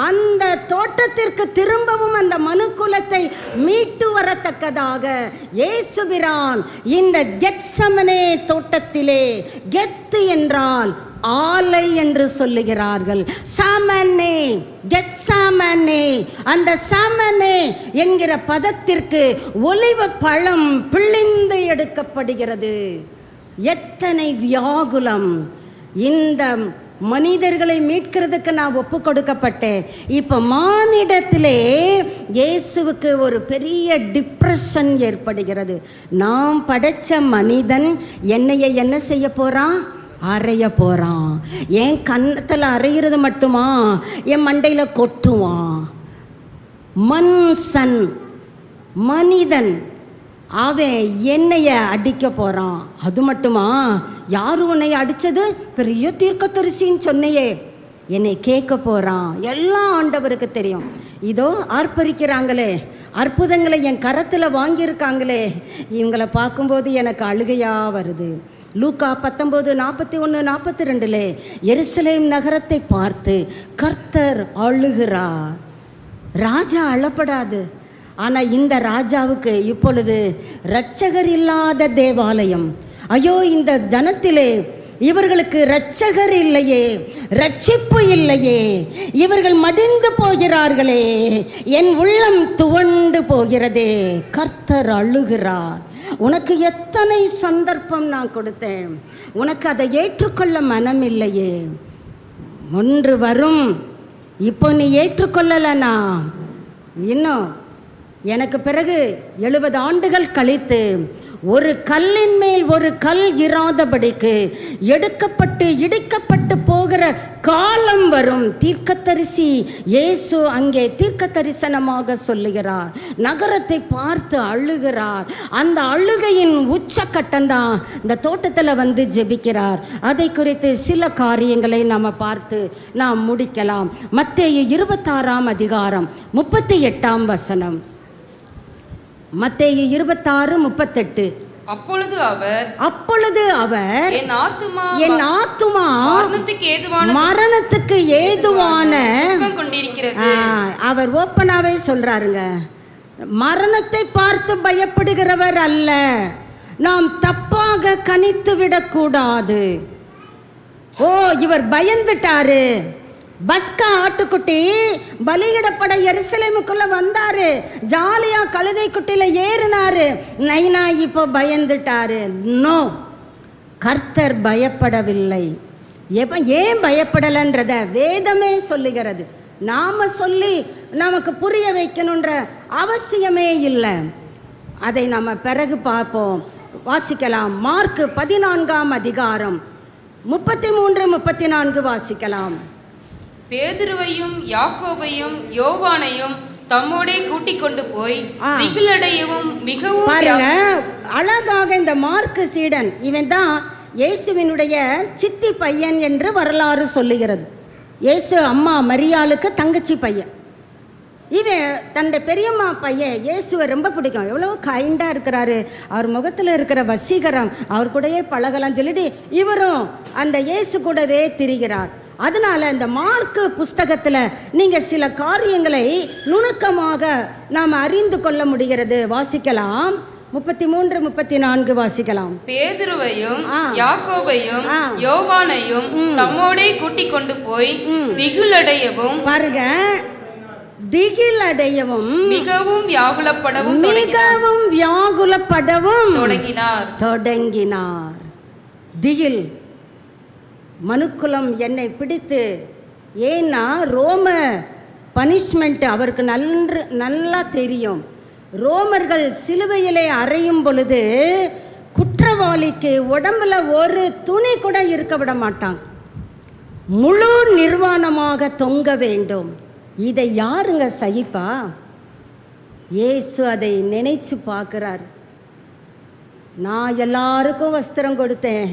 அந்த தோட்டத்திற்கு திரும்பவும் அந்த மனுக்குலத்தை மீட்டு வரத்தக்க இயேசுபிரான் இந்த கெத்செமனே தோட்டத்திலே, கெத்து என்றால் ஆலை என்று சொல்லுகிறார்கள். சாமனே, கெத்செமனே, அந்த சாமனே என்கிற பதத்திற்கு ஒலிவ பழம் பிழிந்து எடுக்கப்படுகிறது. எத்தனை வியாகுலம்! இந்த மனிதர்களை மீட்கிறதுக்கு நான் ஒப்பு கொடுக்கப்பட்டேன். இப்போ மானிடத்திலே இயேசுவுக்கு ஒரு பெரிய டிப்ரெஷன் ஏற்படுகிறது. நாம் படைச்ச மனிதன் என்னையை என்ன செய்ய போகிறான்? அறைய போகிறான். என் கன்னத்தில் அறையிறது மட்டுமா, என் மண்டையில் கொட்டுவான். மனுஷன் மனிதன் அவன் என்னைய அடிக்க போகிறான். அது மட்டுமா, யார் உன்னை அடித்தது? பெரிய தீர்க்கதரிசின்னு சொன்னையே, என்னை கேட்க போகிறான். எல்லாம் ஆண்டவருக்கு தெரியும். இதோ ஆர்ப்பரிக்கிறாங்களே, அற்புதங்களை என் கரத்தில் வாங்கியிருக்காங்களே, இவங்களை பார்க்கும்போது எனக்கு அழுகையாக வருது. லூக்கா 19:41-42 எருசலேம் நகரத்தை பார்த்து கர்த்தர் அழுகிறார். ராஜா அழப்படாது. ஆனால் இந்த ராஜாவுக்கு இப்பொழுது இரட்சகர் இல்லாத தேவாலயம். ஐயோ, இந்த ஜனத்திலே இவர்களுக்கு இரட்சகர் இல்லையே, ரட்சிப்பு இல்லையே, இவர்கள் மடிந்து போகிறார்களே, என் உள்ளம் துவண்டு போகிறதே. கர்த்தர் அழுகிறார். உனக்கு எத்தனை சந்தர்ப்பம் நான் கொடுத்தேன், உனக்கு அதை ஏற்றுக்கொள்ள மனம் இல்லையே. ஒன்று வரும், இப்போ நீ ஏற்றுக்கொள்ளலனா இன்னும் எனக்கு பிறகு 70 ஆண்டுகள் கழித்து ஒரு கல்லின் மேல் ஒரு கல் இராதபடிக்கு எடுக்கப்பட்டு இடிக்கப்பட்டு போகிற காலம் வரும். தீர்க்கதரிசி இயேசு அங்கே தீர்க்க தரிசனமாக சொல்லுகிறார். நகரத்தை பார்த்து அழுகிறார். அந்த அழுகையின் உச்சக்கட்டம்தான் இந்த தோட்டத்தில் வந்து ஜெபிக்கிறார். அதை குறித்து சில காரியங்களை நாம் பார்த்து நாம் முடிக்கலாம். மத்தேயு 26:38. மத்தேயு 26:38. அப்பொழுது அவர் என் ஆத்துமா மரணத்துக்கு ஏதுவான கொண்டிருக்கிறது. அவர் ஓப்பனாவே சொல்றாருங்க, மரணத்தை பார்த்து பயப்படுகிறவர் அல்ல. நாம் தப்பாக கணித்து விடக்கூடாது. ஓ, இவர் பயந்துட்டாரு. பஸ்கா ஆட்டுக்குட்டி பலியிடப்பட எருசலேமுக்குள்ள வந்தாரு, ஜாலியா கழுதை குட்டியில ஏறினாரு. நைனா இப்போ பயந்துட்டாரு. நோ, கர்த்தர் பயப்படவில்லை. ஏன் பயப்படலைன்றத வேதமே சொல்லுகிறது. நாம சொல்லி நமக்கு புரிய வைக்கணுன்ற அவசியமே இல்லை. அதை நம்ம பிறகு பார்ப்போம். வாசிக்கலாம். மார்க் 14:33-34 வாசிக்கலாம். பேதுருவையும் யாக்கோபையும் யோவானையும் தம்மோடே கூட்டிக் கொண்டு போய் திகிலடையவும் மிகவும் பாருங்க, அழகாக இந்த மார்க்கு சீடன், இவன் தான் இயேசுவினுடைய சித்தி பையன் என்று வரலாறு சொல்லுகிறது. இயேசு அம்மா மரியாளுக்கு தங்கச்சி பையன். இவன் தன்னுடைய பெரியம்மா பையன் இயேசுவை ரொம்ப பிடிக்கும். எவ்வளோ கைண்டாக இருக்கிறாரு, அவர் முகத்தில் இருக்கிற வசீகரம், அவர் கூடயே பழகலாம் சொல்லிட்டு இவரும் அந்த இயேசு கூடவே திரிகிறார். அதனால இந்த மார்க்கு புஸ்தகத்தில் நீங்கள் சில காரியங்களை நுணுக்கமாக நாம் அறிந்து கொள்ள முடிகிறது. வாசிக்கலாம். 33-34 வாசிக்கலாம். பேதுருவையும் யாக்கோபையும் யோவானையும் தம்மோடே கூட்டிக் கொண்டு போய் திகிலடையவும், பாருங்க, திகிலடையவும் மிகவும் வியாகுலப்படவும் தொடங்கினார். திகில், மனுக்குலம் என்னை பிடித்து, ஏன்னா ரோம பனிஷ்மெண்ட் அவருக்கு நல்லா தெரியும். ரோமர்கள் சிலுவையிலே அறையும் பொழுது குற்றவாளிக்கு உடம்புல ஒரு துணி கூட இருக்க விட மாட்டாங்க, முழு நிர்வாணமாக தொங்க வேண்டும். இதை யாருங்க சகிப்பா? இயேசு அதை நினைச்சு பார்க்குறார். நான் எல்லாருக்கும் வஸ்திரம் கொடுத்தேன்,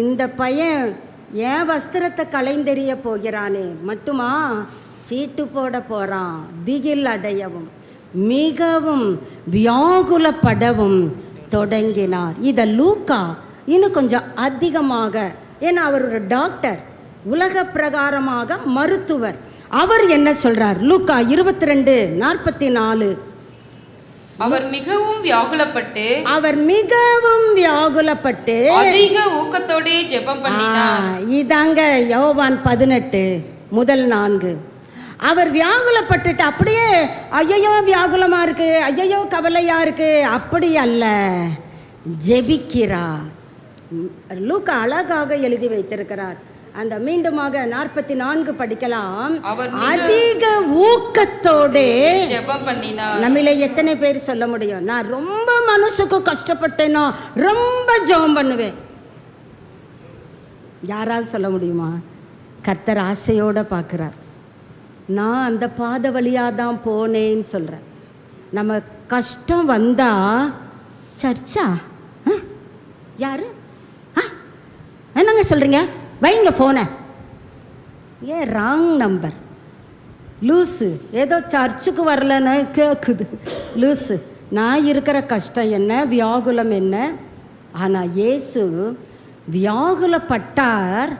இந்த பையன் என் வஸ்திரத்தை களைந்தெறிய போகிறானே, மட்டுமா சீட்டு போட போகிறான். திகில் அடையவும் மிகவும் வியாகுலப்படவும் தொடங்கினார். இதை லூக்கா இன்னும் கொஞ்சம் அதிகமாக, ஏன்னா அவர் ஒரு டாக்டர், உலக பிரகாரமாக மருத்துவர். அவர் என்ன சொல்றார்? லூக்கா 22:44. அவர் மிகவும் வியாகுலப்பட்டு அதிக ஊக்கத்தோடே ஜெபம் பண்ணினார். இதாங்க யோவான் 18:4. அவர் வியாகுலப்பட்டுட்டு அப்படியே ஐயோ வியாகுலமா இருக்கு, ஐயோ கவலையா இருக்கு, அப்படி அல்ல, ஜெபிக்கிறார். லூக்கா அழகாக எழுதி வைத்திருக்கிறார். அந்த மீண்டுமாக 44 படிக்கலாம். அவர் அதிக ஊக்கத்தோடு ஜெபம் பண்ணினார். நம்மள எத்தனை பேர் சொல்ல முடியும், நான் ரொம்ப மனசுக்கு கஷ்டப்பட்டேனோ ரொம்ப ஜெபம் பண்ணுவேன்? யாராவது சொல்ல முடியுமா? கர்த்தர் ஆசையோடு பார்க்குறார். நான் அந்த பாதை வழியாக தான் போனேன்னு சொல்கிறேன். நம்ம கஷ்டம் வந்தால் சர்ச்சா யாரு என்னங்க சொல்கிறீங்க, வைங்க போன, ஏன் ராங் நம்பர், லூஸு, ஏதோ சர்ச்சுக்கு வரலன்னு கேட்குது லூஸு. நான் இருக்கிற கஷ்டம் என்ன, வியாகுலம் என்ன? ஆனால் இயேசு வியாகுலப்பட்டார்.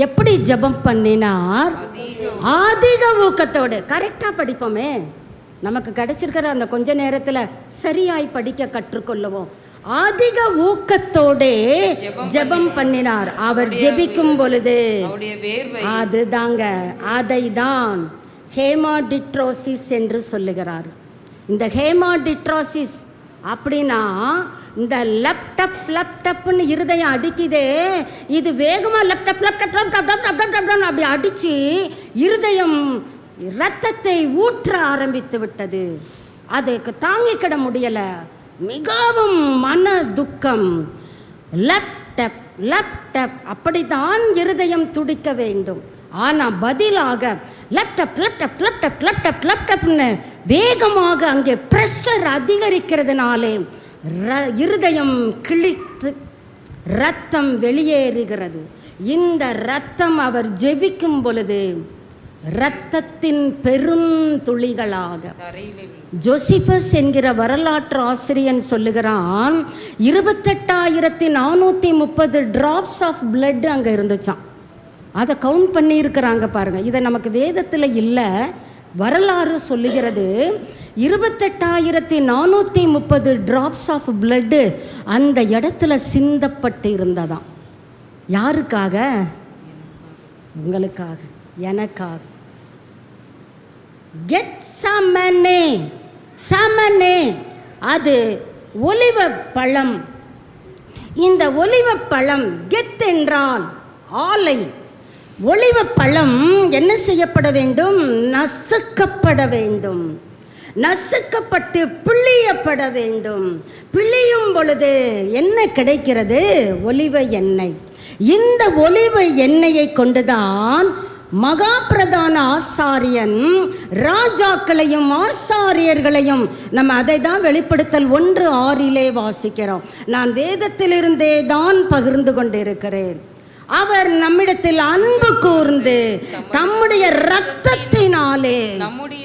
எப்படி ஜெபம் பண்ணினார்? அதிக ஊக்கத்தோடு. கரெக்டாக படிப்போமே, நமக்கு கிடைச்சிருக்கிற அந்த கொஞ்ச நேரத்தில் சரியாய் படிக்க கற்றுக்கொள்ளுவோம். அதிக ஊக்கத்தோடு ஜெபம் பண்ணினார். அவர் ஜெபிக்கும் பொழுது அதுதாங்க, அதை தான் ஹேமாடிட்ரோசிஸ் என்று சொல்லுகிறார். இந்த ஹேமாடிட்ரோசிஸ் அப்படின்னா இந்த லேப்டப்னு இருதயம் அடிக்குதே, இது வேகமாக லேப்டப் அப்படி அடித்து இருதயம் இரத்தத்தை ஊற்ற ஆரம்பித்து விட்டது. அதுக்கு தாங்கிக்கிட முடியலை, மிகவும் மன துக்கம். லேப்டப் அப்படித்தான் இருதயம் துடிக்க வேண்டும். ஆனால் பதிலாக லேப்டப்னு வேகமாக அங்கே ப்ரெஷர் அதிகரிக்கிறதுனாலே இருதயம் கிழித்து இரத்தம் வெளியேறுகிறது. இந்த இரத்தம் அவர் ஜெபிக்கும் பொழுது இரத்தத்தின் பெருந்துளிகளாக. ஜோசிபஸ் என்கிற வரலாற்று ஆசிரியன் சொல்லுகிறான், 28,430 டிராப்ஸ் ஆஃப் பிளட் அங்கே இருந்துச்சான். அதை கவுண்ட் பண்ணியிருக்கிறாங்க பாருங்கள். இதை நமக்கு வேதத்தில் இல்லை, வரலாறு சொல்லுகிறது. 28,430 டிராப்ஸ் ஆஃப் பிளட்டு அந்த இடத்துல சிந்தப்பட்டு இருந்ததாம். யாருக்காக? உங்களுக்காக, எனக்காக. கெத்சமனே, அது ஒலிவ பழம். இந்த ஒலிவ பழம், கெத் என்றால் ஆலை. ஒலிவ பழம் என்ன செய்யப்பட வேண்டும்? நசுக்கப்பட வேண்டும். நசுக்கப்பட்டு பிழியப்பட வேண்டும். பிழியும் பொழுது என்ன கிடைக்கிறது? ஒலிவ எண்ணெய். இந்த ஒலிவ எண்ணெயை கொண்டுதான் மகா பிரதான ஆசாரியன் ராஜாக்களையும் ஆசாரியர்களையும், நம்ம அதை தான் வெளிப்படுத்தல் 1:6 வாசிக்கிறோம். நான் வேதத்திலிருந்தே தான் பகிர்ந்து கொண்டிருக்கிறேன். அவர் நம்மிடத்தில் அன்பு கூர்ந்து தம்முடைய இரத்தத்தினாலே,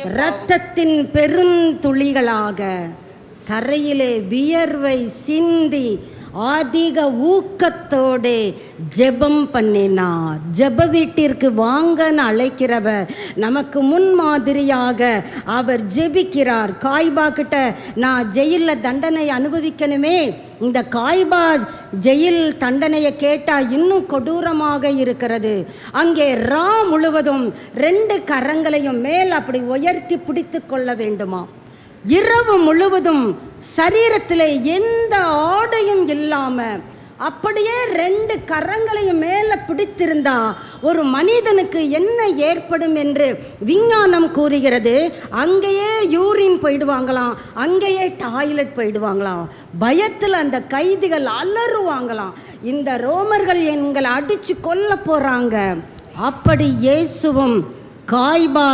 இரத்தத்தின் பெருந்துளிகளாக தரையிலே வியர்வை சிந்தி அதிக ஊக்கத்தோடு ஜெபம் பண்ணினார். ஜெப வீட்டிற்கு வாங்கன்னு அழைக்கிறவர் நமக்கு முன்மாதிரியாக அவர் ஜெபிக்கிறார். காய்பா கிட்ட நான் ஜெயிலில் தண்டனை அனுபவிக்கணுமே, இந்த காய்பா ஜெயில் தண்டனையை கேட்டால் இன்னும் கொடூரமாக இருக்கிறது. அங்கே முழுவதும் 2 கரங்களையும் மேல் அப்படி உயர்த்தி பிடித்து கொள்ள வேண்டுமா? இரவு முழுவதும் சரீரத்தில் எந்த ஆடையும் இல்லாமல் அப்படியே 2 கரங்களையும் மேலே பிடித்திருந்தா ஒரு மனிதனுக்கு என்ன ஏற்படும் என்று விஞ்ஞானம் கூறுகிறது. அங்கேயே யூரின் போயிடுவாங்களாம், அங்கேயே டாய்லெட் போயிடுவாங்களாம். பயத்தில் அந்த கைதிகள் அலறுவாங்களாம், இந்த ரோமர்கள் எங்களை அடித்து கொல்ல போகிறாங்க. அப்படி இயேசுவும் காய்பா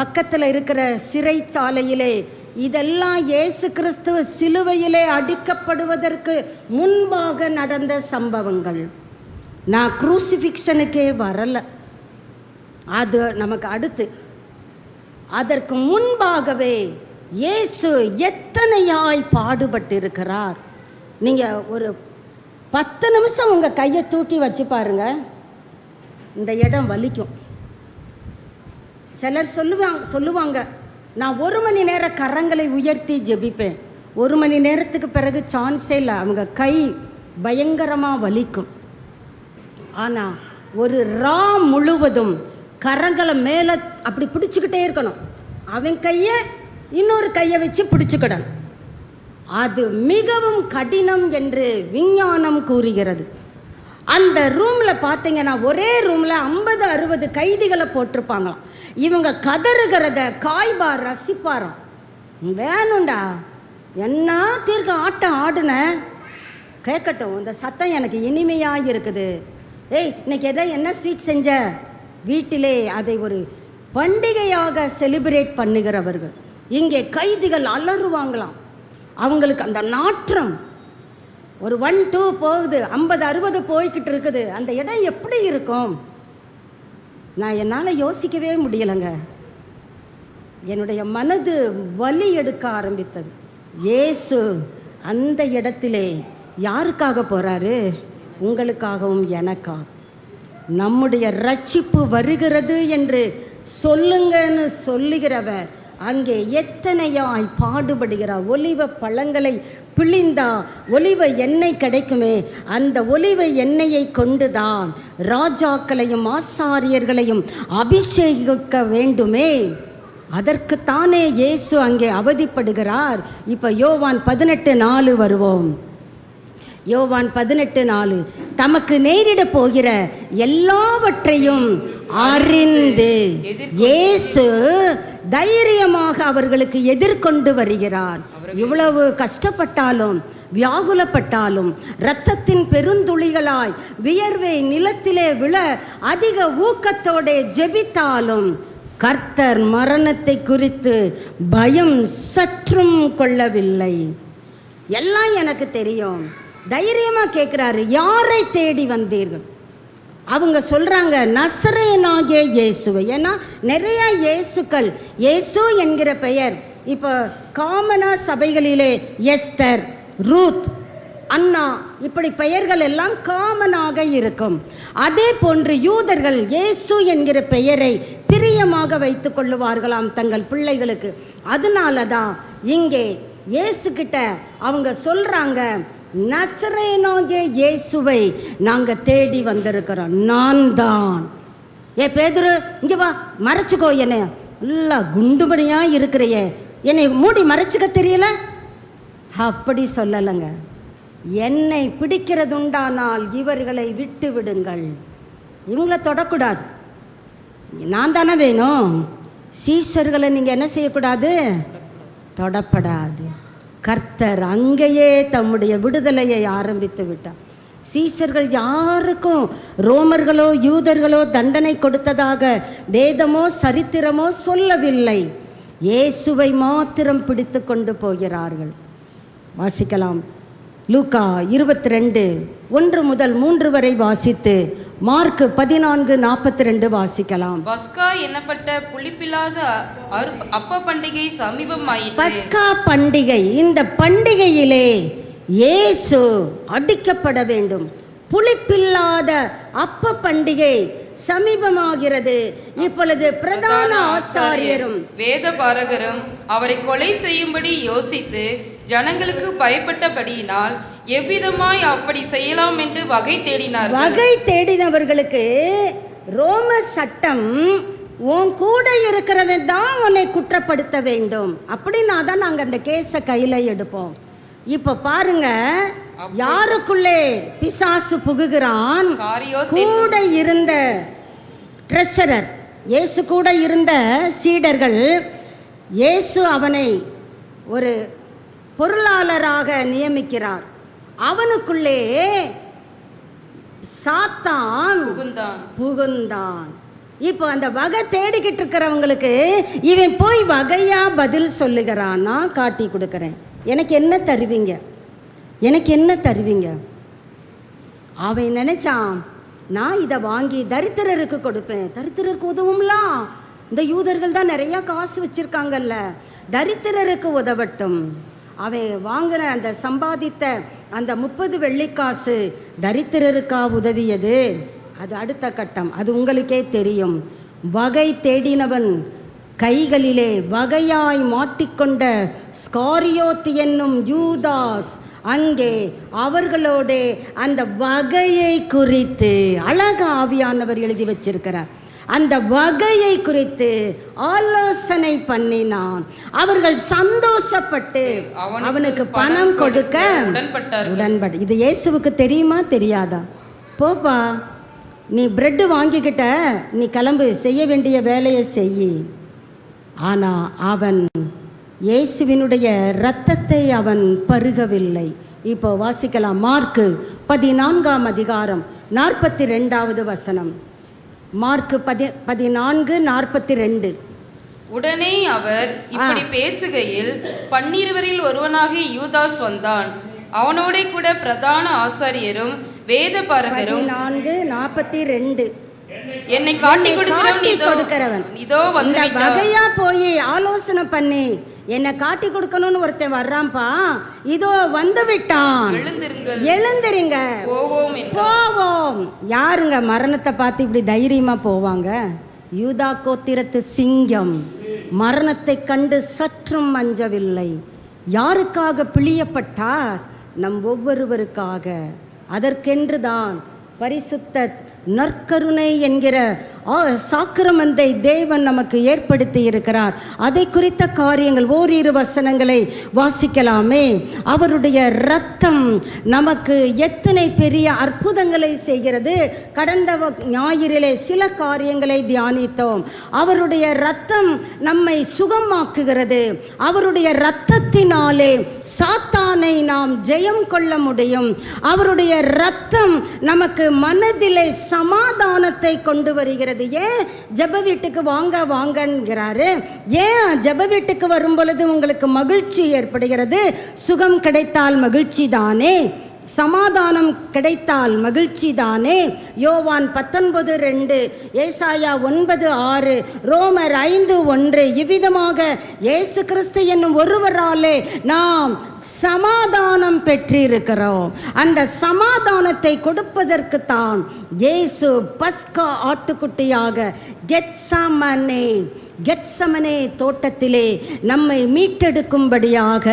பக்கத்தில் இருக்கிற சிறைச்சாலையிலே, இதெல்லாம் இயேசு கிறிஸ்துவ சிலுவையிலே அடிக்கப்படுவதற்கு முன்பாக நடந்த சம்பவங்கள். நான் குரூசிஃபிக்ஷனுக்கே வரலை, அது நமக்கு அடுத்து. அதற்கு முன்பாகவே இயேசு எத்தனையாய் பாடுபட்டிருக்கிறார். நீங்கள் ஒரு 10 நிமிஷம் உங்கள் கையை தூக்கி வச்சு பாருங்க, இந்த இடம் வலிக்கும். சிலர் சொல்லுவாங்க நான் 1 மணி நேரம் கரங்களை உயர்த்தி ஜெபிப்பேன். 1 மணி நேரத்துக்கு பிறகு சான்ஸே இல்லை, அவங்க கை பயங்கரமாக வலிக்கும். ஆனால் ஒரு முழுவதும் கரங்களை மேலே அப்படி பிடிச்சிக்கிட்டே இருக்கணும். அவன் கையை இன்னொரு கையை வச்சு பிடிச்சிக்கிடணும். அது மிகவும் கடினம் என்று விஞ்ஞானம் கூறுகிறது. அந்த ரூமில் பார்த்தீங்கன்னா ஒரே ரூமில் 50-60 கைதிகளை போட்டிருப்பாங்களாம். இவங்க கதறுகிறத காய்பார் ரசிப்பாராம். வேணும்டா, என்ன தீர்க்க ஆட்டம் ஆடுன, கேட்கட்டும், இந்த சத்தம் எனக்கு இனிமையாக இருக்குது. ஏய், இன்னைக்கு என்ன ஸ்வீட் செஞ்ச? வீட்டிலே அதை ஒரு பண்டிகையாக செலிப்ரேட் பண்ணுகிறவர்கள். இங்கே கைதிகள் அலறுவாங்களாம். அவங்களுக்கு அந்த நாற்றம், ஒரு 1-2 போகுது, 50-60 போய்கிட்டு இருக்குது. அந்த இடம் எப்படி இருக்கும்? நான் என்னால் யோசிக்கவே முடியலைங்க. என்னுடைய மனது வலி எடுக்க ஆரம்பித்தது. இயேசு அந்த இடத்திலே யாருக்காக போகிறாரு? உங்களுக்காகவும் எனக்காக. நம்முடைய ரட்சிப்பு வருகிறது என்று சொல்லுங்கன்னு சொல்லுகிறவர் அங்கே எத்தனையாய் பாடுபடுகிறார். ஒலிவ பழங்களை பிழிந்தா ஒலிவ எண்ணெய் கிடைக்குமே, அந்த ஒலிவ எண்ணெயை கொண்டுதான் ராஜாக்களையும் ஆசாரியர்களையும் அபிஷேகிக்க வேண்டுமே. அதற்குத்தானே இயேசு அங்கே அவதிப்படுகிறார். இப்போ யோவான் 18:4 வருவோம். யோவான் 18:4, தமக்கு நேரிட போகிற எல்லாவற்றையும் அறிந்து இயேசு தைரியமாக அவர்களுக்கு எதிர்கொண்டு வருகிறார். இவ்வளவு கஷ்டப்பட்டாலும் வியாகுலப்பட்டாலும் இரத்தத்தின் பெருந்துளிகளாய் வியர்வை நிலத்திலே விழ அதிக ஊக்கத்தோட ஜெபித்தாலும் கர்த்தர் மரணத்தை குறித்து பயம் சற்றும் கொள்ளவில்லை. எல்லாம் எனக்கு தெரியும், தைரியமாக கேட்குறாரு. யாரை தேடி வந்தீர்கள்? அவங்க சொல்கிறாங்க, நசரேயனாகிய இயேசுவை. ஏன்னா நிறைய இயேசுக்கள், இயேசு என்கிற பெயர் இப்போ காமனா சபைகளிலே எஸ்தர், ரூத், அண்ணா, இப்படி பெயர்கள் எல்லாம் காமனாக இருக்கும். அதே போன்று யூதர்கள் இயேசு என்கிற பெயரை பிரியமாக வைத்து கொள்ளுவார்களாம் தங்கள் பிள்ளைகளுக்கு. அதனால தான் இங்கே இயேசுக்கிட்ட அவங்க சொல்கிறாங்க, நசரேயனாகிய இயேசுவை நாங்கள் தேடி வந்திருக்கிறோம். நான் தான். பேதுரு, இங்கே வா, மறைச்சிக்கோ, என்னை நல்லா குண்டுமணியாக இருக்கிறையே, என்னை மூடி மறைச்சிக்க தெரியல, அப்படி சொல்லலைங்க. என்னை பிடிக்கிறதுண்டானால் இவர்களை விட்டு விடுங்கள், இவங்களை தொடக்கூடாது. நான் தானே வேணும். சீஷர்களை நீங்கள் என்ன செய்யக்கூடாது? தொடப்படாது. கர்த்தர் அங்கேயே தம்முடைய விடுதலையை ஆரம்பித்து விட்டார். சீஷர்கள் யாருக்கும் ரோமர்களோ யூதர்களோ தண்டனை கொடுத்ததாக வேதமோ சரித்திரமோ சொல்லவில்லை. இயேசுவை மாத்திரம் பிடித்து கொண்டு போகிறார்கள். வாசிக்கலாம். லூக்கா 22:1-3 வரை வாசித்து மார்க் 14:42 வாசிக்கலாம். பஸ்கா என்னப்பட்ட புளிப்பில்லாத அப்ப பண்டிகை சமீபமாயிற்று. பஸ்கா பண்டிகை, இந்த பண்டிகையிலே இயேசு அடிக்கப்பட வேண்டும். புளிப்பில்லாத அப்ப பண்டிகை சமீபமாகிறது. இப்பொழுது பிரதான ஆசாரியரும் வேத பாரகரும் அவரை கொலை செய்யும்படி யோசித்து ஜனங்களுக்கு பயப்பட்டபடியினால் எவ்விதமாய் அப்படி செய்யலாம் என்று வகை தேடினார். வகை தேடினவர்களுக்கு ரோம சட்டம், உன் கூட இருக்கிறவன் தான் உன்னை குற்றப்படுத்த வேண்டும் அப்படின்னா தான் நாங்கள் அந்த கேஸை கையில் எடுப்போம். இப்போ பாருங்க, யாருக்குள்ளே பிசாசு புகுகிறான்? கூட இருந்த ட்ரெஷரர், இயேசு கூட இருந்த சீடர்கள், இயேசு அவனை ஒரு பொருளாளராக நியமிக்கிறார். அவனுக்குள்ளே சாத்தான் புகுந்தான். இப்போ அந்த வகை தேடிக்கிட்டு இருக்கிறவங்களுக்கு இவன் போய் வகையா பதில் சொல்லுகிறான். நான் காட்டி கொடுக்குறேன், எனக்கு என்ன தருவீங்க, எனக்கு என்ன தருவீங்க? அவன் நினைச்சான், நான் இதை வாங்கி தரித்திரருக்கு கொடுப்பேன், தரித்திரருக்கு உதவும்லாம். இந்த யூதர்கள் தான் நிறையா காசு வச்சுருக்காங்கல்ல, தரித்திரருக்கு உதவட்டும். அவன் வாங்கின அந்த சம்பாதித்த அந்த 30 வெள்ளிக்காசு தரித்திரருக்கா உதவியது? அது அடுத்த கட்டம், அது உங்களுக்கே தெரியும். வகை தேடினவன் கைகளிலே வகையாய் மாட்டிக்கொண்ட ஸ்காரியோத் என்னும் யூதாஸ் அங்கே அவர்களோட அந்த வகையை குறித்து அழக ஆவியானவர் எழுதி வச்சிருக்கிறார். அந்த வகையை குறித்து ஆலோசனை பண்ணினான். அவர்கள் சந்தோஷப்பட்டு அவனுக்கு பணம் கொடுக்க உடன்பட்டு. இது இயேசுவுக்கு தெரியுமா தெரியாதா? போப்பா, நீ பிரெட்டு வாங்கிக்கிட்ட, நீ கிளம்பு, செய்ய வேண்டிய வேலையை செய். ஆனால் அவன் இயேசுவினுடைய இரத்தத்தை அவன் பருகவில்லை. இப்போ வாசிக்கலாம். மார்க்கு 14ஆம் அதிகாரம் 42வது வசனம். மார்க்கு 14:42. உடனே அவர் இப்படி பேசுகையில் 12 ஒருவனாகிய யூதாஸ் வந்தான். அவனோட கூட பிரதான ஆசாரியரும் வேத பாரகரும். 14:42. என்னை காட்டி கொடுக்கிறவன் இதோ வந்து வகையா போய் ஆலோசனை பண்ணி என்னை காட்டி கொடுக்கணும்னு ஒருத்தன் வர்றான்ப்பா, இதோ வந்து விட்டான், எழுந்திருங்க போவோம். யாருங்க மரணத்தை பார்த்து இப்படி தைரியமா போவாங்க? யூதா கோத்திரத்து சிங்கம் மரணத்தை கண்டு சற்றும் அஞ்சவில்லை. யாருக்காக பிழியப்பட்டார்? நம் ஒவ்வொருவருக்காக. அதற்கென்று தான் பரிசுத்த நற்கருணை என்கிற சாக்கிரமந்தை தேவன் நமக்கு ஏற்படுத்தி இருக்கிறார். அதை குறித்த காரியங்கள் ஓரிரு வசனங்களை வாசிக்கலாமே. அவருடைய இரத்தம் நமக்கு எத்தனை பெரிய அற்புதங்களை செய்கிறது. கடந்த ஞாயிறிலே சில காரியங்களை தியானித்தோம். அவருடைய இரத்தம் நம்மை சுகமாக்குகிறது. அவருடைய இரத்தத்தினாலே சாத்தானை நாம் ஜெயம் கொள்ள முடியும். அவருடைய இரத்தம் நமக்கு மனதிலே சமாதானத்தை கொண்டு வருகிறது. ஏன் ஜெப வீட்டுக்கு வாங்கங்கிறாரு? ஏன் ஜெப வீட்டுக்கு வரும் பொழுது உங்களுக்கு மகிழ்ச்சி ஏற்படுகிறது? சுகம் கிடைத்தால் மகிழ்ச்சி தானே, சமாதானம் கிடைத்தால் மகிழ்ச்சி தானே. யோவான் 19:2, ஏசாயா 9:6, ரோமர் 5:1. இவ்விதமாக இயேசு கிறிஸ்து என்னும் ஒருவராலே நாம் சமாதானம் பெற்றிருக்கிறோம். அந்த சமாதானத்தை கொடுப்பதற்கு தான் இயேசு பஸ்கா ஆட்டுக்குட்டியாக கெத்சமனே தோட்டத்திலே நம்மை மீட்டெடுக்கும்படியாக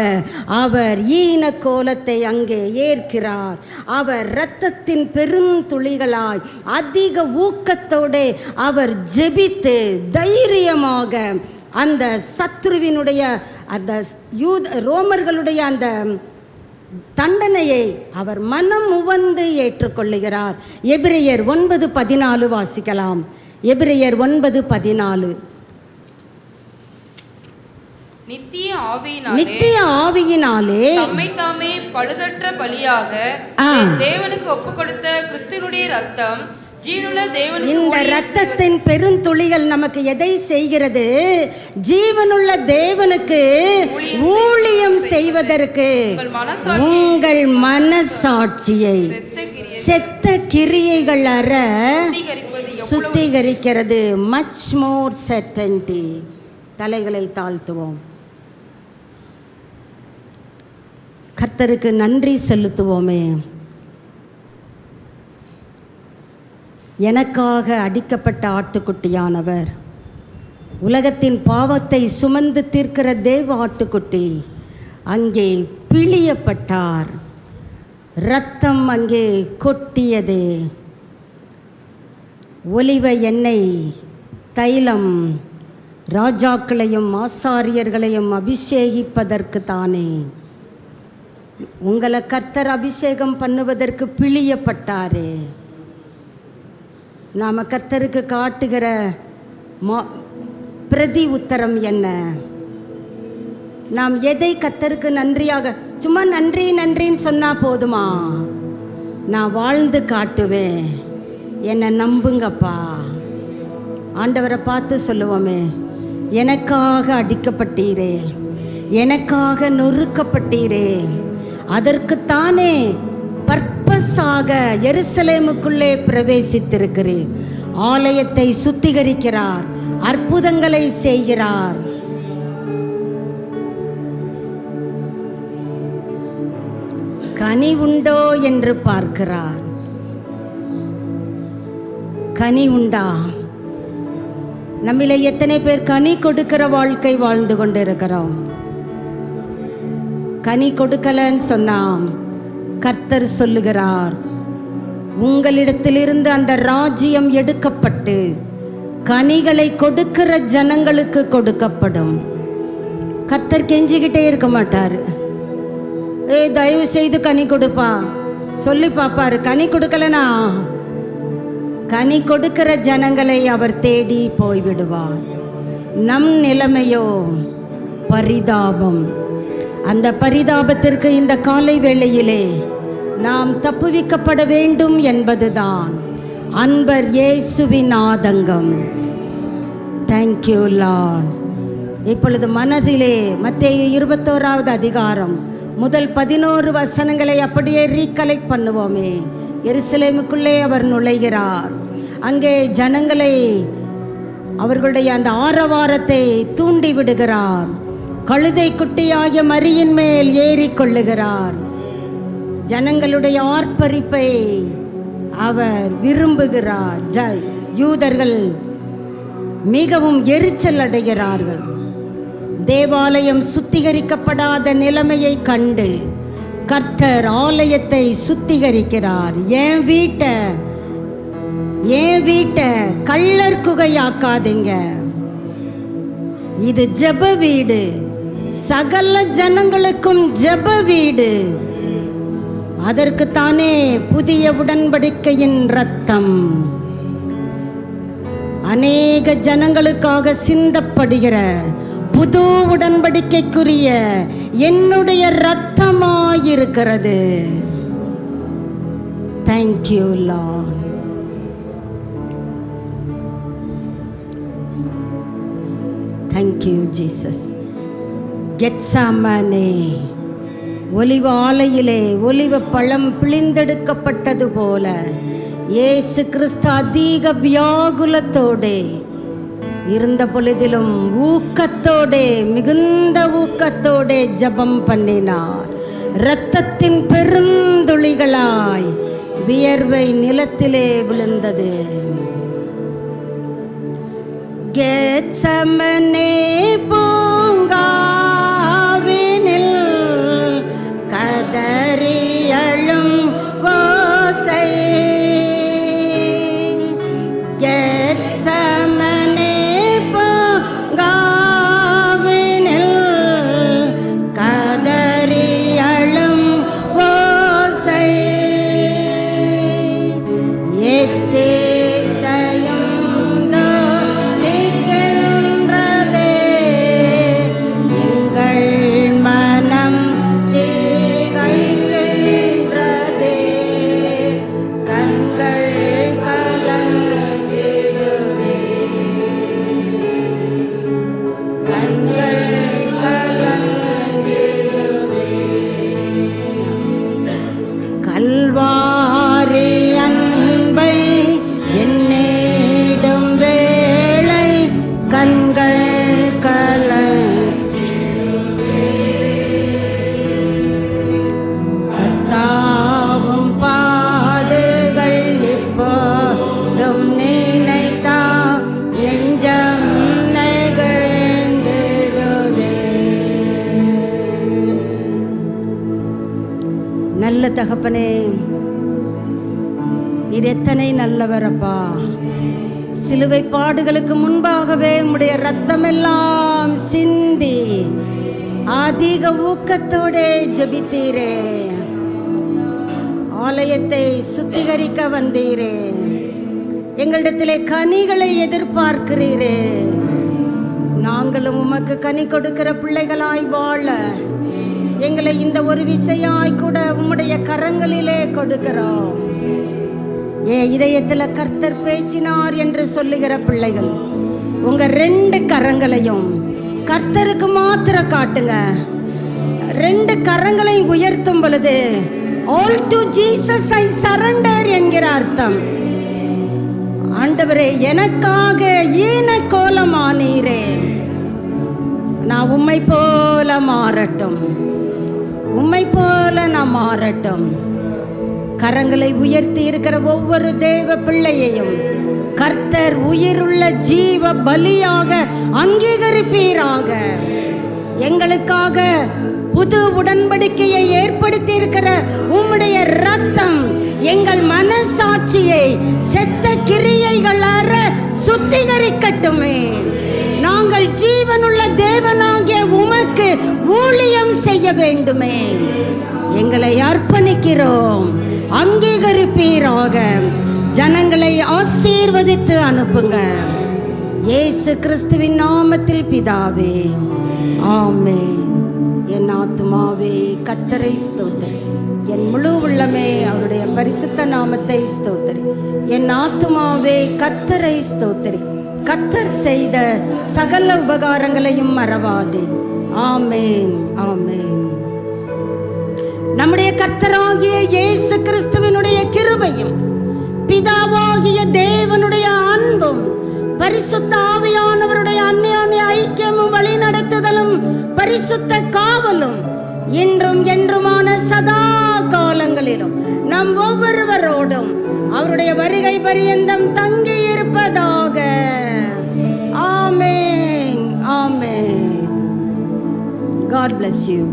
அவர் ஈன கோலத்தை அங்கே ஏற்கிறார். அவர் இரத்தத்தின் பெருந்துளிகளாய் அதிக ஊக்கத்தோடு அவர் ஜெபித்து தைரியமாக அந்த சத்ருவினுடைய அந்த ரோமர்களுடைய அந்த தண்டனையை அவர் மனம் உவந்து ஏற்றுக்கொள்ளுகிறார். எபிரெயர் 9:14 வாசிக்கலாம். எபிரெயர் 9:14. நித்திய ஆவியினாலே தம்மை தாமே பழுதற்ற பலியாக தேவனுக்கு ஒப்புக் கொடுத்த கிறிஸ்துவினுடைய இரத்தம் ஜீவனுள்ள தேவனுக்கு. இந்த இரத்தத்தின் பெருந்துளிகள் நமக்கு எதை செய்கிறது? ஜீவனுள்ள தேவனுக்கு ஊழியம் செய்வதற்கு உங்கள் மனசாட்சியை செத்த கிரியைகள் அற சுத்திகரிக்கிறது. Much more செர்டனிட்டி. தலைகளை தாழ்த்துவோம். கர்த்தருக்கு நன்றி செலுத்துவோமே. எனக்காக அடிக்கப்பட்ட ஆட்டுக்குட்டியானவர், உலகத்தின் பாவத்தை சுமந்து தீர்க்கிற தேவ ஆட்டுக்குட்டி அங்கே பிழியப்பட்டார். இரத்தம் அங்கே கொட்டியது. ஒலிவ எண்ணெய் தைலம் ராஜாக்களையும் ஆசாரியர்களையும் அபிஷேகிப்பதற்கு தானே. உங்களை கர்த்தர் அபிஷேகம் பண்ணுவதற்கு பிழியப்பட்டாரே. நாம் கர்த்தருக்கு காட்டுகிற பிரதி உத்தரம் என்ன? நாம் எதை கர்த்தருக்கு நன்றியாக, சும்மா நன்றின்னு சொன்னால் போதுமா? நான் வாழ்ந்து காட்டுவேன், என்னை நம்புங்கப்பா. ஆண்டவரை பார்த்து சொல்லுவோமே, எனக்காக அடிக்கப்பட்டீரே, எனக்காக நொறுக்கப்பட்டீரே. அதற்குத்தானே பர்பஸாக எருசலேமுக்குள்ளே பிரவேசித்திருக்கிறீர். ஆலயத்தை சுத்திகரிக்கிறார், அற்புதங்களை செய்கிறார். கனி உண்டோ என்று பார்க்கிறார். கனி உண்டா? நம்மில எத்தனை பேர் கனி கொடுக்கிற வாழ்க்கை வாழ்ந்து கொண்டு இருக்கிறோம்? கனி கொடுக்கலன்னு சொன்னா கர்த்தர் சொல்லுகிறார், உங்களிடத்திலிருந்து அந்த ராஜ்யம் எடுக்கப்பட்டு கனிகளை கொடுக்கிற ஜனங்களுக்கு கொடுக்கப்படும். கர்த்தர் கெஞ்சிக்கிட்டே இருக்க மாட்டார். தயவு செய்து கனி கொடுப்பா சொல்லி பார்ப்பாரு. கனி கொடுக்கலனா கனி கொடுக்கிற ஜனங்களை அவர் தேடி போய்விடுவார். நம் நிலைமையோ பரிதாபம். அந்த பரிதாபத்திற்கு இந்த காலை வேளையிலே நாம் தப்புவிக்கப்பட வேண்டும் என்பதுதான் அன்பர் இயேசுவின் ஆதங்கம். Thank you Lord. இப்பொழுது மனதிலே மத்தேயு 21வது அதிகாரம் முதல் 11 வசனங்களை அப்படியே ரீகலெக்ட் பண்ணுவோமே. எருசலேமுக்குள்ளே அவர் நுழைகிறார். அங்கே ஜனங்களை அவர்களுடைய அந்த ஆரவாரத்தை தூண்டி விடுகிறார். கழுதை குட்டியாகிய மரியின் மேல் ஏறிக்கொள்ளுகிறார். ஜனங்களுடைய ஆர்ப்பரிப்பை அவர் விரும்புகிறார். யூதர்கள் மிகவும் எரிச்சல் அடைகிறார்கள். தேவாலயம் சுத்திகரிக்கப்படாத நிலைமையை கண்டு கர்த்தர் ஆலயத்தை சுத்திகரிக்கிறார். என் வீட்டை கள்ளர் குகையாக்காதீங்க. இது ஜெப வீடு, சகல ஜனங்களுக்கும் ஜெப வீடு. அதற்குத்தானே புதிய உடன்படிக்கையின் இரத்தம் அநேக ஜனங்களுக்காக சிந்தப்படுகிற புது உடன்படிக்கைக்குரிய என்னுடைய இரத்தமாயிருக்கிறது. Thank you Lord. Thank you Jesus. Gethsemane ஒலிவ ஆலையிலே ஒலிவ பழம் பிழிந்தெடுக்கப்பட்டது போல இயேசு கிறிஸ்து அதிக வியாகுலத்தோடே இருந்த பொழுதிலும் ஊக்கத்தோடே, மிகுந்த ஊக்கத்தோடே ஜெபம் பண்ணினார். இரத்தத்தின் பெருந்துளிகளாய் வியர்வை நிலத்திலே விழுந்தது. கெத்சமனே பூங்காவினில் கதறி அழும் ஓசை. கெத்சமனே பூங்காவினில் கதறி அழும் ஓசை. கல்வாரி அன்பை என்னிடும் வேளை கண்கள் கத்தாவும் பாடுகள் இப்போதும் நினைத்தா நெஞ்சம் நெகிழ்ந்திடுதே. நல்ல தகப்பனே, நீர் எத்தனை நல்லவரப்பா. சிலுவை பாடுகளுக்கு முன்பாகவே உம்முடைய இரத்தமெல்லாம் சிந்தி அதிக ஊக்கத்தோடே ஜெபித்தீரே. ஆலயத்தை சுத்திகரிக்க வந்தீரே. எங்களிடத்திலே கனிகளை எதிர்பார்க்கிறீரே. நாங்களும் உமக்கு கனி கொடுக்கிற பிள்ளைகளாய் வாழ எங்களை இந்த ஒரு விசையாய் கூட உம்முடைய கரங்களிலே கொடுக்கிறோம். இதயத்தில் கர்த்தர் பேசினார் என்று சொல்லுகிற பிள்ளைகள் உங்க 2 கரங்களையும் கர்த்தருக்கு மாத்திர காட்டுங்க. 2 கரங்களையும் உயர்த்தும் பொழுது all to Jesus I surrender என்கிற அர்த்தம். ஆண்டவரே, எனக்காக ஈன கோலமானீரே, நான் உம்மை போல மாறட்டும், உம்மை போல நான் மாறட்டும். கரங்களை உயர்த்தி இருக்கிற ஒவ்வொரு தேவ பிள்ளையையும் கர்த்தர் உயிருள்ள ஜீவ பலியாக அங்கீகரிப்பீராக. எங்களுக்காக புது உடன்படிக்கையை ஏற்படுத்தி இருக்கிற உம்முடைய இரத்தம் எங்கள் மனசாட்சியை செத்த கிரியைகள் அற சுத்திகரிக்கட்டுமே. நாங்கள் ஜீவனுள்ள தேவனாகிய உமக்கு ஊழியம் செய்ய வேண்டுமே. எங்களை அர்ப்பணிக்கிறோம், அங்கீகரிப்பீராக. ஜனங்களை ஆசீர்வதித்து அனுப்புங்க. இயேசு கிறிஸ்துவின் நாமத்தில் பிதாவே, ஆமென். என் ஆத்துமாவே கர்த்தரை ஸ்தோத்திரி, என் முழு உள்ளமே அவருடைய பரிசுத்த நாமத்தை ஸ்தோத்திரி. என் ஆத்துமாவே கர்த்தரை ஸ்தோத்திரி, கர்த்தர் செய்த சகல உபகாரங்களையும் மறவாதே. ஆமென், ஆமென். நம்முடைய கர்த்தராகிய இயேசு கிறிஸ்துவினுடைய கிருபையும் பிதாவாகிய தேவனுடைய அன்பும் பரிசுத்த ஆவியானவருடைய அந்யோன்ய ஐக்கியமும் வழிநடத்துதலும் பரிசுத்த காவலும் இன்றும் என்றுமான சதா காலங்களிலும் நம் ஒவ்வொருவரோடும் அவருடைய வருகை பரியந்தம் தங்கி இருப்பதாக. ஆமென், ஆமென். God bless you.